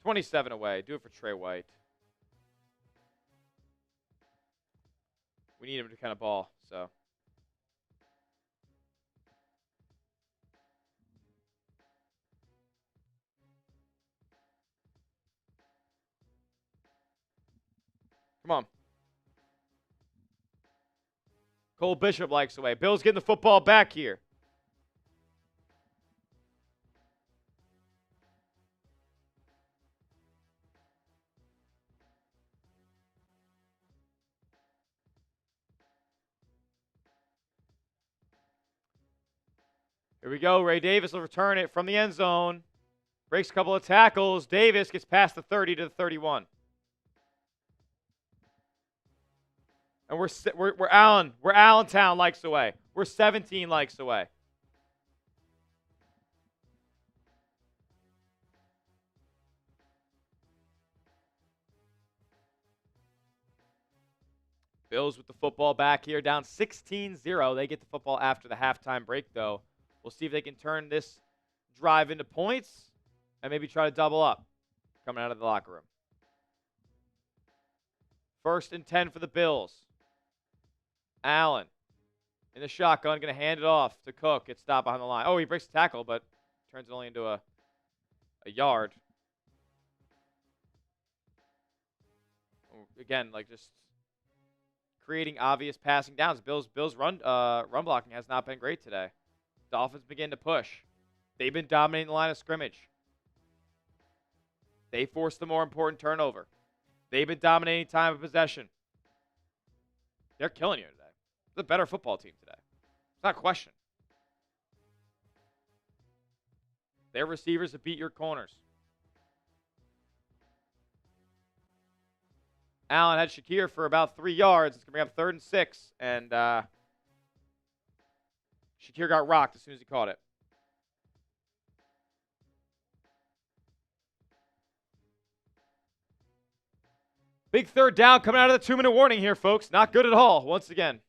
$27 away. Do it for Trey White. We need him to kind of ball, so. Come on. Cole Bishop likes away. Bills getting the football back here. Here we go. Ray Davis will return it from the end zone. Breaks a couple of tackles. Davis gets past the 30 to the 31. And we're Allentown likes away. We're 17 likes away. Bills with the football back here, down 16-0. They get the football after the halftime break, though. We'll see if they can turn this drive into points and maybe try to double up coming out of the locker room. 1st and 10 for the Bills. Allen in the shotgun, going to hand it off to Cook. Gets stopped behind the line. Oh, he breaks the tackle, but turns it only into a yard. Again, like just creating obvious passing downs. Bills run blocking has not been great today. Dolphins begin to push. They've been dominating the line of scrimmage. They forced the more important turnover. They've been dominating time of possession. They're killing you today. They're the better football team today. It's not a question. Their receivers have beat your corners. Allen had Shakir for about 3 yards. It's going to bring up 3rd and 6. And Shakir got rocked as soon as he caught it. Big 3rd down coming out of the 2-minute warning here, folks. Not good at all, once again.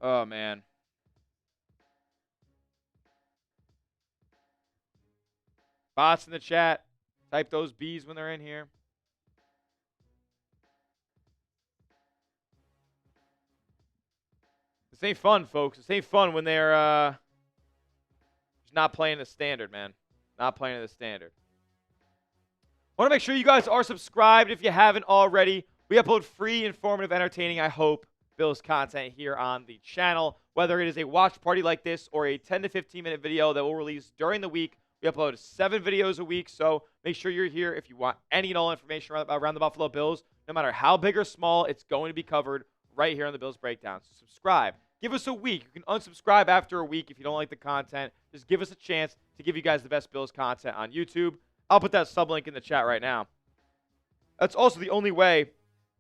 Oh, man. Bots in the chat. Type those B's when they're in here. This ain't fun, folks. This ain't fun when they're just not playing the standard, man. Not playing the standard. Want to make sure you guys are subscribed if you haven't already. We upload free, informative, entertaining, I hope, Bills content here on the channel. Whether it is a watch party like this or a 10 to 15 minute video that we'll release during the week. We upload 7 videos a week, so make sure you're here if you want any and all information around the Buffalo Bills. No matter how big or small, it's going to be covered right here on the Bills Breakdown. So subscribe. Give us a week. You can unsubscribe after a week if you don't like the content. Just give us a chance to give you guys the best Bills content on YouTube. I'll put that sub link in the chat right now. That's also the only way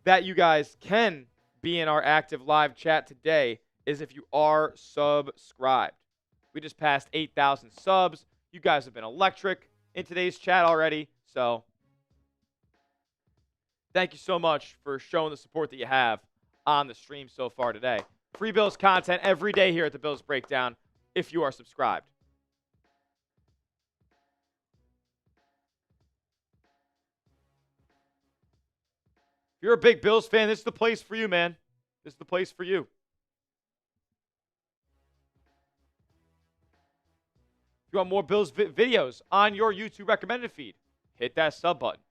that you guys can be in our active live chat today is if you are subscribed. We just passed 8,000 subs. You guys have been electric in today's chat already. So thank you so much for showing the support that you have on the stream so far today. Free Bills content every day here at the Bills Breakdown if you are subscribed. If you're a big Bills fan, this is the place for you, man. This is the place for you. If you want more Bills videos on your YouTube recommended feed, hit that sub button.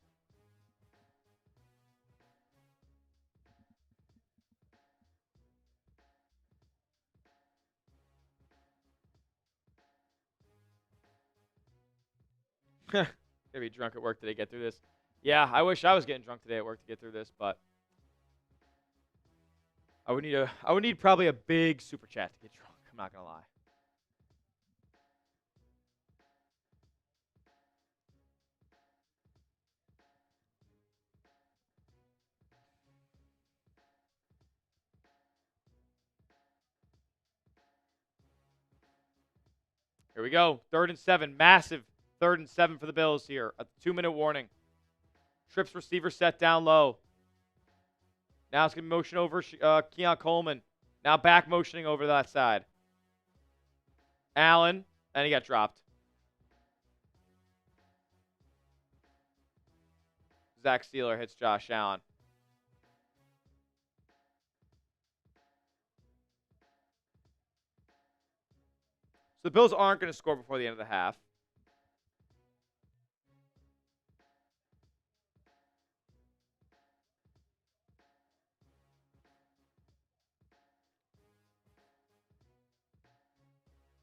Gonna be drunk at work today to get through this. Yeah, I wish I was getting drunk today at work to get through this, but I would need probably a big super chat to get drunk. I'm not gonna lie. Here we go. 3rd and 7. Massive 3rd and 7 for the Bills here. A 2-minute warning. Trips receiver set down low. Now it's going to motion over Keon Coleman. Now back motioning over that side. Allen. And he got dropped. Zach Steeler hits Josh Allen. So the Bills aren't going to score before the end of the half.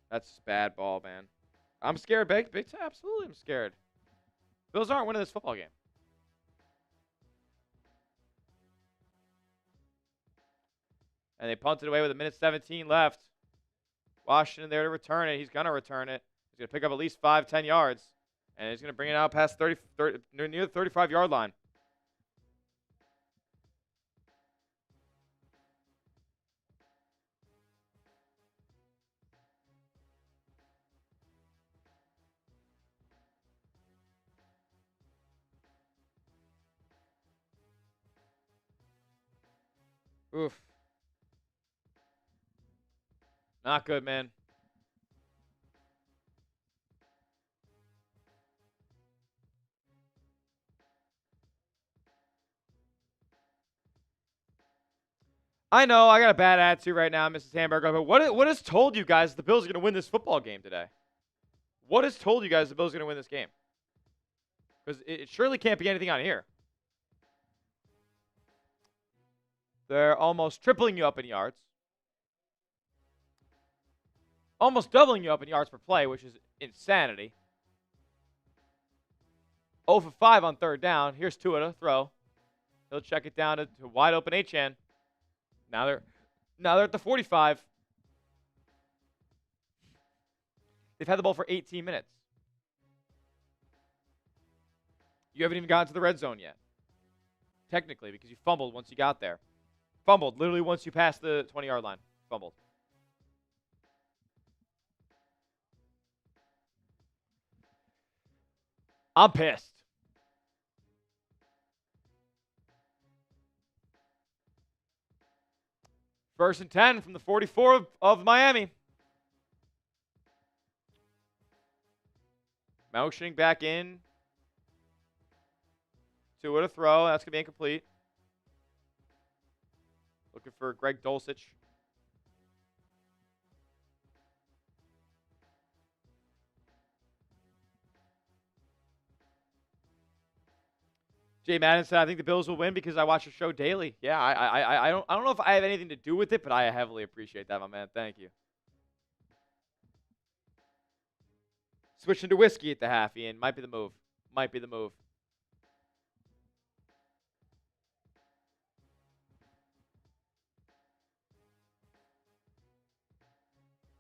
That's bad ball, man. I'm scared, Big time. Absolutely, I'm scared. Bills aren't winning this football game. And they punted away with 1:17 left. Washington there to return it. He's going to return it. He's going to pick up at least 5-10 yards. And he's going to bring it out past 30 near the 35-yard line. Oof. Not good, man. I know I got a bad attitude right now, Mrs. Hamburger, but what has told you guys the Bills are going to win this football game today? What has told you guys the Bills are going to win this game? Because it surely can't be anything on here. They're almost tripling you up in yards. Almost doubling you up in yards per play, which is insanity. 0 for 5 on third down. Here's Tua to throw. He'll check it down to wide open Achane. Now they're at the 45. They've had the ball for 18 minutes. You haven't even gotten to the red zone yet. Technically, because you fumbled once you got there. Fumbled literally once you passed the 20-yard line. Fumbled. I'm pissed. First and 10 from the 44 of Miami. Motioning back in. Tua to throw. That's going to be incomplete. Looking for Greg Dulcich. Jay Madden said, I think the Bills will win because I watch the show daily. Yeah, I don't know if I have anything to do with it, but I heavily appreciate that, my man. Thank you. Switching to whiskey at the half, Ian. Might be the move. Might be the move.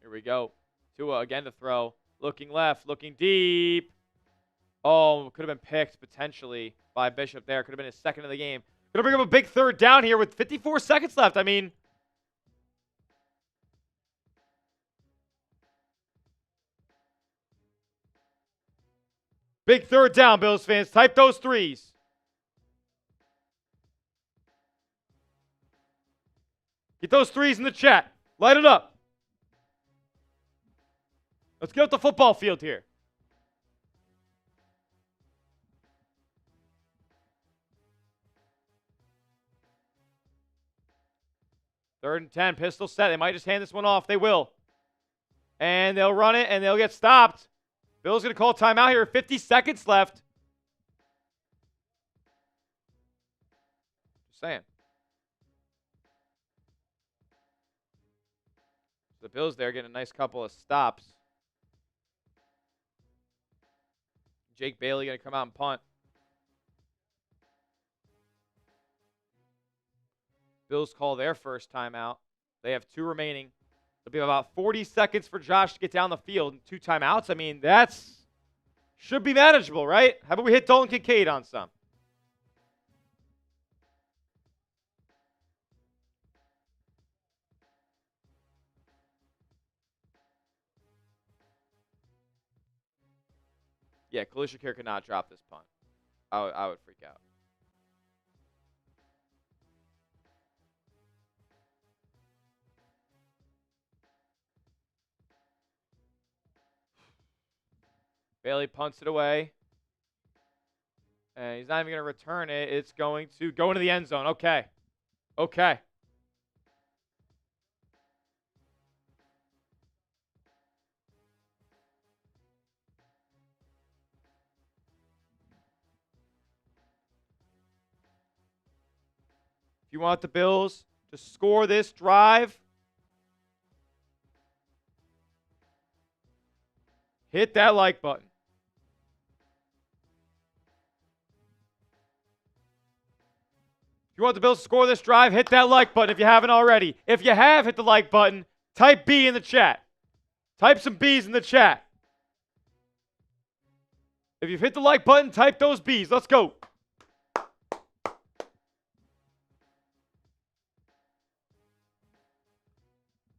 Here we go. Tua again to throw. Looking left, looking deep. Oh, could have been picked potentially by Bishop there. Could have been his second of the game. Going to bring up a big third down here with 54 seconds left. I mean, big third down, Bills fans. Type those threes. Get those threes in the chat. Light it up. Let's get up the football field here. Third and 10, pistol set. They might just hand this one off. They will. And they'll run it, and they'll get stopped. Bill's going to call timeout here. 50 seconds left. Just saying. The Bills there getting a nice couple of stops. Jake Bailey going to come out and punt. Bills call their first timeout. They have 2 remaining. It'll be about 40 seconds for Josh to get down the field and 2 timeouts. I mean, that's should be manageable, right? How about we hit Dalton Kincaid on some? Yeah, Khalil Shakir could not drop this punt. I would freak out. Bailey punts it away. And he's not even going to return it. It's going to go into the end zone. Okay. Okay. If you want the Bills to score this drive, Hit that like button. If you want the Bills to score this drive, hit that like button if you haven't already. If you have hit the like button, type B in the chat. Type some B's in the chat. If you've hit the like button, type those B's. Let's go.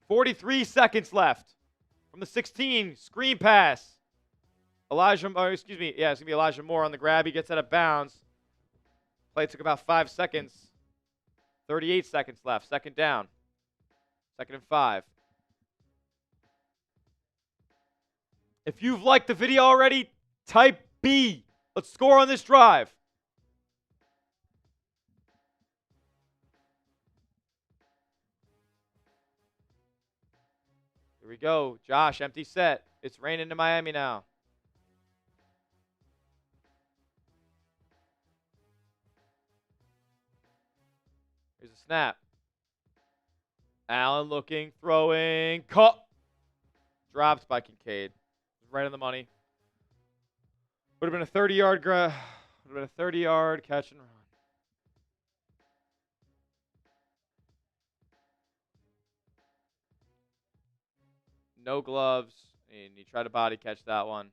$43 left from the 16. Screen pass. It's going to be Elijah Moore on the grab. He gets out of bounds. Play took about 5 seconds. 38 seconds left. Second down. 2nd and 5. If you've liked the video already, type B. Let's score on this drive. Here we go. Josh, empty set. It's raining in Miami now. Here's a snap. Allen looking, throwing, caught. Dropped by Kincaid. Right on the money. Would have been a 30-yard catch and run. No gloves, and he tried to body catch that one.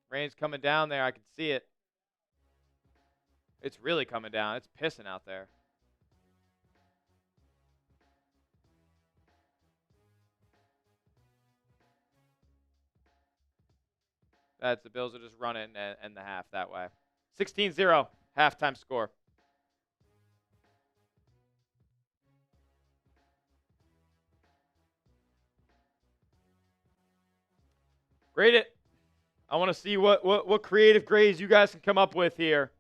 Rain's coming down there. I can see it. It's really coming down. It's pissing out there. The Bills are just running and the half that way. 16-0, halftime score. Grade it. I want to see what creative grades you guys can come up with here.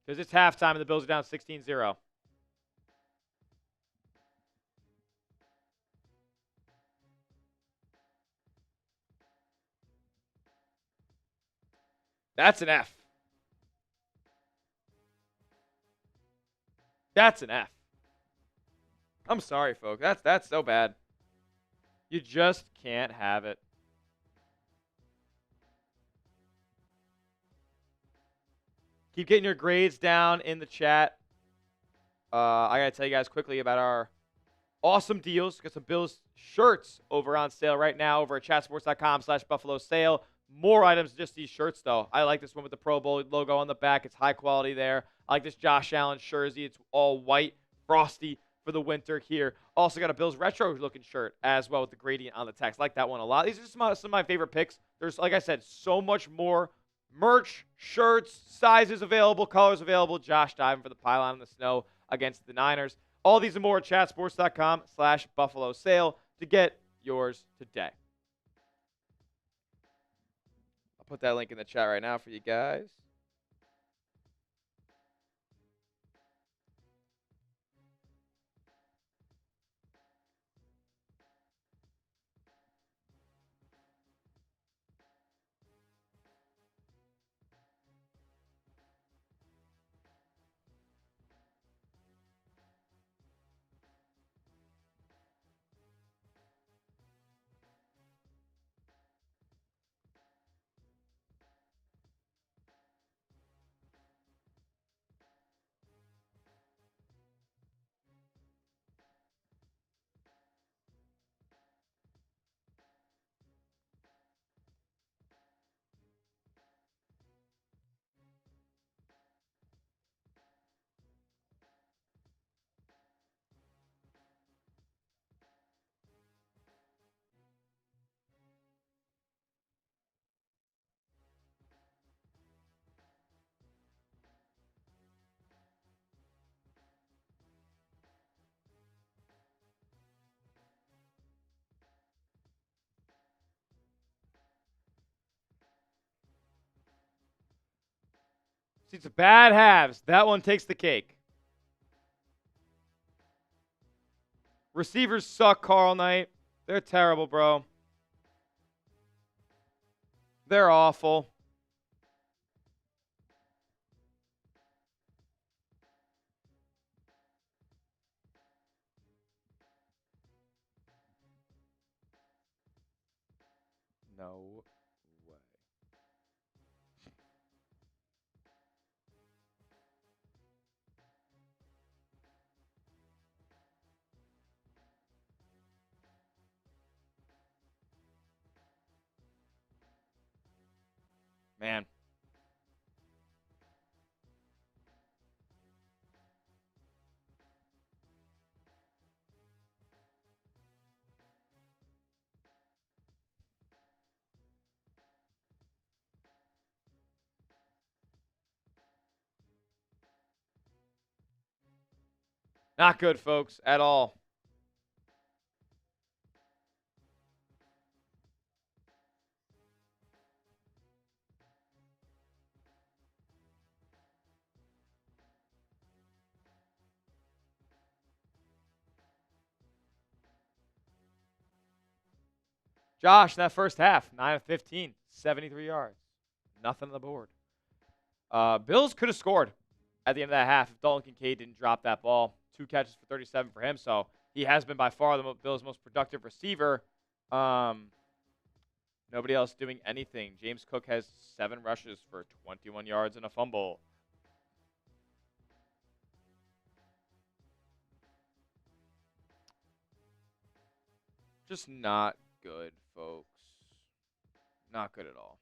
Because it's halftime and the Bills are down 16-0. That's an F. That's an F. I'm sorry, folks. That's so bad. You just can't have it. Keep getting your grades down in the chat. I got to tell you guys quickly about our awesome deals. Got some Bills shirts over on sale right now over at chatsports.com/Buffalo sale. More items than just these shirts, though. I like this one with the Pro Bowl logo on the back. It's high quality there. I like this Josh Allen jersey. It's all white, frosty for the winter here. Also got a Bills retro-looking shirt as well with the gradient on the text. Like that one a lot. These are some of my favorite picks. There's, like I said, so much more merch, shirts, sizes available, colors available. Josh diving for the pylon in the snow against the Niners. All these and more at chatsports.com/Buffalo sale to get yours today. I'll put that link in the chat right now for you guys. See, it's a bad halves. That one takes the cake. Receivers suck, Carl Knight. They're terrible, bro. They're awful. No way. Man. Not good, folks, at all. Josh, in that first half, 9 of 15, 73 yards. Nothing on the board. Bills could have scored at the end of that half if Dalton Kincaid didn't drop that ball. 2 catches for 37 for him, so he has been by far the Bills' most productive receiver. Nobody else doing anything. James Cook has 7 rushes for 21 yards and a fumble. Just not good, folks. Not good at all.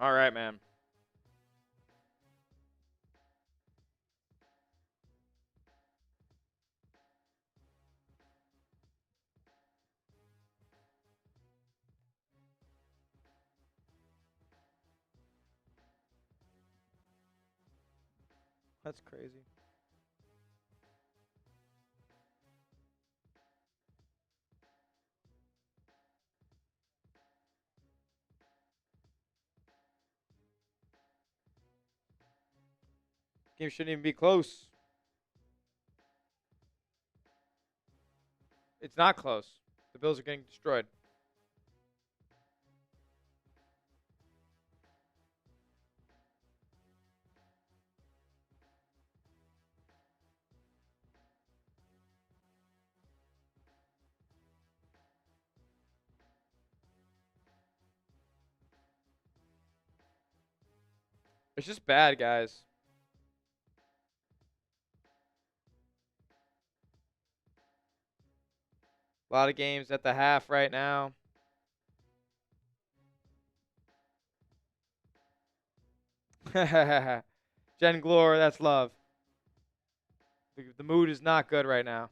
All right, man. That's crazy. Game shouldn't even be close. It's not close. The Bills are getting destroyed. It's just bad, guys. A lot of games at the half right now. Jen Glore, that's love. The mood is not good right now.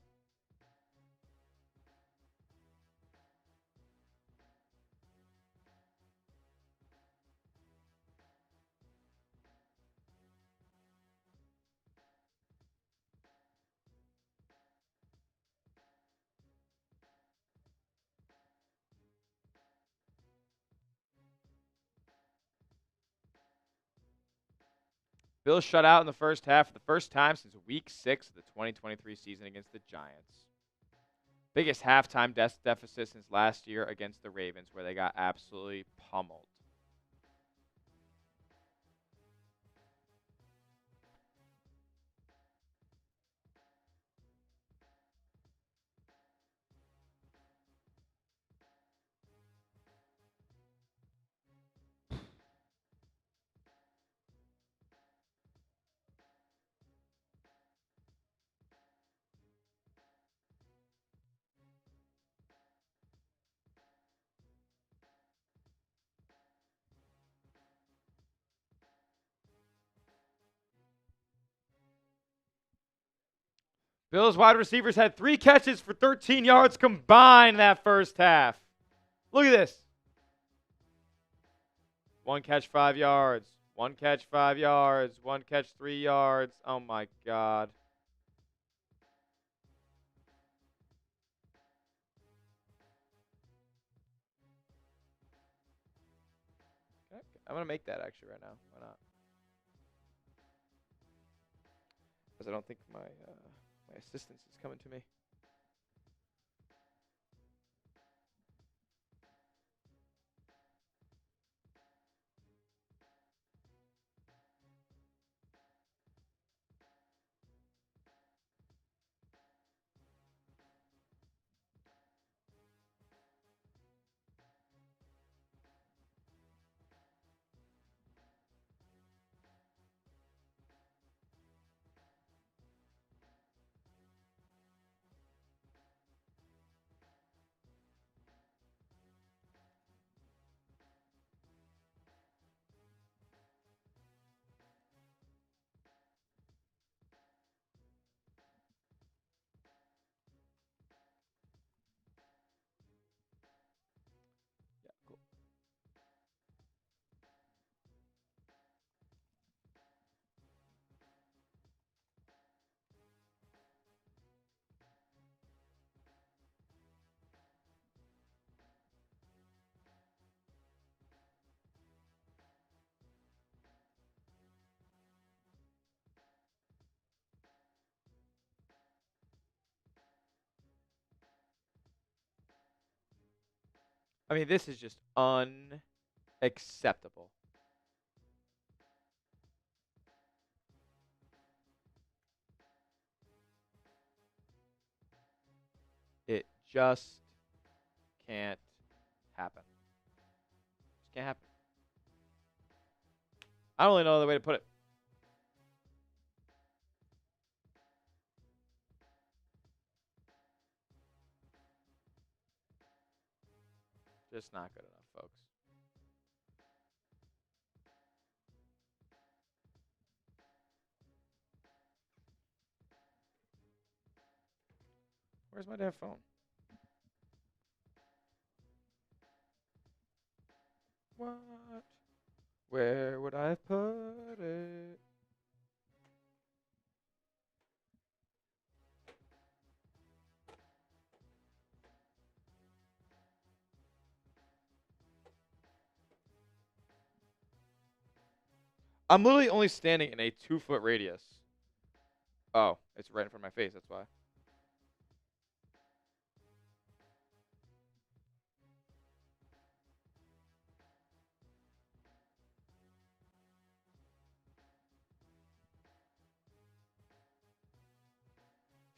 Bills shut out in the first half for the first time since week 6 of the 2023 season against the Giants. Biggest halftime deficit since last year against the Ravens, where they got absolutely pummeled. Bills wide receivers had 3 catches for 13 yards combined that first half. Look at this. 1 catch, 5 yards. 1 catch, 5 yards. 1 catch, 3 yards. Oh, my God. Okay, I'm gonna make that actually right now. Why not? Because I don't think my assistance is coming to me. Yeah, cool. I mean, this is just unacceptable. It just can't happen. Just can't happen. I don't really know the way to put it. Just not good enough, folks. Where's my damn phone? What? Where would I put it? I'm literally only standing in a 2-foot radius. Oh, it's right in front of my face. That's why. If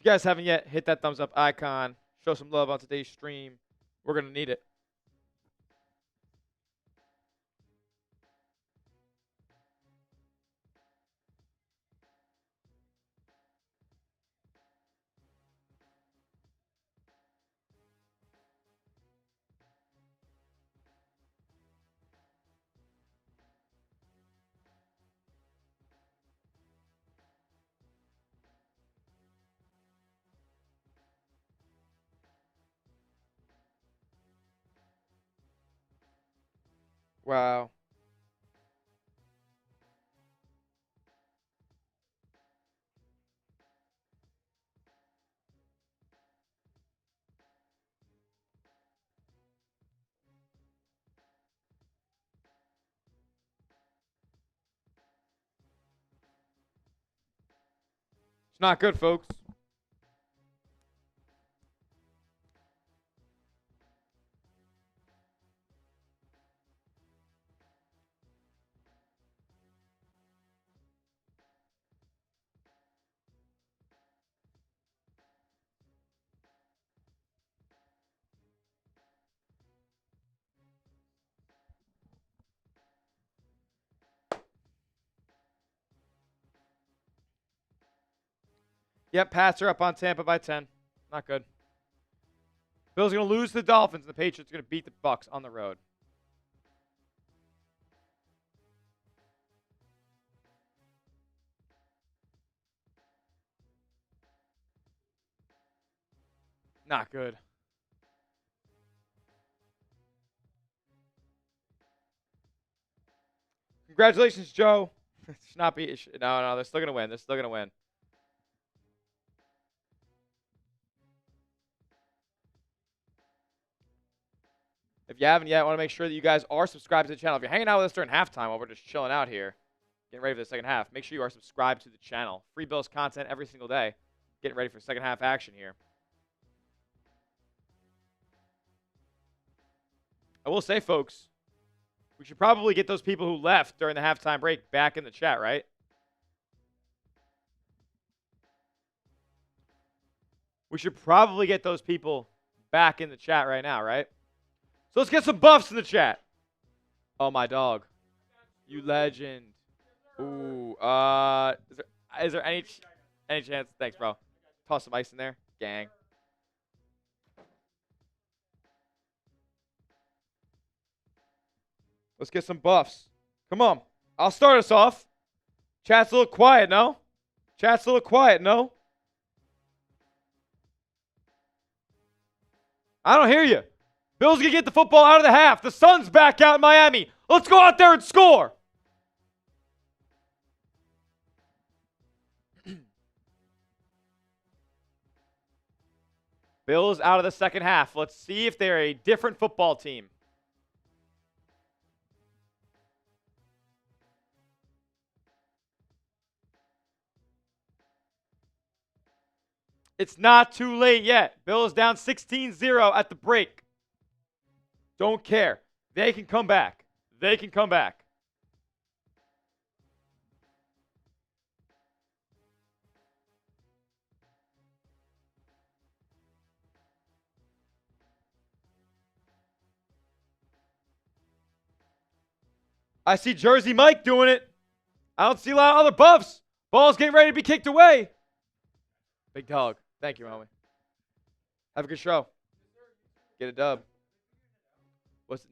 you guys haven't yet, hit that thumbs up icon. Show some love on today's stream. We're going to need it. Wow. It's not good, folks. Yep, Pats are up on Tampa by 10. Not good. Bills are going to lose to the Dolphins. The Patriots are going to beat the Bucs on the road. Not good. Congratulations, Joe. Should not be. No, they're still going to win. They're still going to win. you haven't yet, I want to make sure that you guys are subscribed to the channel. If you're hanging out with us during halftime while we're just chilling out here, getting ready for the second half, make sure you are subscribed to the channel. Free Bills content every single day. Getting ready for second half action here. I will say, folks, we should probably get those people who left during the halftime break back in the chat, right? We should probably get those people back in the chat right now, right? So let's get some buffs in the chat. Oh, my dog. You legend. Ooh, is there any chance? Thanks, bro. Toss some ice in there. Gang. Let's get some buffs. Come on. I'll start us off. Chat's a little quiet, no? Chat's a little quiet, no? I don't hear you. Bills gonna get the football out of the half. The sun's back out in Miami. Let's go out there and score. Bills out of the second half. Let's see if they're a different football team. It's not too late yet. Bills down 16-0 at the break. Don't care. They can come back. They can come back. I see Jersey Mike doing it. I don't see a lot of other buffs. Ball's getting ready to be kicked away. Big dog. Thank you, homie. Have a good show. Get a dub.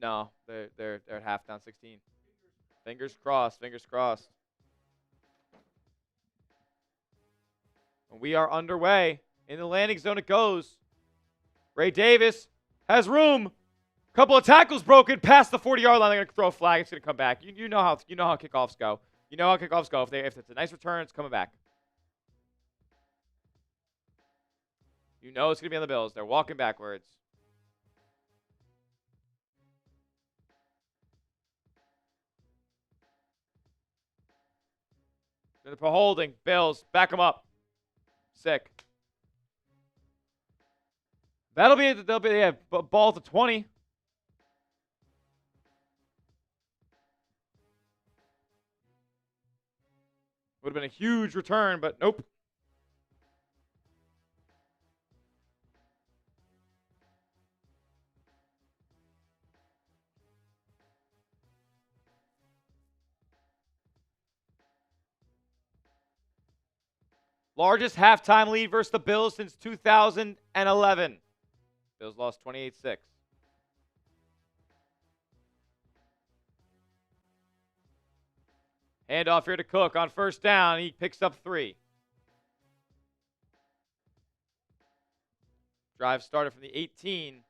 No, they're at half down 16. Fingers crossed. Fingers crossed. And we are underway. In the landing zone it goes. Ray Davis has room. Couple of tackles broken past the 40-yard line. They're gonna throw a flag. It's gonna come back. You know how kickoffs go. You know how kickoffs go. If it's a nice return, it's coming back. You know it's gonna be on the Bills. They're walking backwards. They're holding. Bills, back them up. Sick. They'll be ball to 20. Would have been a huge return, but nope. Largest halftime lead versus the Bills since 2011. Bills lost 28-6. Handoff here to Cook on first down. He picks up 3. Drive started from the 18.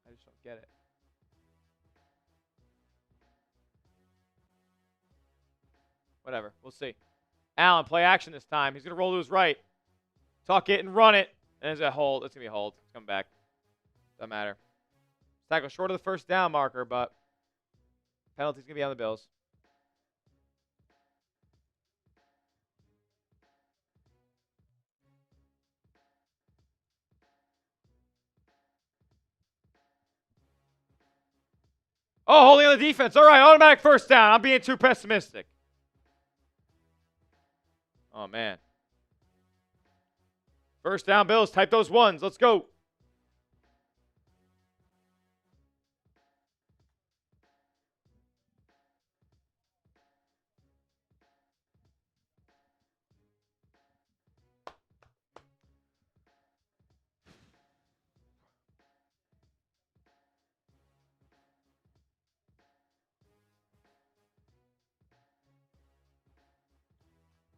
I just don't get it. Whatever. We'll see. Allen, play action this time. He's going to roll to his right. Tuck it and run it. And it's a hold. It's going to be a hold. It's coming back. Doesn't matter. Tackle short of the first down marker, but penalty's going to be on the Bills. Oh, holding on the defense. All right, automatic first down. I'm being too pessimistic. Oh, man. First down, Bills. Type those ones. Let's go.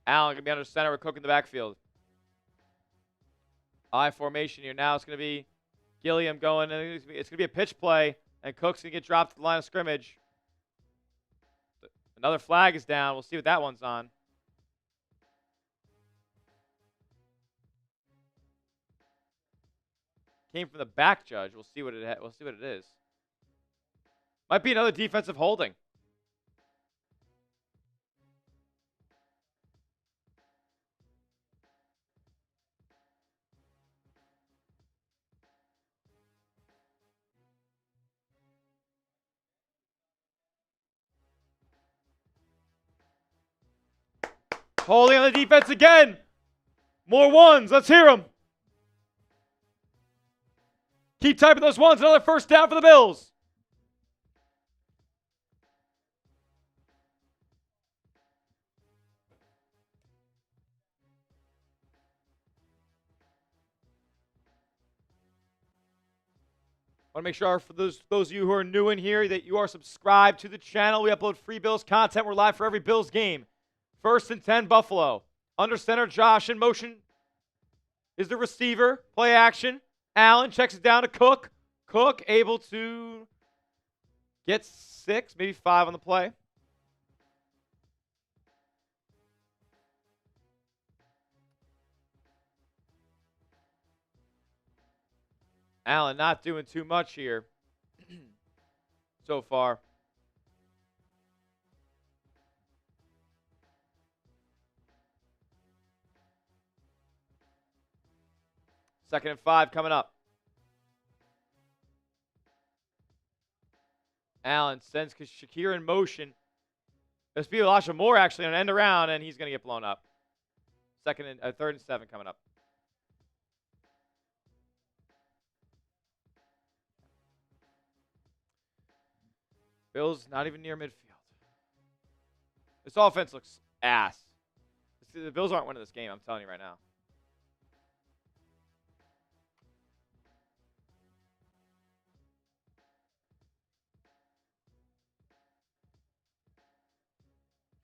Allen going to be under center with Cook in the backfield. I formation here. Now it's going to be Gilliam going. And it's going to be a pitch play. And Cook's going to get dropped at the line of scrimmage. Another flag is down. We'll see what that one's on. Came from the back judge. We'll see what it is. Might be another defensive holding. Holding on the defense again. More ones. Let's hear them. Keep typing those ones. Another first down for the Bills. Want to make sure for those of you who are new in here that you are subscribed to the channel. We upload free Bills content. We're live for every Bills game. 1st and 10, Buffalo. Under center, Josh in motion is the receiver. Play action. Allen checks it down to Cook. Cook able to get 6, maybe 5 on the play. Allen not doing too much here so far. Second and 5 coming up. Allen sends Shakir in motion. There's be Elijah Moore actually on an end around, and he's going to get blown up. 3rd and 7 coming up. Bills not even near midfield. This offense looks ass. The Bills aren't winning this game, I'm telling you right now.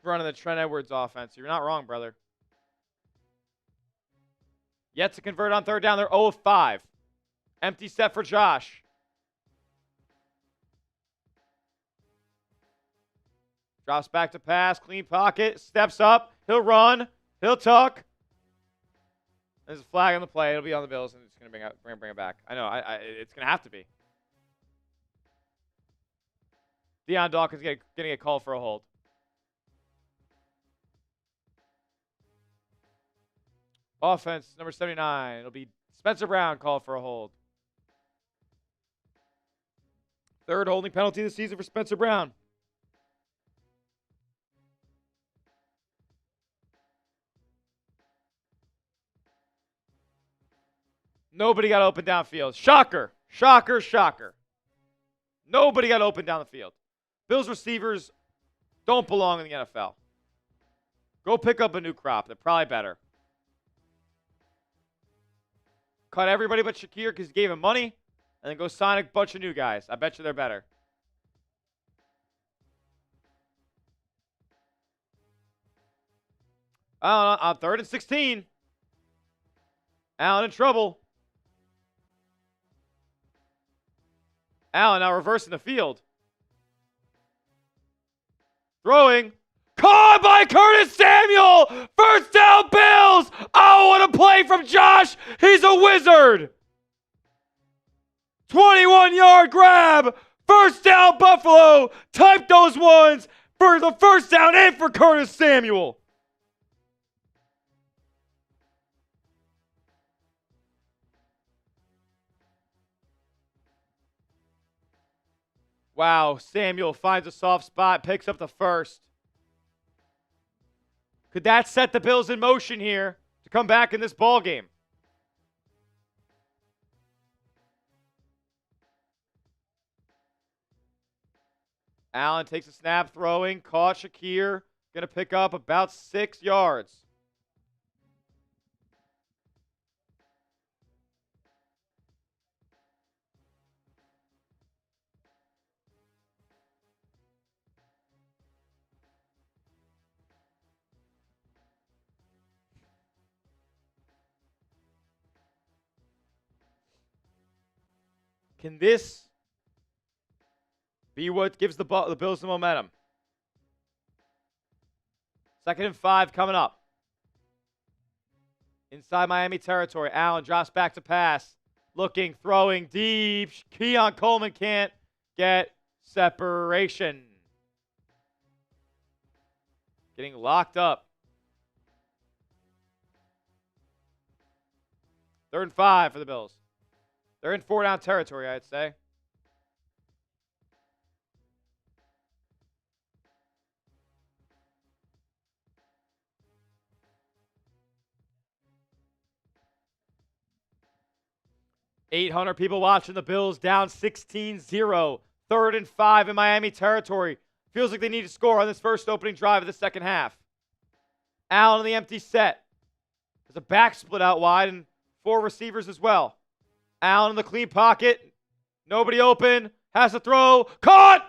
Running the Trent Edwards offense. You're not wrong, brother. Yet to convert on 3rd down. They're 0 of 5. Empty set for Josh. Drops back to pass. Clean pocket. Steps up. He'll run. He'll tuck. There's a flag on the play. It'll be on the Bills, and it's going to bring it back. I know. It's going to have to be. Deion Dawkins going to get called for a hold. Offense, number 79. It'll be Spencer Brown called for a hold. 3rd holding penalty of the season for Spencer Brown. Nobody got open downfield. Shocker. Shocker, shocker. Nobody got open down the field. Bills receivers don't belong in the NFL. Go pick up a new crop. They're probably better. Cut everybody but Shakir because he gave him money, and then go sign a bunch of new guys. I bet you they're better. Allen on 3rd and 16. Allen in trouble. Allen now reversing the field. Throwing. Caught by Curtis Samuel. 1st down Bills. Oh, what a play from Josh. He's a wizard. 21-yard grab. 1st down Buffalo. Type those ones for the 1st down and for Curtis Samuel. Wow, Samuel finds a soft spot, picks up the 1st. Could that set the Bills in motion here to come back in this ball game? Allen takes a snap, throwing, caught Shakir, going to pick up about 6 yards. Can this be what gives the Bills the momentum? 2nd and 5 coming up. Inside Miami territory. Allen drops back to pass. Looking, throwing deep. Keon Coleman can't get separation. Getting locked up. 3rd and 5 for the Bills. They're in 4-down territory, I'd say. $800 people watching the Bills, down 16-0. 3rd and 5 in Miami territory. Feels like they need to score on this first opening drive of the second half. Allen in the empty set. There's a back split out wide and 4 receivers as well. Allen in the clean pocket. Nobody open. Has to throw. Caught!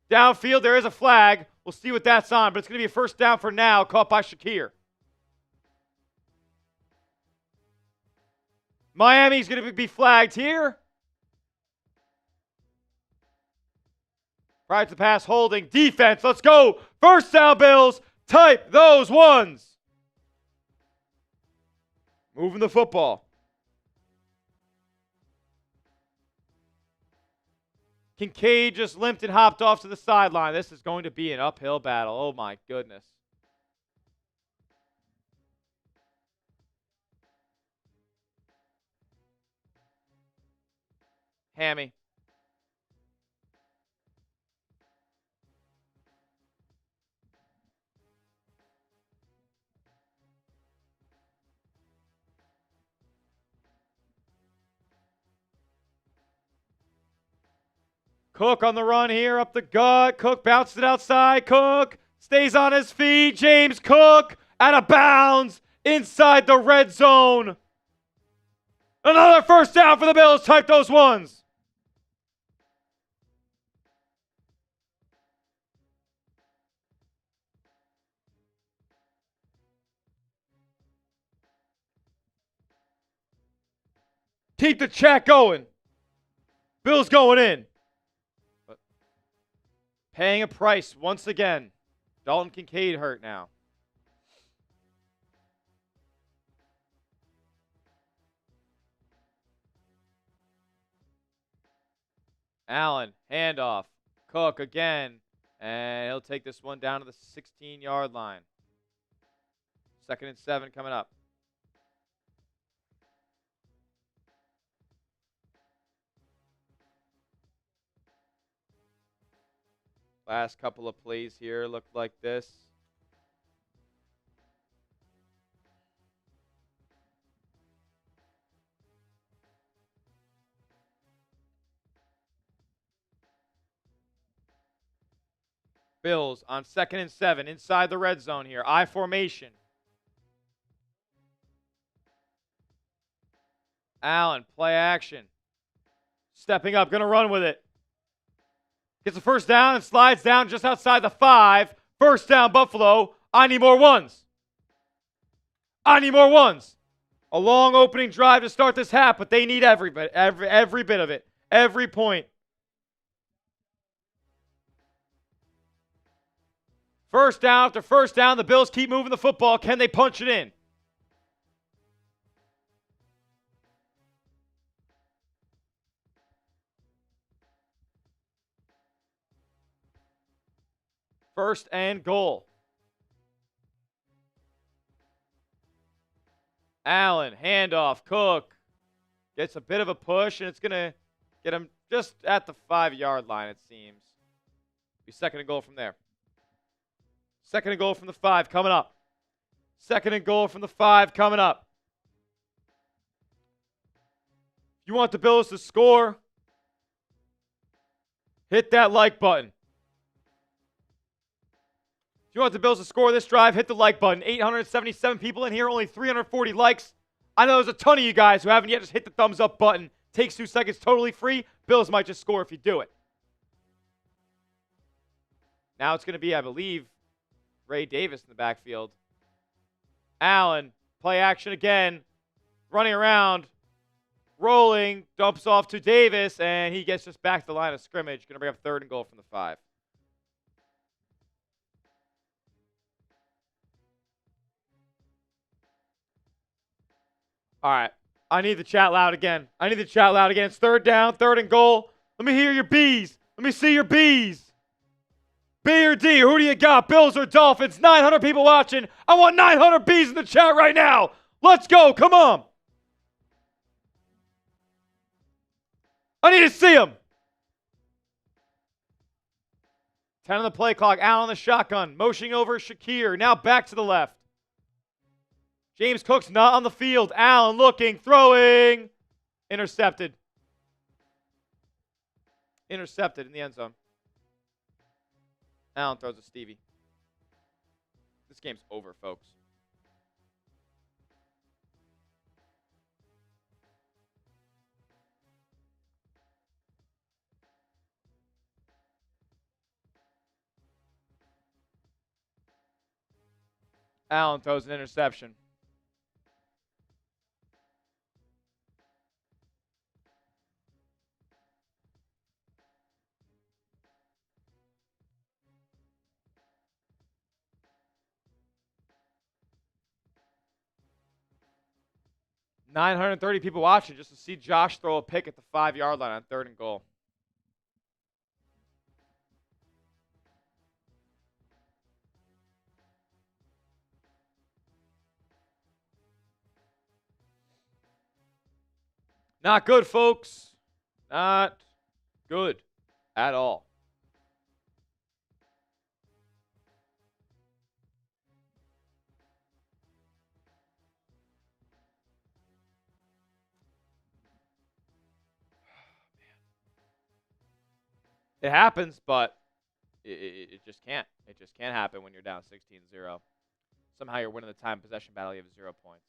Downfield, there is a flag. We'll see what that's on, but it's going to be a first down for now, caught by Shakir. Miami's going to be flagged here. Prior to the pass, holding. Defense, let's go. First down, Bills. Type those ones. Moving the football. Kincaid just limped and hopped off to the sideline. This is going to be an uphill battle. Oh, my goodness. Hammy. Cook on the run here, up the gut. Cook bounced it outside. Cook stays on his feet. James Cook out of bounds inside the red zone. Another first down for the Bills. Type those ones. Keep the chat going. Bills going in. Paying a price once again. Dalton Kincaid hurt now. Allen, handoff. Cook again. And he'll take this one down to the 16-yard line. 2nd and 7 coming up. Last couple of plays here looked like this. Bills on 2nd and 7 inside the red zone here. I formation. Allen, play action. Stepping up, going to run with it. Gets the first down and slides down just outside the 5. First down, Buffalo. I need more ones. I need more ones. A long opening drive to start this half, but they need every bit of it. Every point. First down after first down, the Bills keep moving the football. Can they punch it in? First and goal. Allen, handoff. Cook gets a bit of a push, and it's going to get him just at the 5-yard line, it seems. Be 2nd and goal from there. 2nd and goal from the 5 coming up. 2nd and goal from the 5 coming up. If you want the Bills to score, hit that like button. If you want the Bills to score this drive, hit the like button. 877 people in here, only 340 likes. I know there's a ton of you guys who haven't yet just hit the thumbs up button. Takes 2 seconds, totally free. Bills might just score if you do it. Now it's going to be, I believe, Ray Davis in the backfield. Allen, play action again. Running around. rolling, dumps off to Davis, and he gets just back to the line of scrimmage. Going to bring up 3rd and goal from the 5. All right. I need the chat loud again. It's 3rd down, 3rd and goal. Let me hear your B's. Let me see your B's. B or D, who do you got? Bills or Dolphins? 900 people watching. I want 900 B's in the chat right now. Let's go. Come on. I need to see them. 10 on the play clock. Allen the shotgun. Motioning over Shakir. Now back to the left. James Cook's not on the field. Allen looking, throwing. Intercepted. Intercepted in the end zone. Allen throws to Stevie. This game's over, folks. Allen throws an interception. $930 people watching just to see Josh throw a pick at the 5-yard line on 3rd and goal. Not good, folks. Not good at all. It happens, but it just can't. It just can't happen when you're down 16-0. Somehow you're winning the time possession battle. You have 0 points.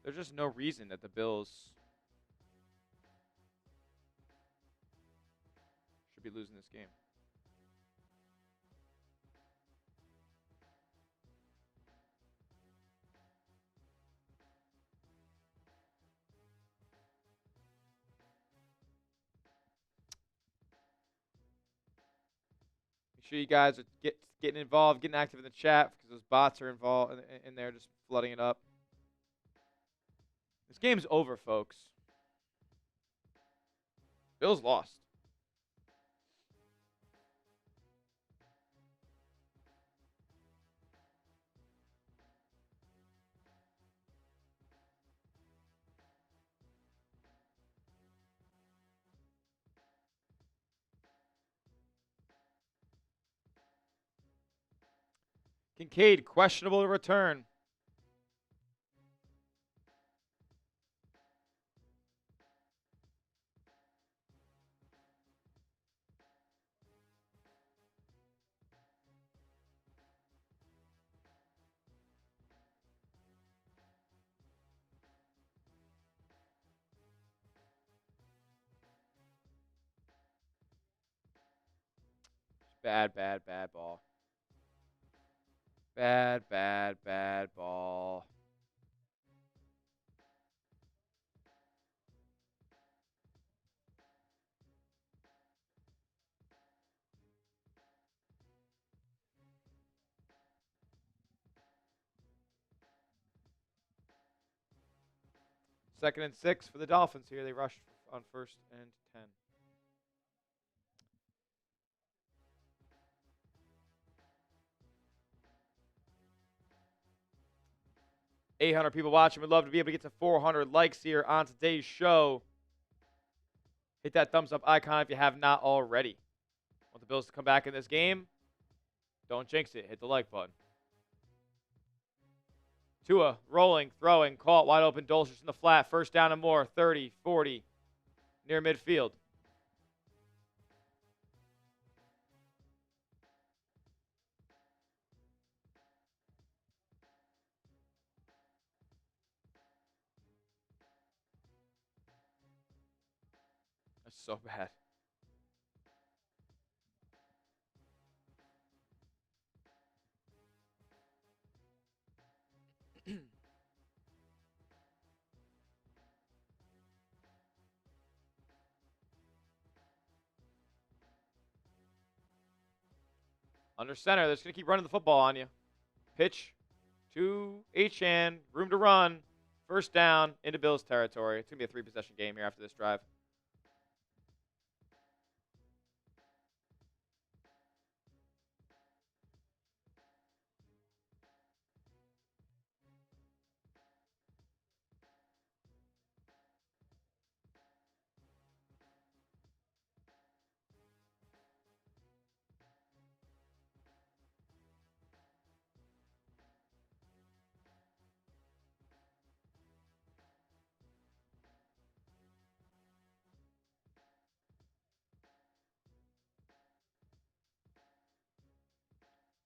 There's just no reason that the Bills should be losing this game. Make sure you guys are getting involved, getting active in the chat because those bots are involved in there, just flooding it up. This game's over, folks. Bills lost. Kincaid, questionable to return. Bad ball. Bad ball. Second and 6 for the Dolphins here. They rushed on 1st and 10. $800 people watching. We'd love to be able to get to 400 likes here on today's show. Hit that thumbs up icon if you have not already. Want the Bills to come back in this game? Don't jinx it. Hit the like button. Tua rolling, throwing, caught, wide open. Dulcich in the flat. 1st down and more. 30, 40, near midfield. So bad. Under center, they're just going to keep running the football on you. Pitch to Achane. Room to run. First down into Bills territory. It's going to be a 3-possession game here after this drive.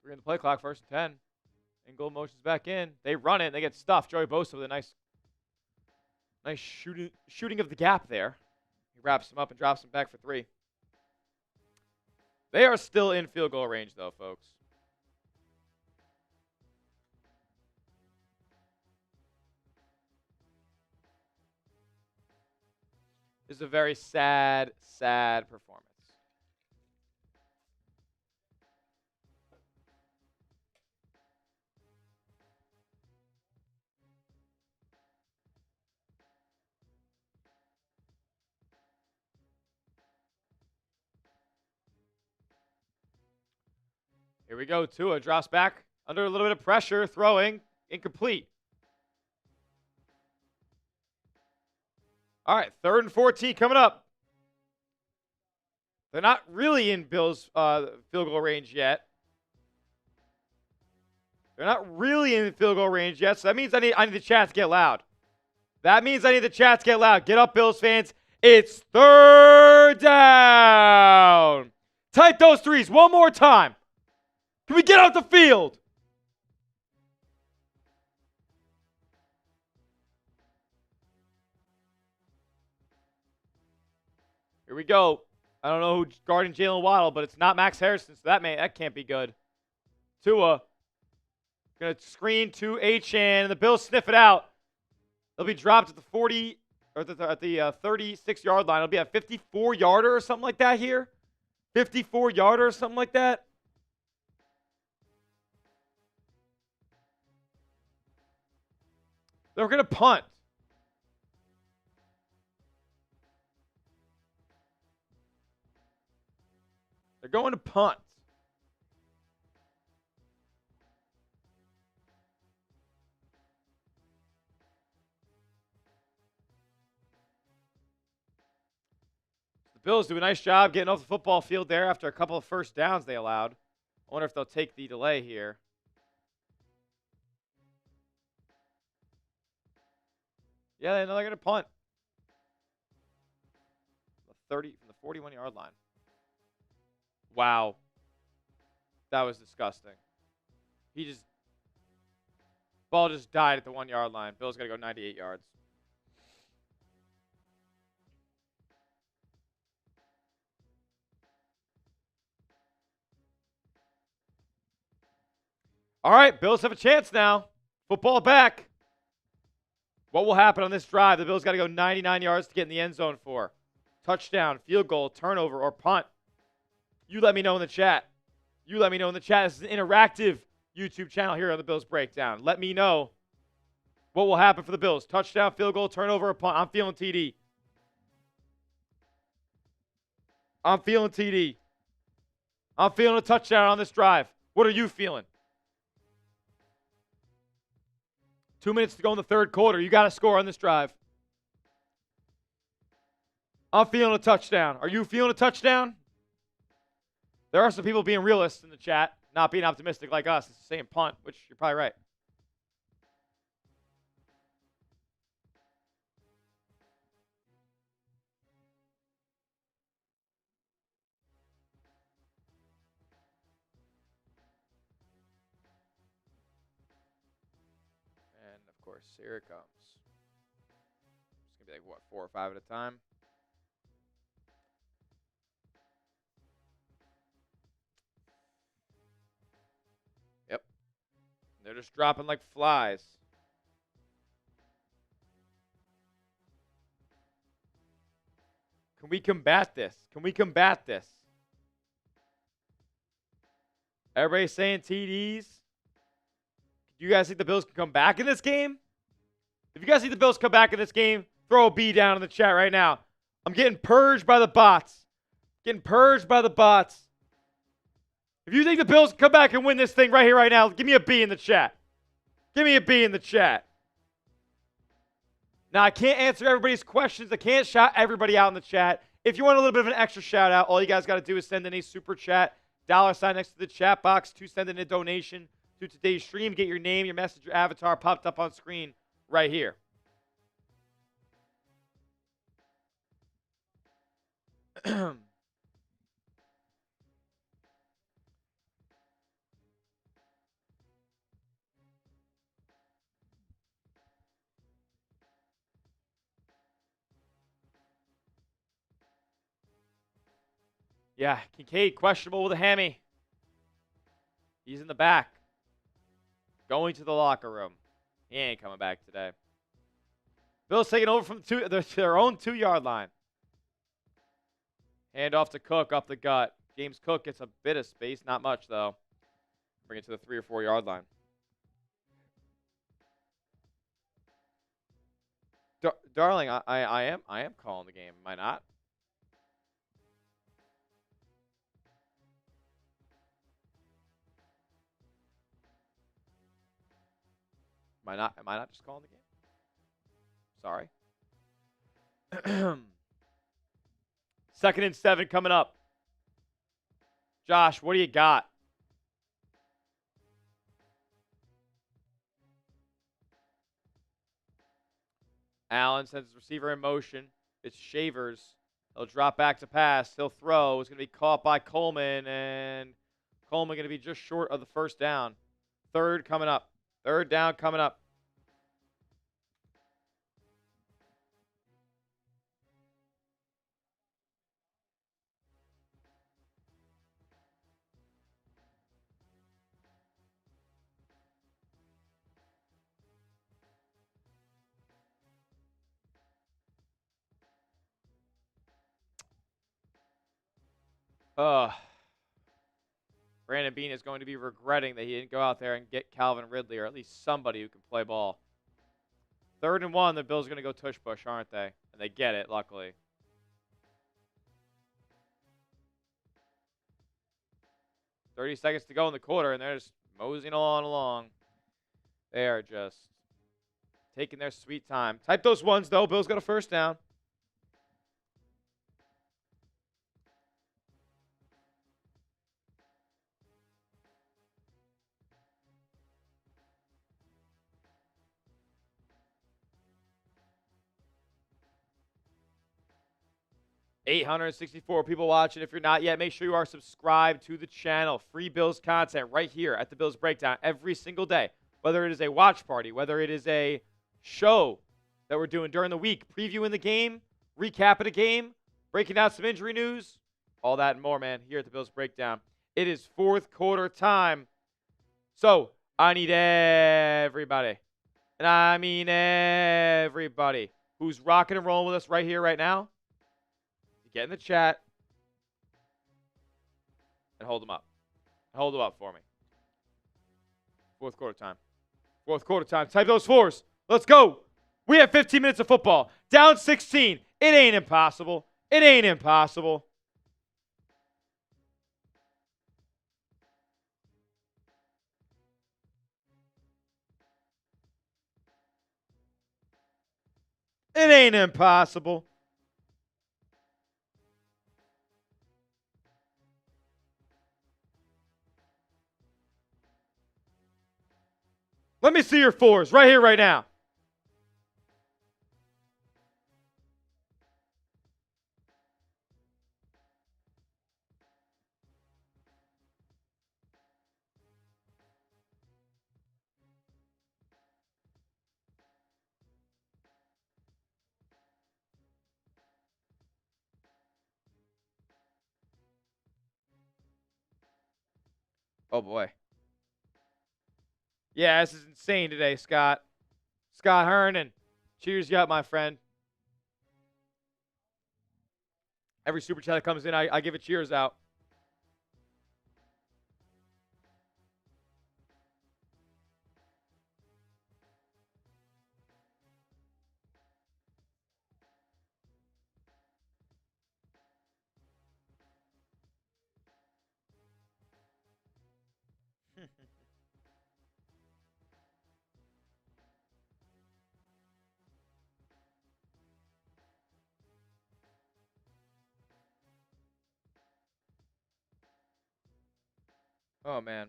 We're in the play clock, 1st and 10. And goal motions back in. They run it. They get stuffed. Joey Bosa with a nice shooting of the gap there. He wraps him up and drops him back for 3. They are still in field goal range, though, folks. This is a very sad, sad performance. Here we go. Tua drops back under a little bit of pressure, throwing, incomplete. All right, 3rd and 14 coming up. They're not really in Bills' field goal range yet. They're not really in field goal range yet, so that means I need the chat to get loud. That means I need the chat to get loud. Get up, Bills fans. It's 3rd down. Type those threes one more time. Can we get off the field? Here we go. I don't know who's guarding Jalen Waddle, but it's not Max Harrison, so that can't be good. Tua gonna screen to Achane, and the Bills sniff it out. They'll be dropped at the 40 or at the 36-yard line. It'll be a 54-yarder or something like that here. 54-yarder or something like that. They're going to punt. They're going to punt. The Bills do a nice job getting off the football field there after a couple of first downs they allowed. I wonder if they'll take the delay here. Yeah, they're going to punt. From the 41-yard line. Wow. That was disgusting. Ball just died at the 1-yard line. Bills got to go 98 yards. All right, Bills have a chance now. Football back. What will happen on this drive? The Bills got to go 99 yards to get in the end zone for. Touchdown, field goal, turnover, or punt. You let me know in the chat. You let me know in the chat. This is an interactive YouTube channel here on the Bills Breakdown. Let me know what will happen for the Bills. Touchdown, field goal, turnover, or punt. I'm feeling TD. I'm feeling TD. I'm feeling a touchdown on this drive. What are you feeling? 2 minutes to go in the third quarter. You got to score on this drive. I'm feeling a touchdown. Are you feeling a touchdown? There are some people being realists in the chat, not being optimistic like us. It's saying punt, which you're probably right. And, of course, here it comes. It's going to be like, what, 4 or 5 at a time? They're just dropping like flies. Can we combat this? Can we combat this? Everybody's saying TDs. Do you guys think the Bills can come back in this game? If you guys think the Bills come back in this game, throw a B down in the chat right now. I'm getting purged by the bots. Getting purged by the bots. If you think the Bills can come back and win this thing right here, right now, give me a B in the chat. Give me a B in the chat. Now, I can't answer everybody's questions. I can't shout everybody out in the chat. If you want a little bit of an extra shout out, all you guys got to do is send in a super chat. $sign next to the chat box to send in a donation to today's stream. Get your name, your message, your avatar popped up on screen right here. Yeah, Kincaid questionable with a hammy. He's in the back. Going to the locker room. He ain't coming back today. Bills taking over from their own 2-yard line. Hand off to Cook up the gut. James Cook gets a bit of space. Not much, though. Bring it to the 3 or 4-yard line. Darling, I am calling the game. Am I not? Am I not just calling the game? Sorry. 2nd and 7 coming up. Josh, what do you got? Allen sends his receiver in motion. It's Shavers. He'll drop back to pass. He'll throw. It's going to be caught by Coleman, and Coleman going to be just short of the first down. 3rd coming up. 3rd down coming up. Brandon Beane is going to be regretting that he didn't go out there and get Calvin Ridley, or at least somebody who can play ball. 3rd and 1, the Bills are going to go tush push, aren't they? And they get it, luckily. .30 seconds to go in the quarter, and they're just moseying along. They are just taking their sweet time. Type those ones, though. Bills got a first down. $864 people watching. If you're not yet, make sure you are subscribed to the channel. Free Bills content right here at the Bills Breakdown every single day. Whether it is a watch party, whether it is a show that we're doing during the week, previewing the game, recapping a game, breaking down some injury news, all that and more, man, here at the Bills Breakdown. It is 4th quarter time. So I need everybody, and I mean everybody, who's rocking and rolling with us right here, right now. Get in the chat and hold them up. Hold them up for me. 4th quarter time. 4th quarter time. Type those 4s. Let's go. We have 15 minutes of football. Down 16. It ain't impossible. It ain't impossible. It ain't impossible. Let me see your 4s right here, right now. Oh, boy. Yeah, this is insane today, Scott. Scott Hernan. Cheers you up, my friend. Every super chat that comes in, I give a cheers out. Oh, man.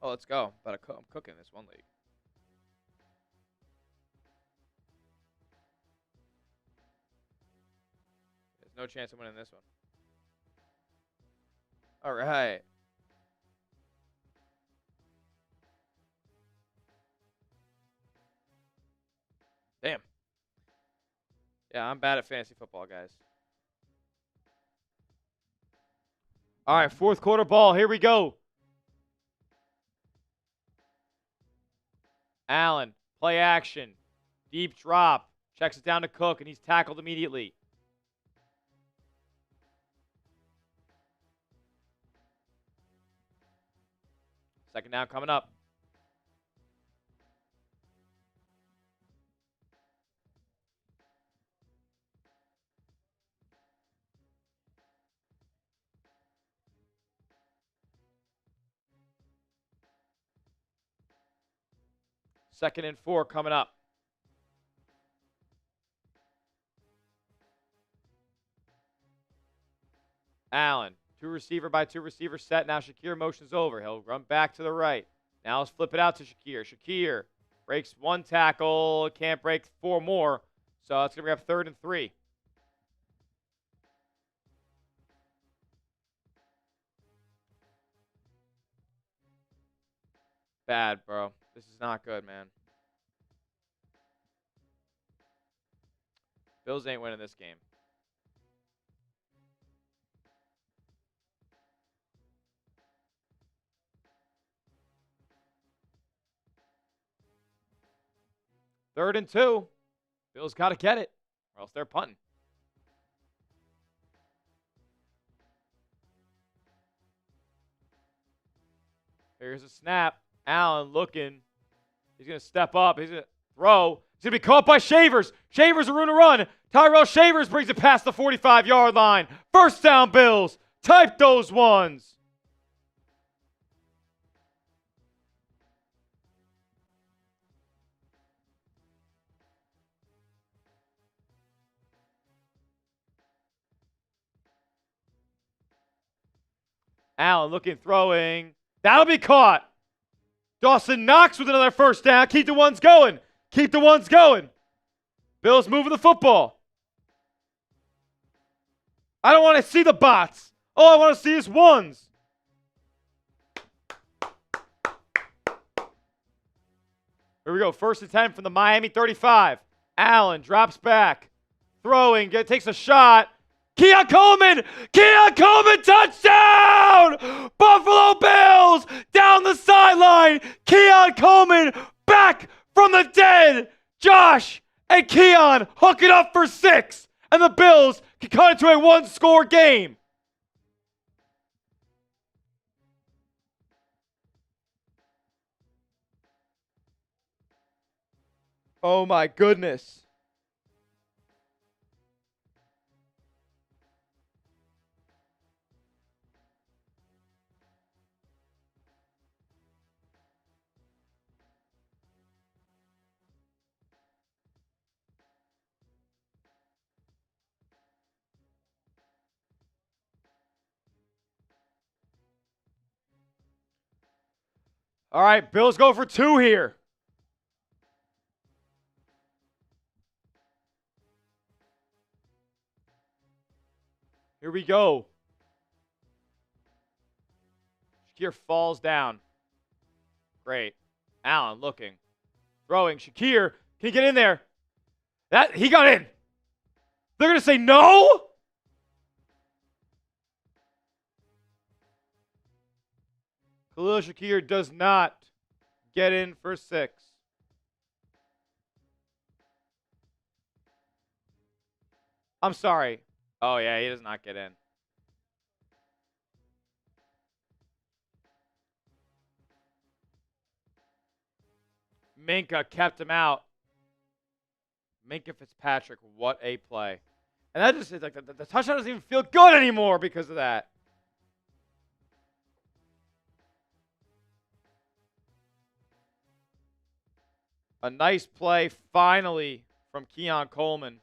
Oh, let's go. I'm cooking this one league. There's no chance I'm winning this one. All right. Damn. Yeah, I'm bad at fantasy football, guys. All right, fourth quarter ball. Here we go. Allen, play action. Deep drop. Checks it down to Cook, and he's tackled immediately. Second down coming up. Second and 4 coming up. Allen, two receiver by two receiver set. Now Shakir motions over. He'll run back to the right. Now let's flip it out to Shakir. Shakir breaks one tackle. Can't break 4 more. So it's going to bring up 3rd and 3. Bad, bro. This is not good, man. Bills ain't winning this game. Third and 2. Bills got to get it, or else they're punting. Here's a snap. Allen looking. He's going to step up. He's going to throw. He's going to be caught by Shavers. Shavers are going to run. Tyrell Shavers brings it past the 45-yard line. First down, Bills. Type those ones. Allen looking, throwing. That'll be caught. Dawson Knox with another first down. Keep the ones going. Keep the ones going. Bills moving the football. I don't want to see the bots. All I want to see is ones. Here we go. First and 10 from the Miami 35. Allen drops back. Throwing. Takes a shot. Keon Coleman! Keon Coleman touchdown! Buffalo Bills down the sideline. Keon Coleman back from the dead. Josh and Keon hook it up for 6. And the Bills can cut it to a 1-score game. Oh my goodness. All right, Bills go for 2 here. Here we go. Shakir falls down. Great. Allen looking. Throwing. Shakir. Can he get in there? He got in. They're going to say no? Khalil Shakir does not get in for 6. I'm sorry. Oh, yeah, he does not get in. Minka kept him out. Minka Fitzpatrick, what a play. And that just is like the touchdown doesn't even feel good anymore because of that. A nice play finally from Keon Coleman.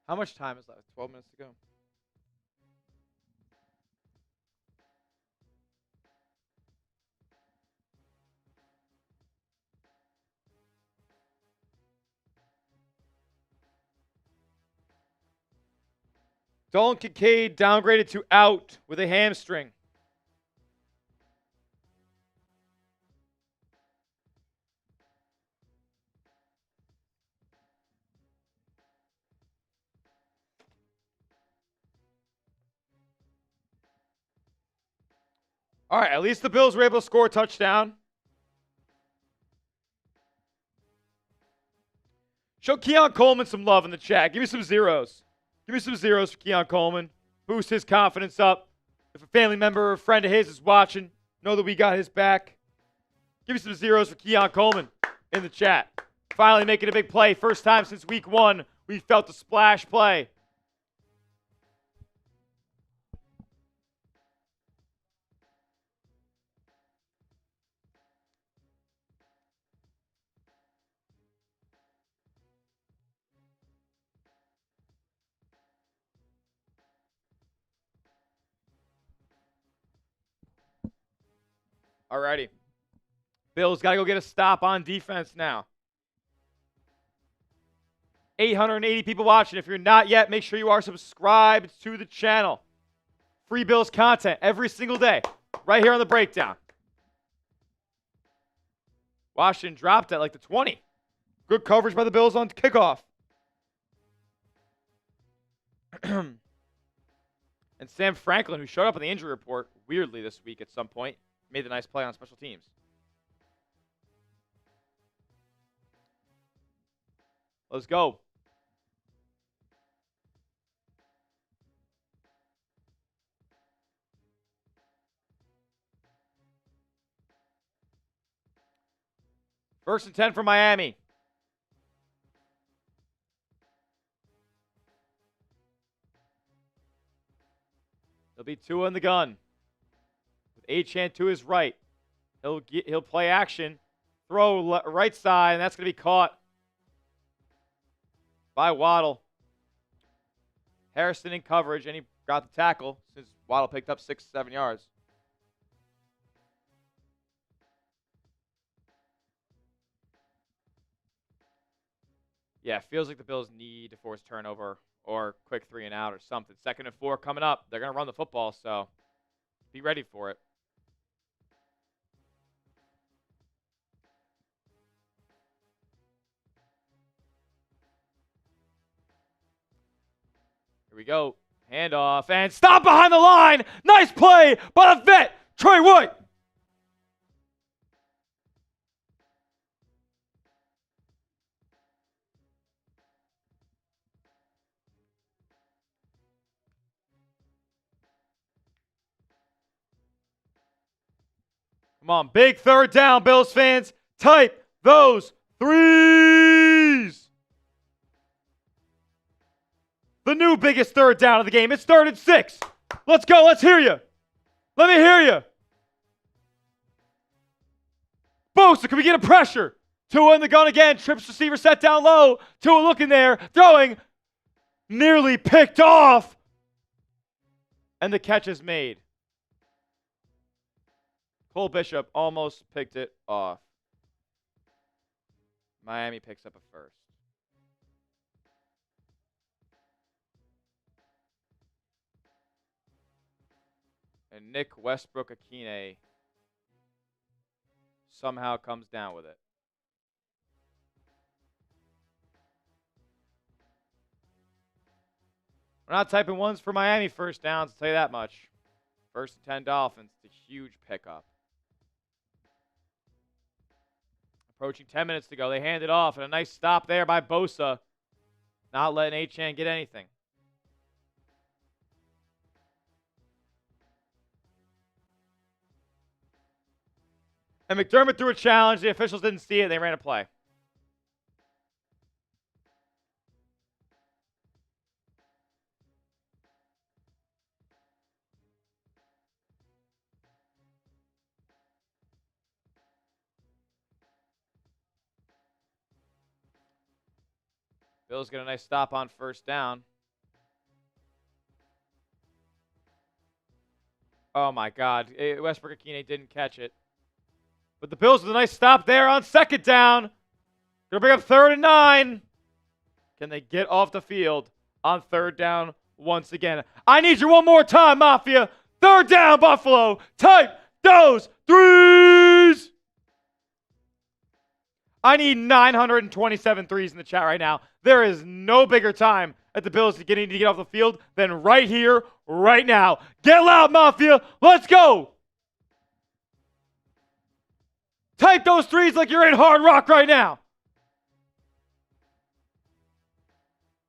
How much time is left? 12 minutes to go. Dalton Kincaid downgraded to out with a hamstring. All right, at least the Bills were able to score a touchdown. Show Keon Coleman some love in the chat. Give me some zeros. Give me some zeros for Keon Coleman. Boost his confidence up. If a family member or a friend of his is watching, know that we got his back. Give me some zeros for Keon Coleman in the chat. Finally making a big play. First time since week 1 we felt the splash play. Alrighty. Bills got to go get a stop on defense now. 880 people watching. If you're not yet, make sure you are subscribed to the channel. Free Bills content every single day, right here on the breakdown. Washington dropped at like the 20. Good coverage by the Bills on kickoff. And Sam Franklin, who showed up on the injury report weirdly this week at some point, made the nice play on special teams. Let's go. First and 10 for Miami. There'll be Tua in the gun. With Achane to his right. He'll play action. Throw right side, and that's going to be caught by Waddle. Harrison in coverage, and he got the tackle since Waddle picked up 6-7 yards. Yeah, feels like the Bills need to force turnover or quick 3 and out or something. 2nd and 4 coming up. They're going to run the football, so be ready for it. Here we go. Handoff and stop behind the line. Nice play by the vet. Trey White. Come on, big third down, Bills fans. Type those threes. The new biggest third down of the game. It's 3rd and 6. Let's go. Let's hear you. Let me hear you. Bosa, can we get a pressure? Tua in the gun again. Trips receiver set down low. Tua looking there. Throwing. Nearly picked off. And the catch is made. Cole Bishop almost picked it off. Miami picks up a first. And Nick Westbrook-Akine somehow comes down with it. We're not typing ones for Miami first downs, I'll tell you that much. 1st and 10 Dolphins. It's a huge pickup. Approaching 10 minutes to go. They hand it off, and a nice stop there by Bosa. Not letting Achane get anything. And McDermott threw a challenge. The officials didn't see it. They ran a play. Bills get a nice stop on 1st down. Oh, my God. Westbrook-Akine didn't catch it. But the Bills with a nice stop there on 2nd down. Going to bring up 3rd and 9. Can they get off the field on 3rd down once again? I need you one more time, Mafia. 3rd down, Buffalo. Type those threes. I need 927 threes in the chat right now. There is no bigger time at the Bills getting to get off the field than right here, right now. Get loud, Mafia. Let's go. Type those threes like you're in Hard Rock right now.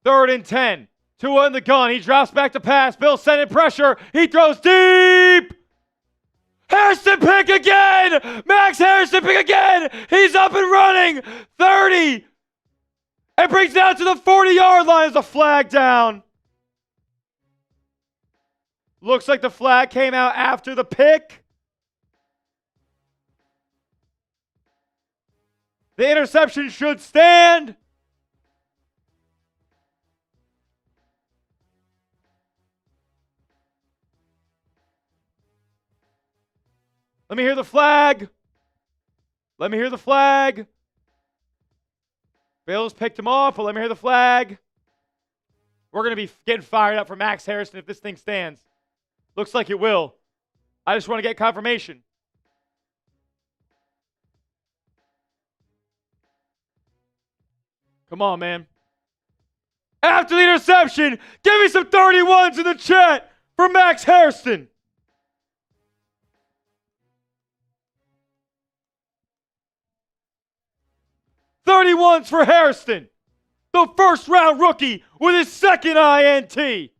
3rd and 10. Tua in the gun. He drops back to pass. Bills sending pressure. He throws deep. Harrison pick again! Max Harrison pick again! He's up and running! 30! And brings down to the 40-yard line as a flag down. Looks like the flag came out after the pick. The interception should stand. Let me hear the flag. Let me hear the flag. Bills picked him off, but let me hear the flag. We're going to be getting fired up for Max Harrison if this thing stands. Looks like it will. I just want to get confirmation. Come on, man. After the interception, give me some 31s in the chat for Max Harrison. $31s for Harrison, the 1st-round rookie with his 2nd INT.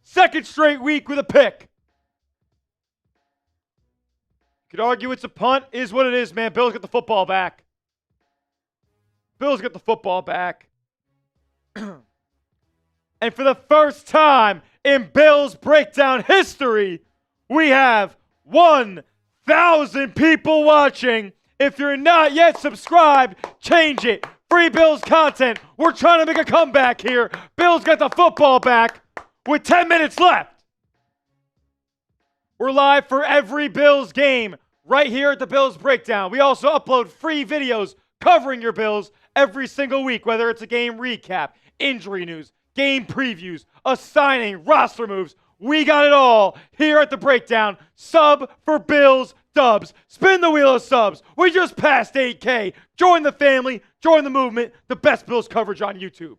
2nd straight week with a pick. You could argue it's a punt. Is what it is, man. Bills get the football back. Bills get the football back. And for the first time in Bills breakdown history, we have 1,000 people watching. If you're not yet subscribed, change it. Free Bills content. We're trying to make a comeback here. Bills got the football back with 10 minutes left. We're live for every Bills game right here at the Bills Breakdown. We also upload free videos covering your Bills every single week, whether it's a game recap, injury news, game previews, a signing, roster moves. We got it all here at the Breakdown. Sub for Bills Dubs. Spin the wheel of subs. We just passed 8K. Join the family. Join the movement. The best Bills coverage on YouTube.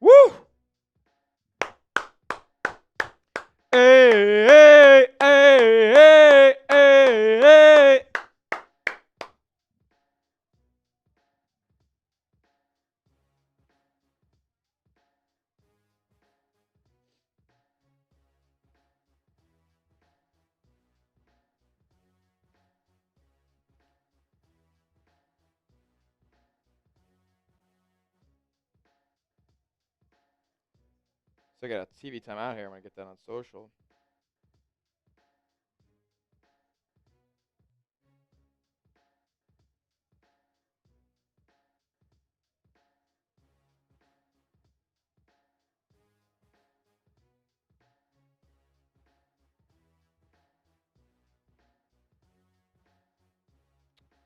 Woo! Hey, hey, hey, hey, hey, hey. So I got a TV time out here. I'm going to get that on social.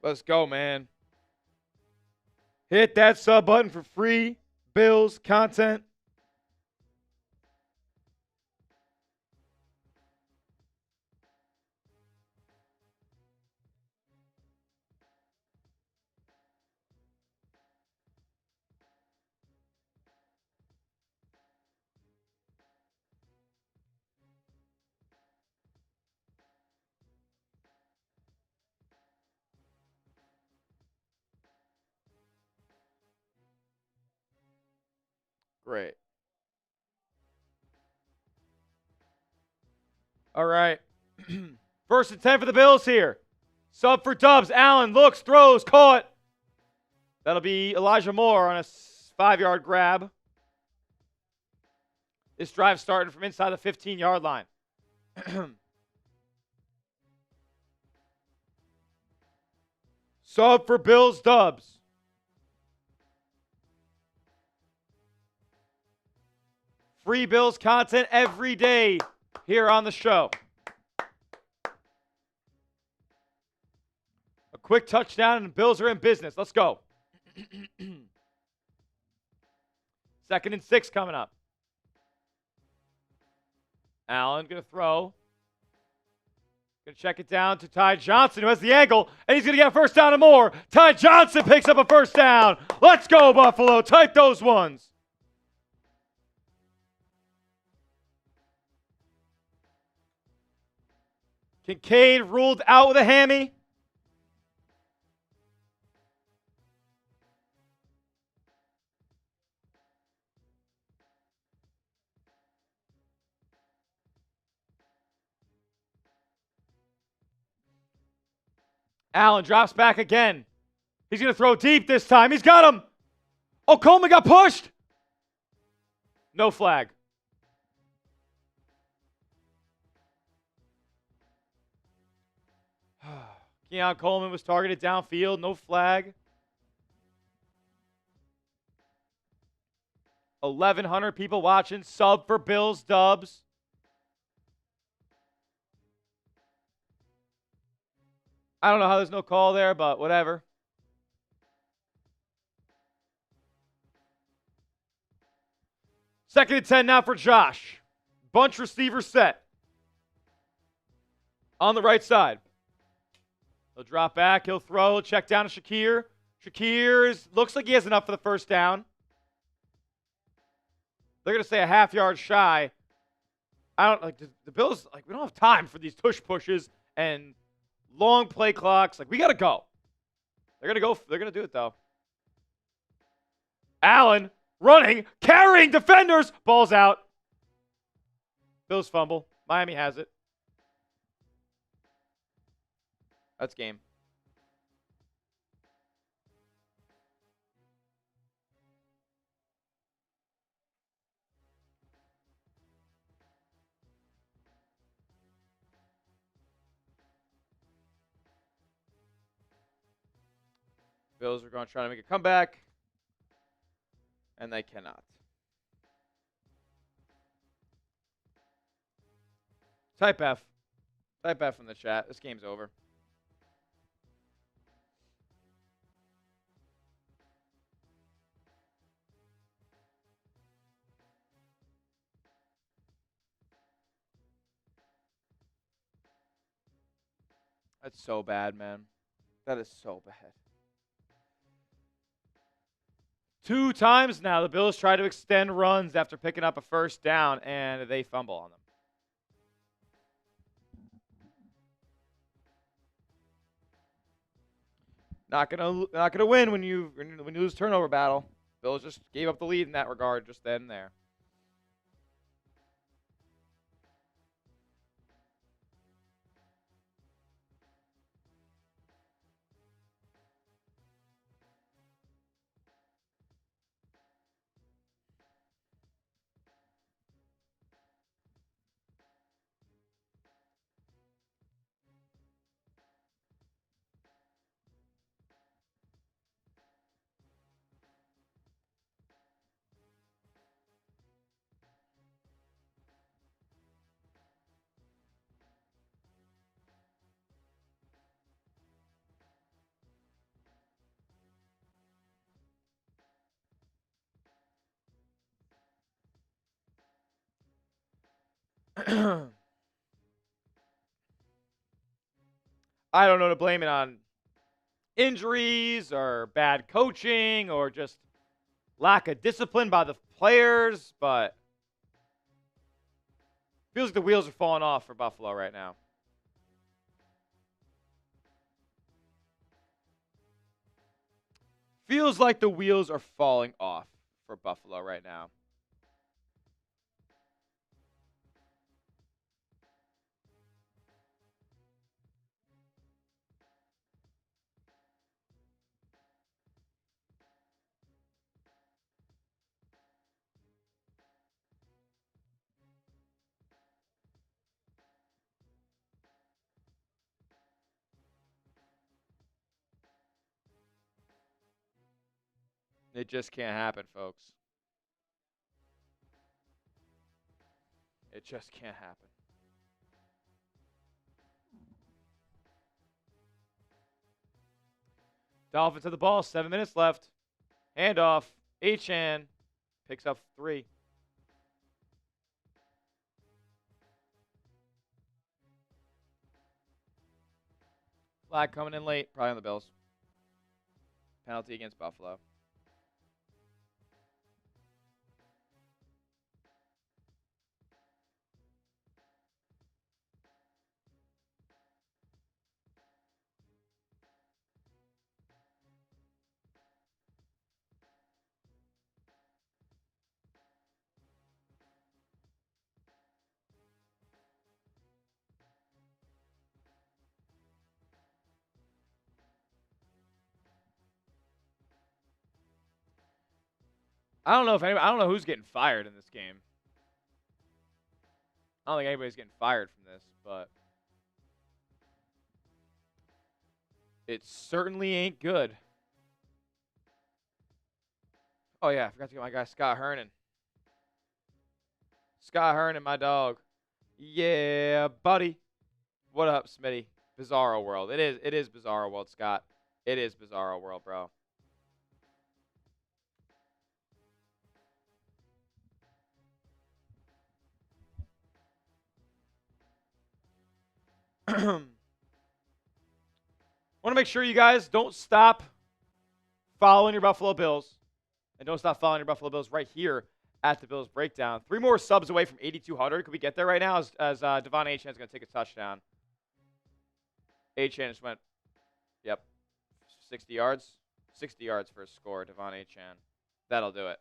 Let's go, man. Hit that sub button for free Bills content. Great. All right. First and 10 for the Bills here. Sub for Dubs. Allen looks, throws, caught. That'll be Elijah Moore on a 5-yard grab. This drive started from inside the 15-yard line. Sub for Bills Dubs. Free Bills content every day here on the show. A quick touchdown and the Bills are in business. Let's go. 2nd and 6 coming up. Allen going to throw. Going to check it down to Ty Johnson, who has the angle, and he's going to get a first down and more. Ty Johnson picks up a first down. Let's go, Buffalo. Type those ones. Kincaid ruled out with a hammy. Allen drops back again. He's going to throw deep this time. He's got him. Oh, Coleman got pushed. No flag. Keon Coleman was targeted downfield. No flag. 1,100 people watching. Sub for Bills Dubs. I don't know how there's no call there, but whatever. Second and 10 now for Josh. Bunch receiver set. On the right side. He'll drop back. He'll throw. He'll check down to Shakir. Shakir looks like he has enough for the first down. They're going to say a half-yard shy. I don't like the Bills. Like, we don't have time for these tush pushes and long play clocks. Like, we got to go. They're going to go. They're going to do it, though. Allen running, carrying defenders. Ball's out. Bills fumble. Miami has it. That's game. Bills are going to try to make a comeback, and they cannot. Type F. Type F in the chat. This game's over. That's so bad, man. That is so bad. 2 times now, the Bills try to extend runs after picking up a first down, and they fumble on them. Not gonna win when you lose turnover battle. Bills just gave up the lead in that regard just then and there. I don't know to blame it on injuries or bad coaching or just lack of discipline by the players, but feels like the wheels are falling off for Buffalo right now. Feels like the wheels are falling off for Buffalo right now. It just can't happen, folks. It just can't happen. Dolphins have the ball, 7 minutes left. Handoff. Achane picks up 3. Flag coming in late, probably on the Bills. Penalty against Buffalo. I don't know who's getting fired in this game. I don't think anybody's getting fired from this, but it certainly ain't good. Oh yeah, I forgot to get my guy Scott Hernan. Scott Hernan, my dog. Yeah, buddy. What up, Smitty? Bizarro world. It is Bizarro world, Scott. It is Bizarro world, bro. Want to make sure you guys don't stop following your Buffalo Bills. And don't stop following your Buffalo Bills right here at the Bills Breakdown. 3 more subs away from 8,200. Could we get there right now as Devon Achane is going to take a touchdown? Achane just went, yep, 60 yards. 60 yards for a score, Devon Achane. That'll do it.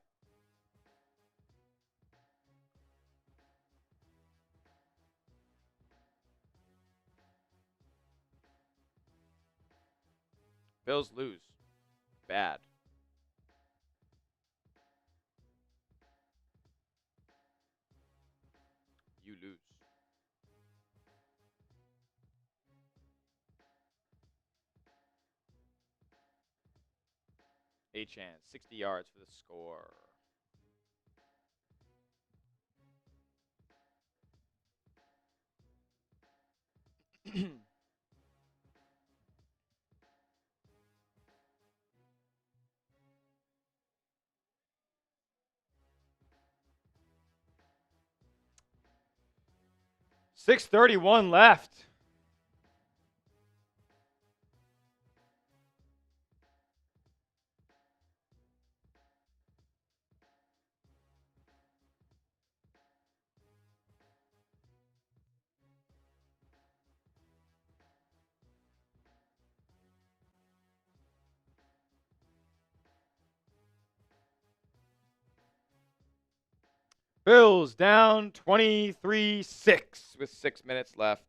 Bills lose. Bad. You lose. Achane, 60 yards for the score. $6:31 left. Bills down 23-6 with 6 minutes left.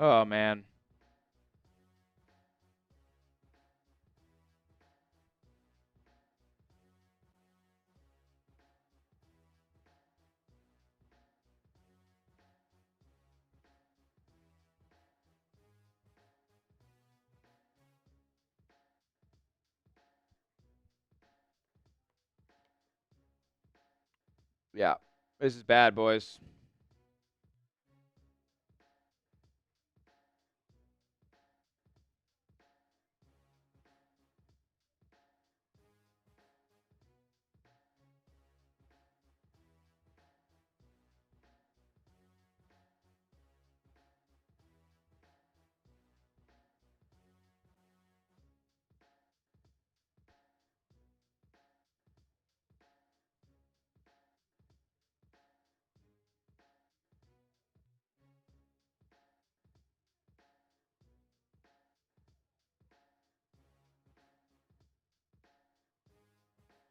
Oh, man. Yeah, this is bad, boys.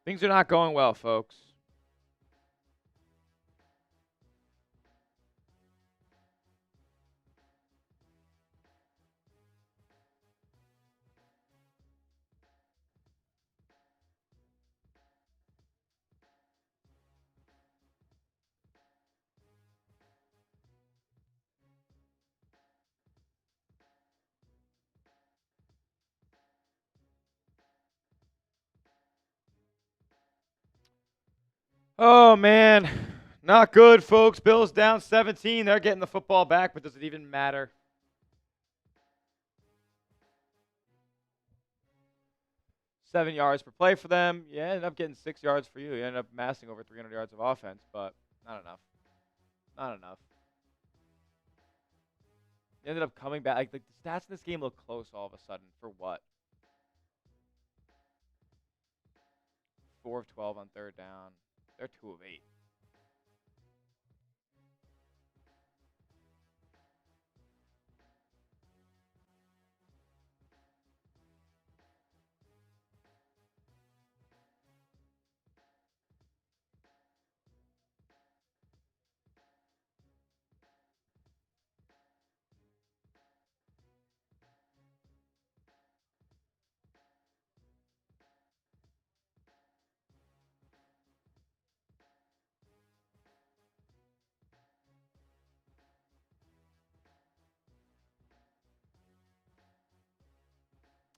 Things are not going well, folks. Oh, man. Not good, folks. Bills down 17. They're getting the football back, but does it even matter? 7 yards per play for them. You ended up getting 6 yards for you. You ended up amassing over 300 yards of offense, but not enough. Not enough. You ended up coming back. Like the stats in this game look close all of a sudden. For what? 4 of 12 on third down. They're 2 of 8.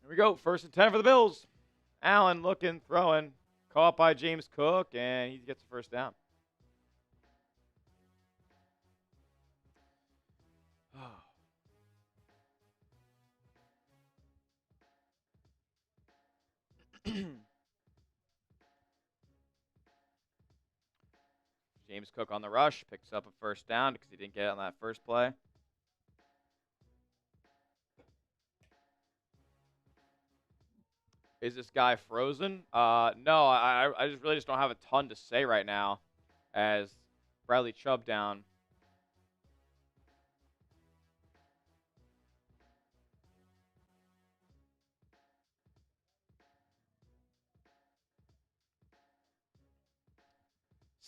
Here we go. 1st and 10 for the Bills. Allen looking, throwing. Caught by James Cook, and he gets the first down. James Cook on the rush. Picks up a first down because he didn't get it on that first play. Is this guy frozen? No, I just really don't have a ton to say right now as Bradley Chubb down.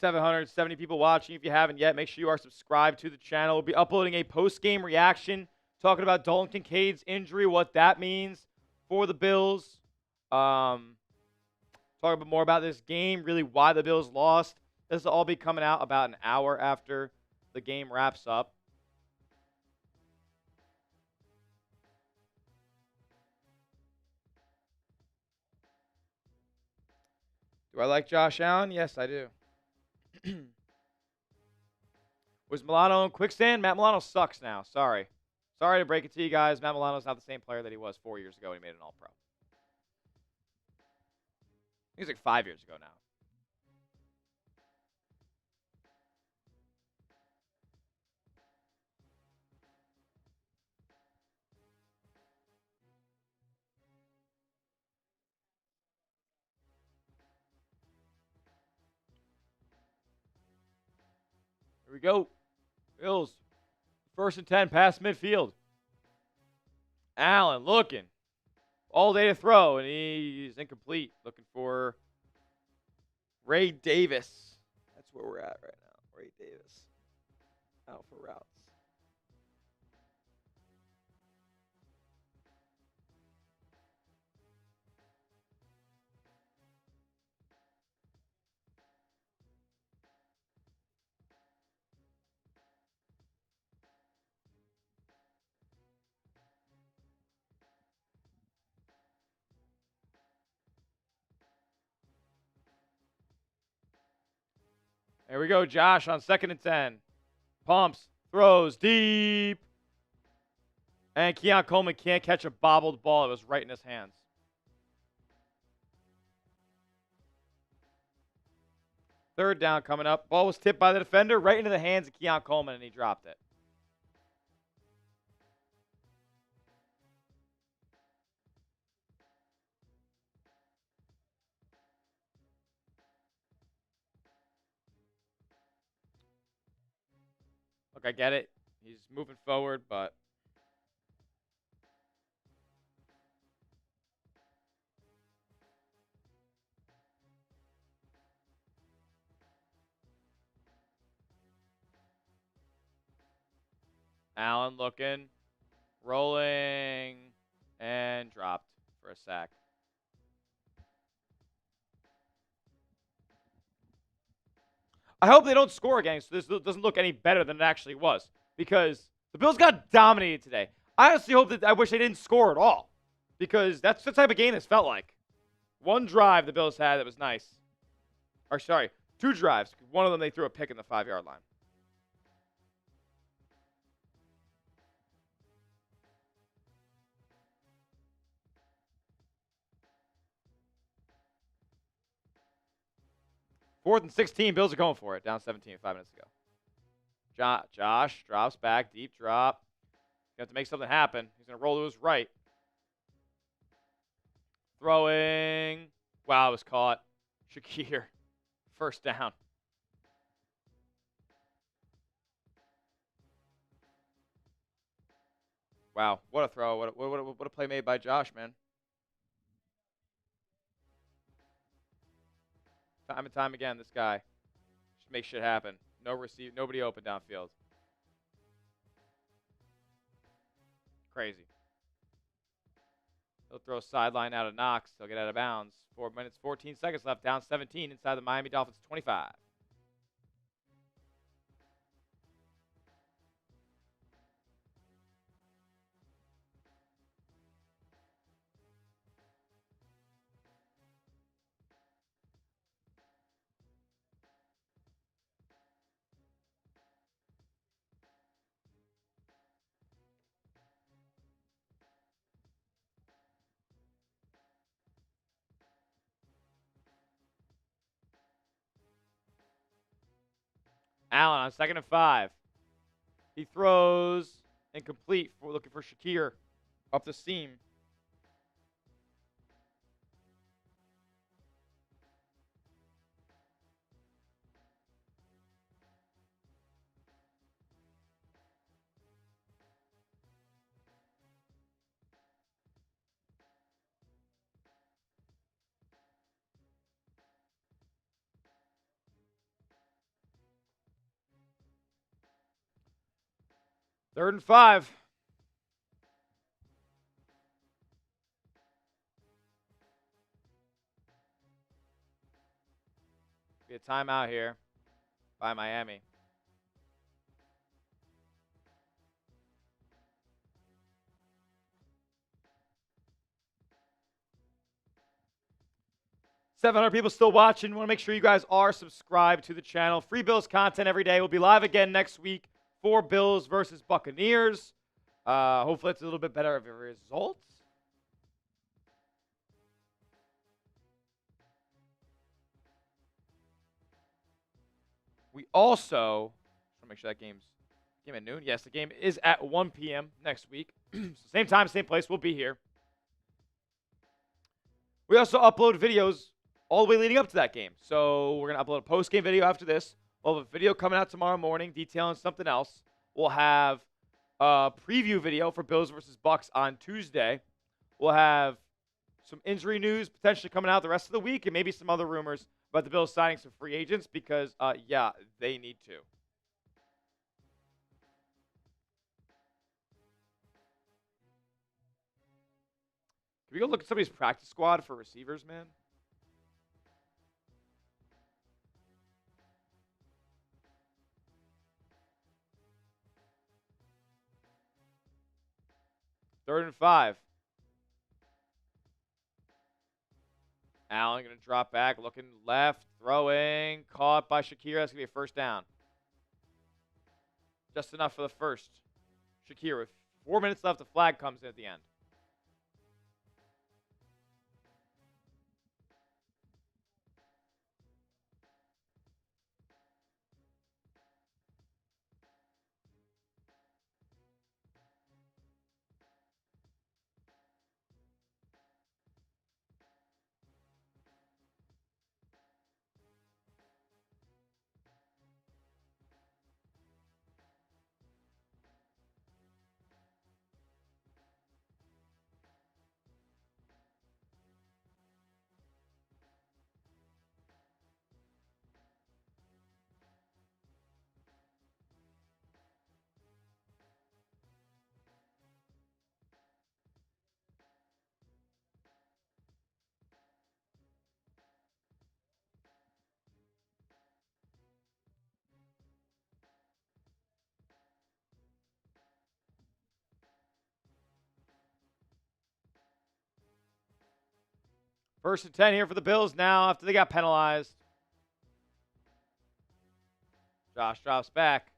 $770 people watching. If you haven't yet, make sure you are subscribed to the channel. We'll be uploading a post-game reaction talking about Dalton Kincaid's injury, what that means for the Bills. Talk a bit more about this game, really why the Bills lost. This will all be coming out about an hour after the game wraps up. Do I like Josh Allen? Yes, I do. Was Milano in quicksand? Matt Milano sucks now. Sorry. Sorry to break it to you guys. Matt Milano's not the same player that he was 4 years ago when he made an All-Pro. He's like 5 years ago now. Here we go. Bills. 1st and 10, past midfield. Allen looking. All day to throw, and he's incomplete. Looking for Ray Davis. That's where we're at right now. Ray Davis. Out for routes. There we go, Josh on 2nd and 10. Pumps, throws deep. And Keon Coleman can't catch a bobbled ball. It was right in his hands. Third down coming up. Ball was tipped by the defender right into the hands of Keon Coleman, and he dropped it. Look, I get it. He's moving forward, but Allen looking, rolling, and dropped for a sack. I hope they don't score again so this doesn't look any better than it actually was, because the Bills got dominated today. I honestly hope that I wish they didn't score at all, because that's the type of game this felt like. One drive the Bills had that was nice. Or sorry, 2 drives. One of them they threw a pick in the 5-yard line. Fourth and 16, Bills are going for it. Down 17 5 minutes ago. Josh drops back, deep drop. You have to make something happen. He's going to roll to his right. Throwing. Wow, it was caught. Shakir. 1st down. Wow, what a throw. What a play made by Josh, man. Time and time again, this guy just makes shit happen. No receive, nobody open downfield. Crazy. He'll throw a sideline out of Knox. He'll get out of bounds. 4 minutes, 14 seconds left. Down 17 inside the Miami Dolphins 25. Allen on 2nd and 5. He throws incomplete. Looking for Shakir up the seam. Third and 5. Be a timeout here by Miami. $700 people still watching. Want to make sure you guys are subscribed to the channel. Free Bills content every day. We'll be live again next week for Bills versus Buccaneers. Hopefully it's a little bit better of a result. We also, just want to make sure that game at noon. Yes, the game is at 1 p.m. next week. Same time, same place. We'll be here. We also upload videos all the way leading up to that game. So we're going to upload a post-game video after this. We'll have a video coming out tomorrow morning detailing something else. We'll have a preview video for Bills versus Bucks on Tuesday. We'll have some injury news potentially coming out the rest of the week, and maybe some other rumors about the Bills signing some free agents because, yeah, they need to. Can we go look at somebody's practice squad for receivers, man? Third and 5. Allen going to drop back, looking left, throwing, caught by Shakira. That's going to be a first down. Just enough for the first. Shakira, with 4 minutes left, the flag comes in at the end. First and 10 here for the Bills now after they got penalized. Josh drops back.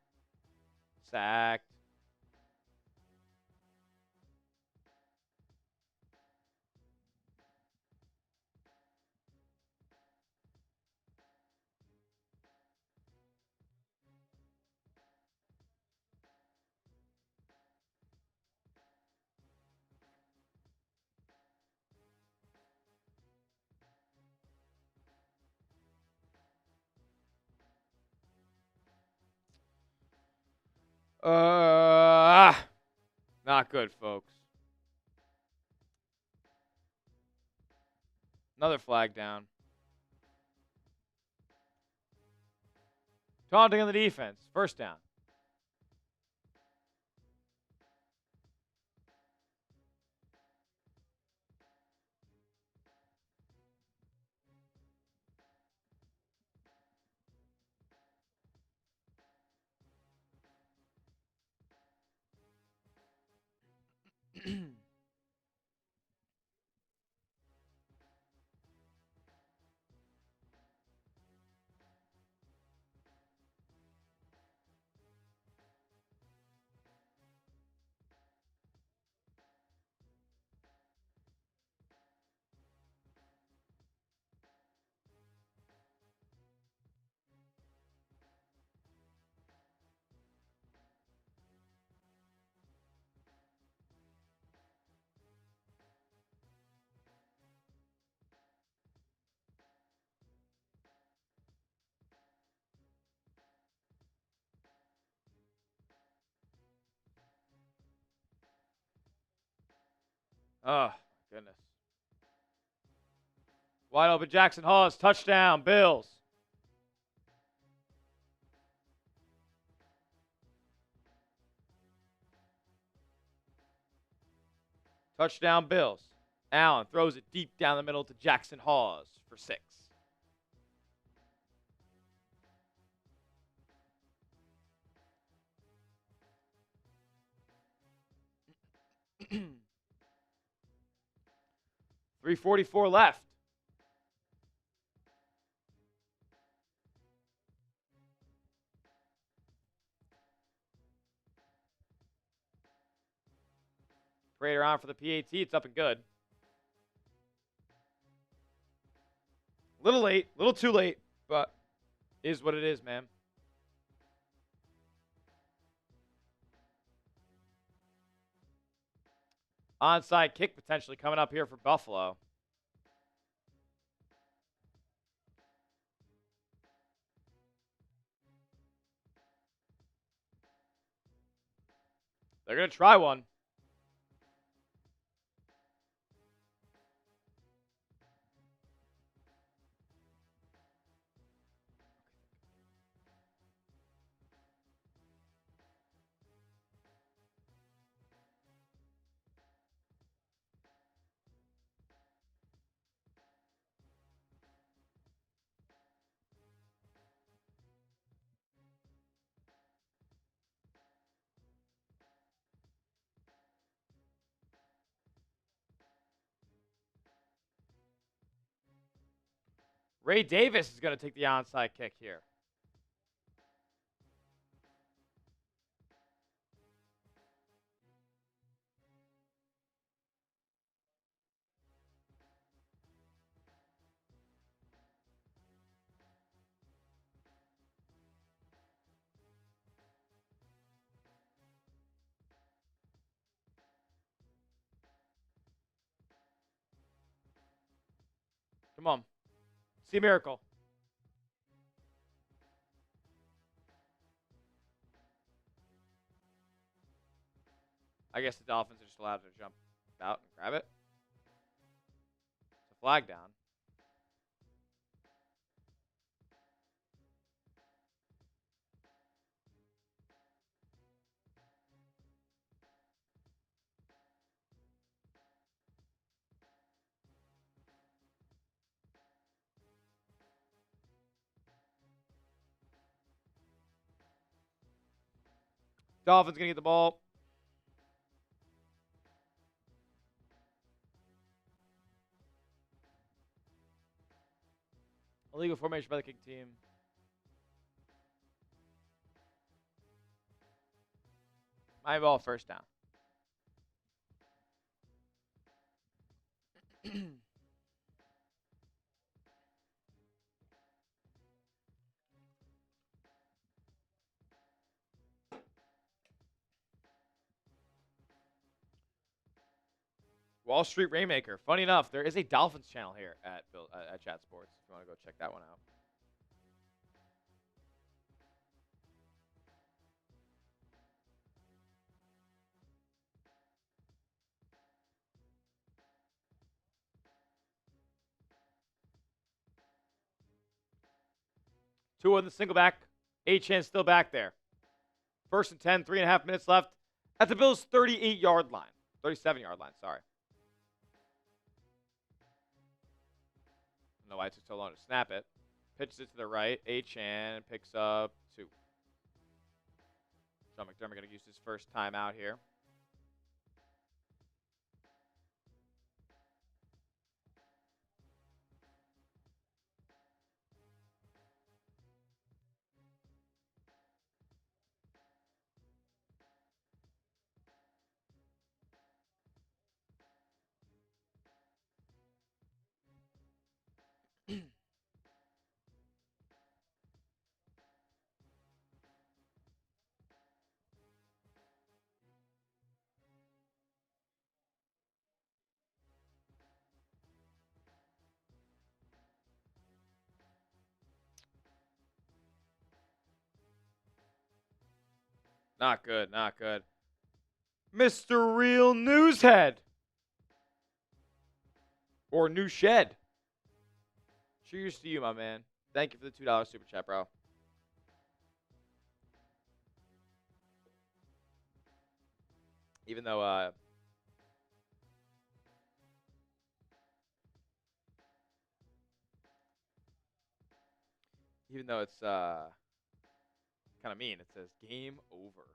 Sacked. Not good, folks. Another flag down. Taunting on the defense. First down. Oh, goodness. Wide open Jackson Hawes. Touchdown, Bills. Touchdown, Bills. Allen throws it deep down the middle to Jackson Hawes for 6. .344 left. Parade around for the PAT. It's up and good. A little late. A little too late, but is what it is, man. Onside kick potentially coming up here for Buffalo. They're going to try one. Ray Davis is going to take the onside kick here. Come on. See a miracle. I guess the Dolphins are just allowed to jump out and grab it. It's a flag down. Dolphins going to get the ball. Illegal formation by the kick team. My ball, first down. Wall Street Rainmaker. Funny enough, there is a Dolphins channel here at Chat Sports. If you want to go check that one out. Two on the single back. Achane still back there. 1st and 10, 3.5 minutes left at the Bills' 38-yard line. 37-yard line, sorry. I don't know why it took so long to snap it. Pitches it to the right. Achane picks up 2. Sean McDermott going to use his first time out here. Not good, not good. Mr. Real Newshead. Or New Shed. Cheers to you, my man. Thank you for the $2 super chat, bro. Even though it's kind of mean, it says game over.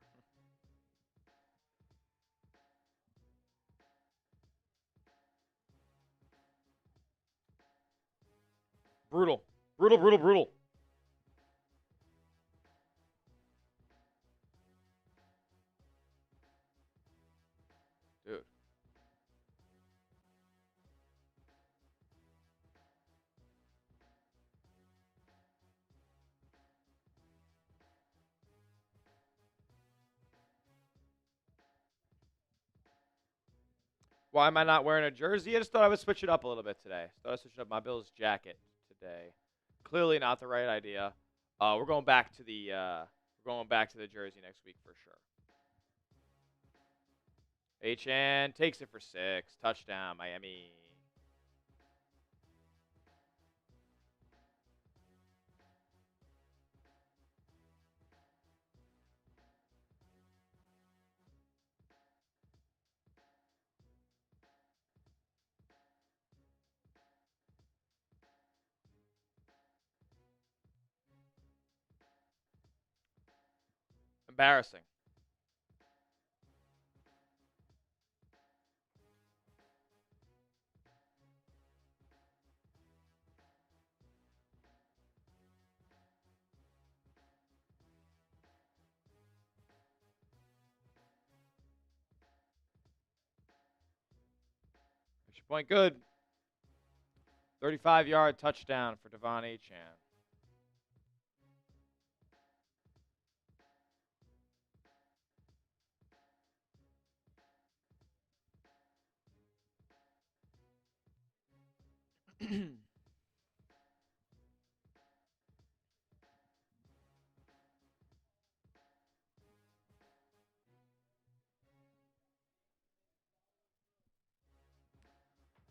Brutal. Brutal, brutal, brutal. Dude. Why am I not wearing a jersey? I just thought I would switch it up a little bit today. Thought I'd switch up my Bills jacket today. Clearly not the right idea. We're going back to the jersey next week for sure. Achan takes it for 6. Touchdown, Miami. Embarrassing. Extra point good. 35-yard touchdown for Devon Achan.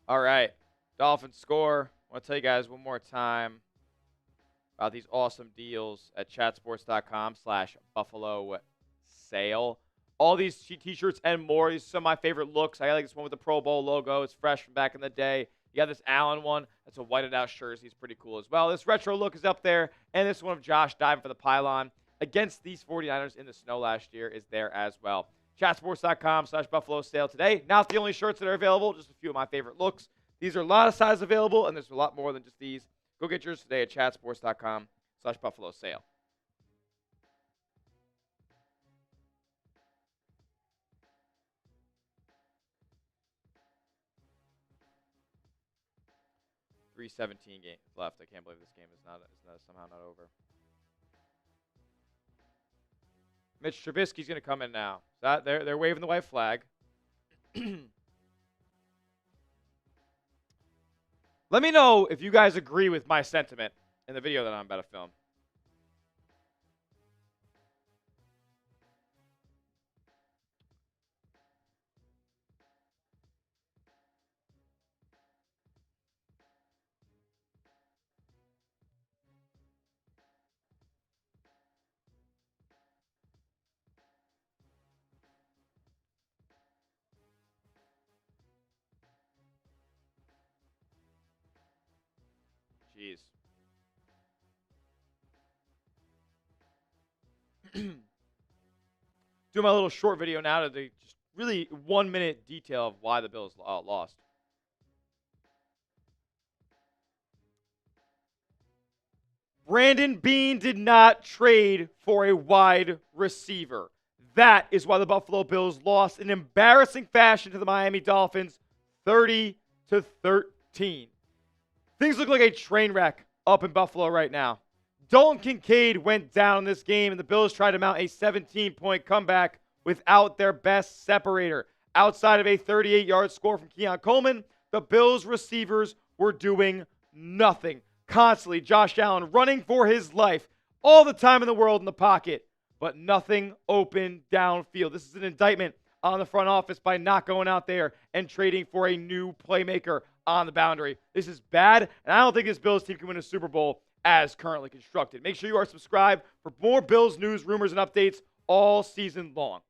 All right. Dolphins score. I want to tell you guys one more time about these awesome deals at chatsports.com/Buffalo sale. All these t-shirts and more. These are some of my favorite looks. I like this one with the Pro Bowl logo. It's fresh from back in the day. You got this Allen one. That's a whited out shirt. He's pretty cool as well. This retro look is up there. And this one of Josh diving for the pylon against these 49ers in the snow last year is there as well. Chatsports.com/Buffalo sale today. Not the only shirts that are available, just a few of my favorite looks. These are a lot of sizes available, and there's a lot more than just these. Go get yours today at chatsports.com/Buffalo sale. .317 games left. I can't believe this game is not somehow not over. Mitch Trubisky's going to come in now. They're waving the white flag. Let me know if you guys agree with my sentiment in the video that I'm about to film. Jeez. Do my little short video now to just really 1 minute detail of why the Bills lost. Brandon Beane did not trade for a wide receiver. That is why the Buffalo Bills lost in embarrassing fashion to the Miami Dolphins, 30-13. Things look like a train wreck up in Buffalo right now. Dalton Kincaid went down in this game, and the Bills tried to mount a 17-point comeback without their best separator. Outside of a 38-yard score from Keon Coleman, the Bills receivers were doing nothing. Constantly, Josh Allen running for his life, all the time in the world in the pocket, but nothing open downfield. This is an indictment on the front office by not going out there and trading for a new playmaker on the boundary. This is bad, and I don't think this Bills team can win a Super Bowl as currently constructed. Make sure you are subscribed for more Bills news, rumors, and updates all season long.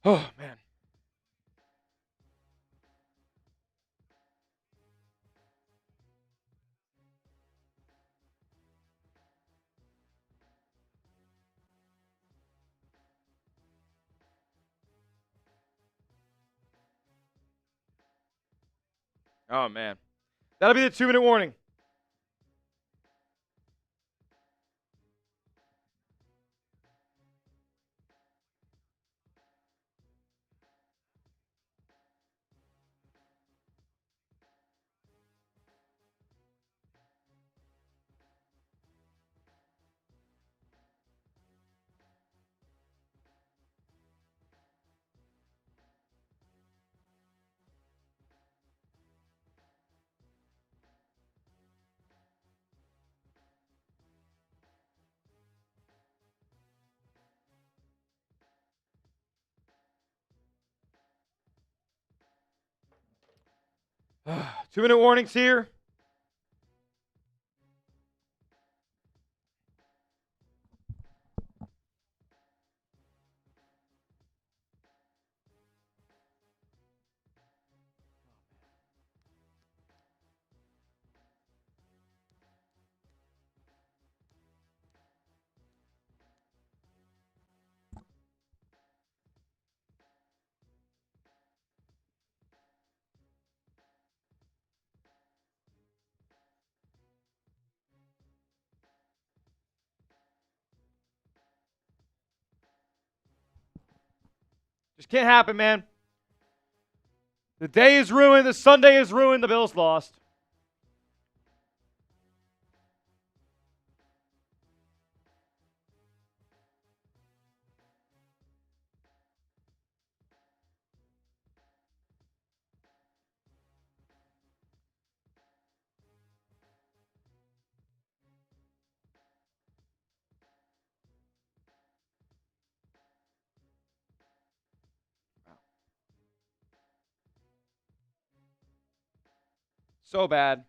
Oh, man. Oh, man. That'll be the 2-minute warning. 2-minute warnings here. Just can't happen, man. The day is ruined. The Sunday is ruined. The Bills lost. So bad.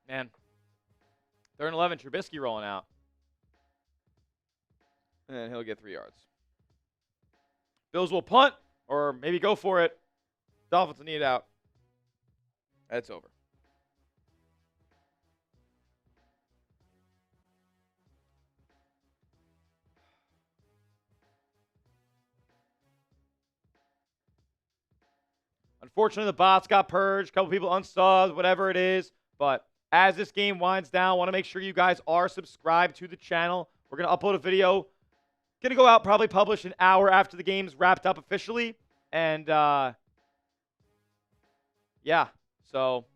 Man. 3rd and 11. Trubisky rolling out. And he'll get 3 yards. Bills will punt or maybe go for it. Dolphins will need it out. That's over. Unfortunately, the bots got purged. A couple people unsubbed, whatever it is. But as this game winds down, I want to make sure you guys are subscribed to the channel. We're going to upload a video. Going to go out, probably publish an hour after the game's wrapped up officially. And, yeah. So,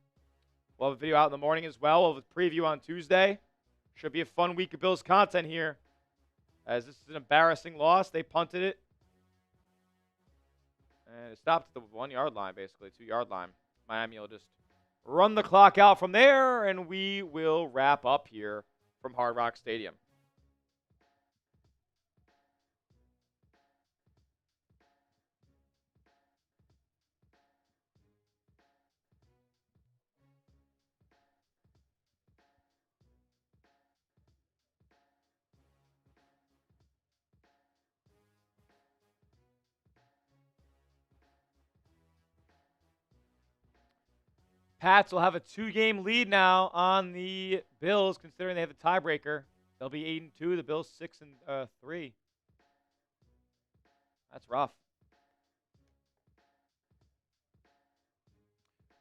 we'll have a video out in the morning as well. We'll have a preview on Tuesday. Should be a fun week of Bills content here. As this is an embarrassing loss. They punted it. And it stopped at the 1-yard line, basically, 2-yard line. Miami will just run the clock out from there, and we will wrap up here from Hard Rock Stadium. Pats will have a 2-game lead now on the Bills, considering they have a tiebreaker. They'll be 8-2. The Bills 6-3. That's rough.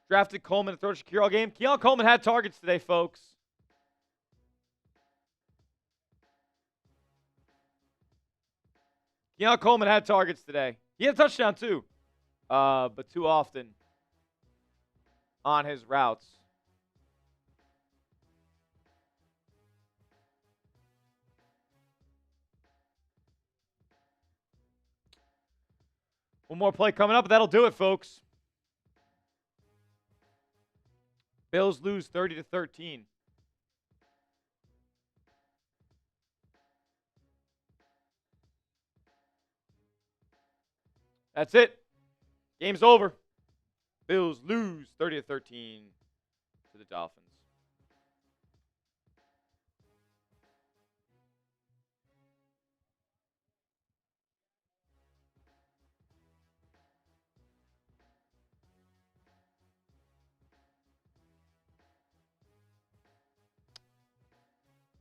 Drafted Coleman to throw Shakir all game. Keon Coleman had targets today, folks. Keon Coleman had targets today. He had a touchdown too, but too often on his routes. One more play coming up, but that'll do it, folks. Bills lose 30-13. That's it. Game's over. Bills lose 30-13 to the Dolphins.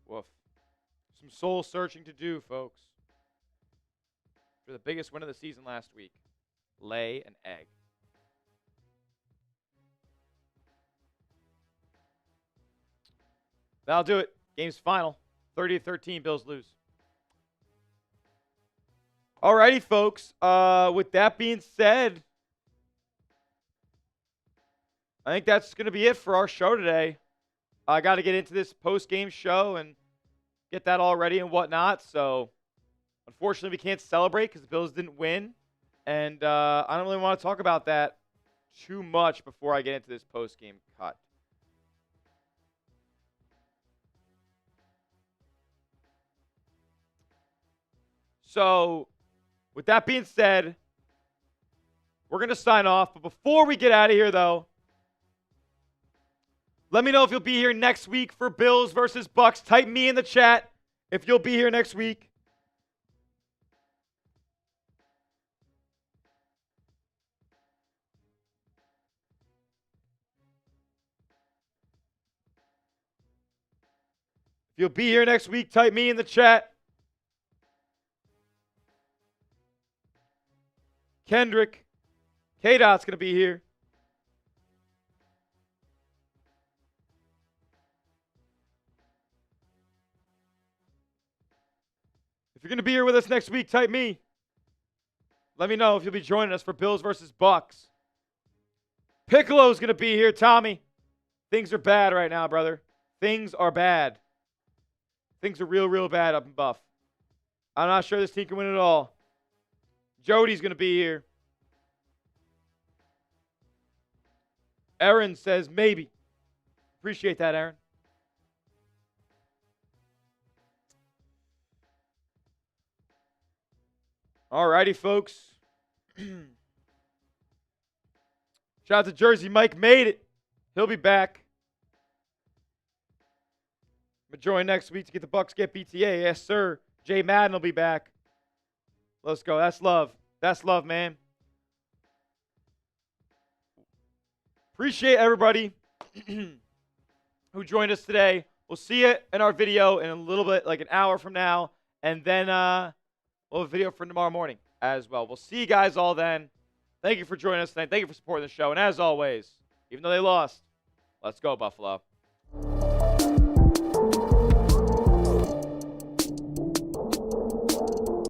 Woof. Some soul searching to do, folks. For the biggest win of the season last week. Lay an egg. That'll do it. Game's final. 30-13, Bills lose. Alrighty, folks. With that being said, I think that's going to be it for our show today. I got to get into this post-game show and get that all ready and whatnot. So, unfortunately, we can't celebrate because the Bills didn't win. And I don't really want to talk about that too much before I get into this post-game cut. So, with that being said, we're going to sign off. But before we get out of here, though, let me know if you'll be here next week for Bills versus Bucks. Type me in the chat if you'll be here next week. If you'll be here next week, type me in the chat. Kendrick. K-Dot's going to be here. If you're going to be here with us next week, type me. Let me know if you'll be joining us for Bills versus Bucks. Piccolo's going to be here, Tommy. Things are bad right now, brother. Things are bad. Things are real, real bad up in Buff. I'm not sure this team can win it all. Jody's going to be here. Aaron says maybe. Appreciate that, Aaron. Alrighty, folks. Shout out to Jersey. Mike made it. He'll be back. I'm going to join next week to get the Bucks get BTA. Yes, sir. Jay Madden will be back. Let's go. That's love. That's love, man. Appreciate everybody who joined us today. We'll see you in our video in a little bit, like an hour from now. And then we'll have a video for tomorrow morning as well. We'll see you guys all then. Thank you for joining us tonight. Thank you for supporting the show. And as always, even though they lost, let's go, Buffalo.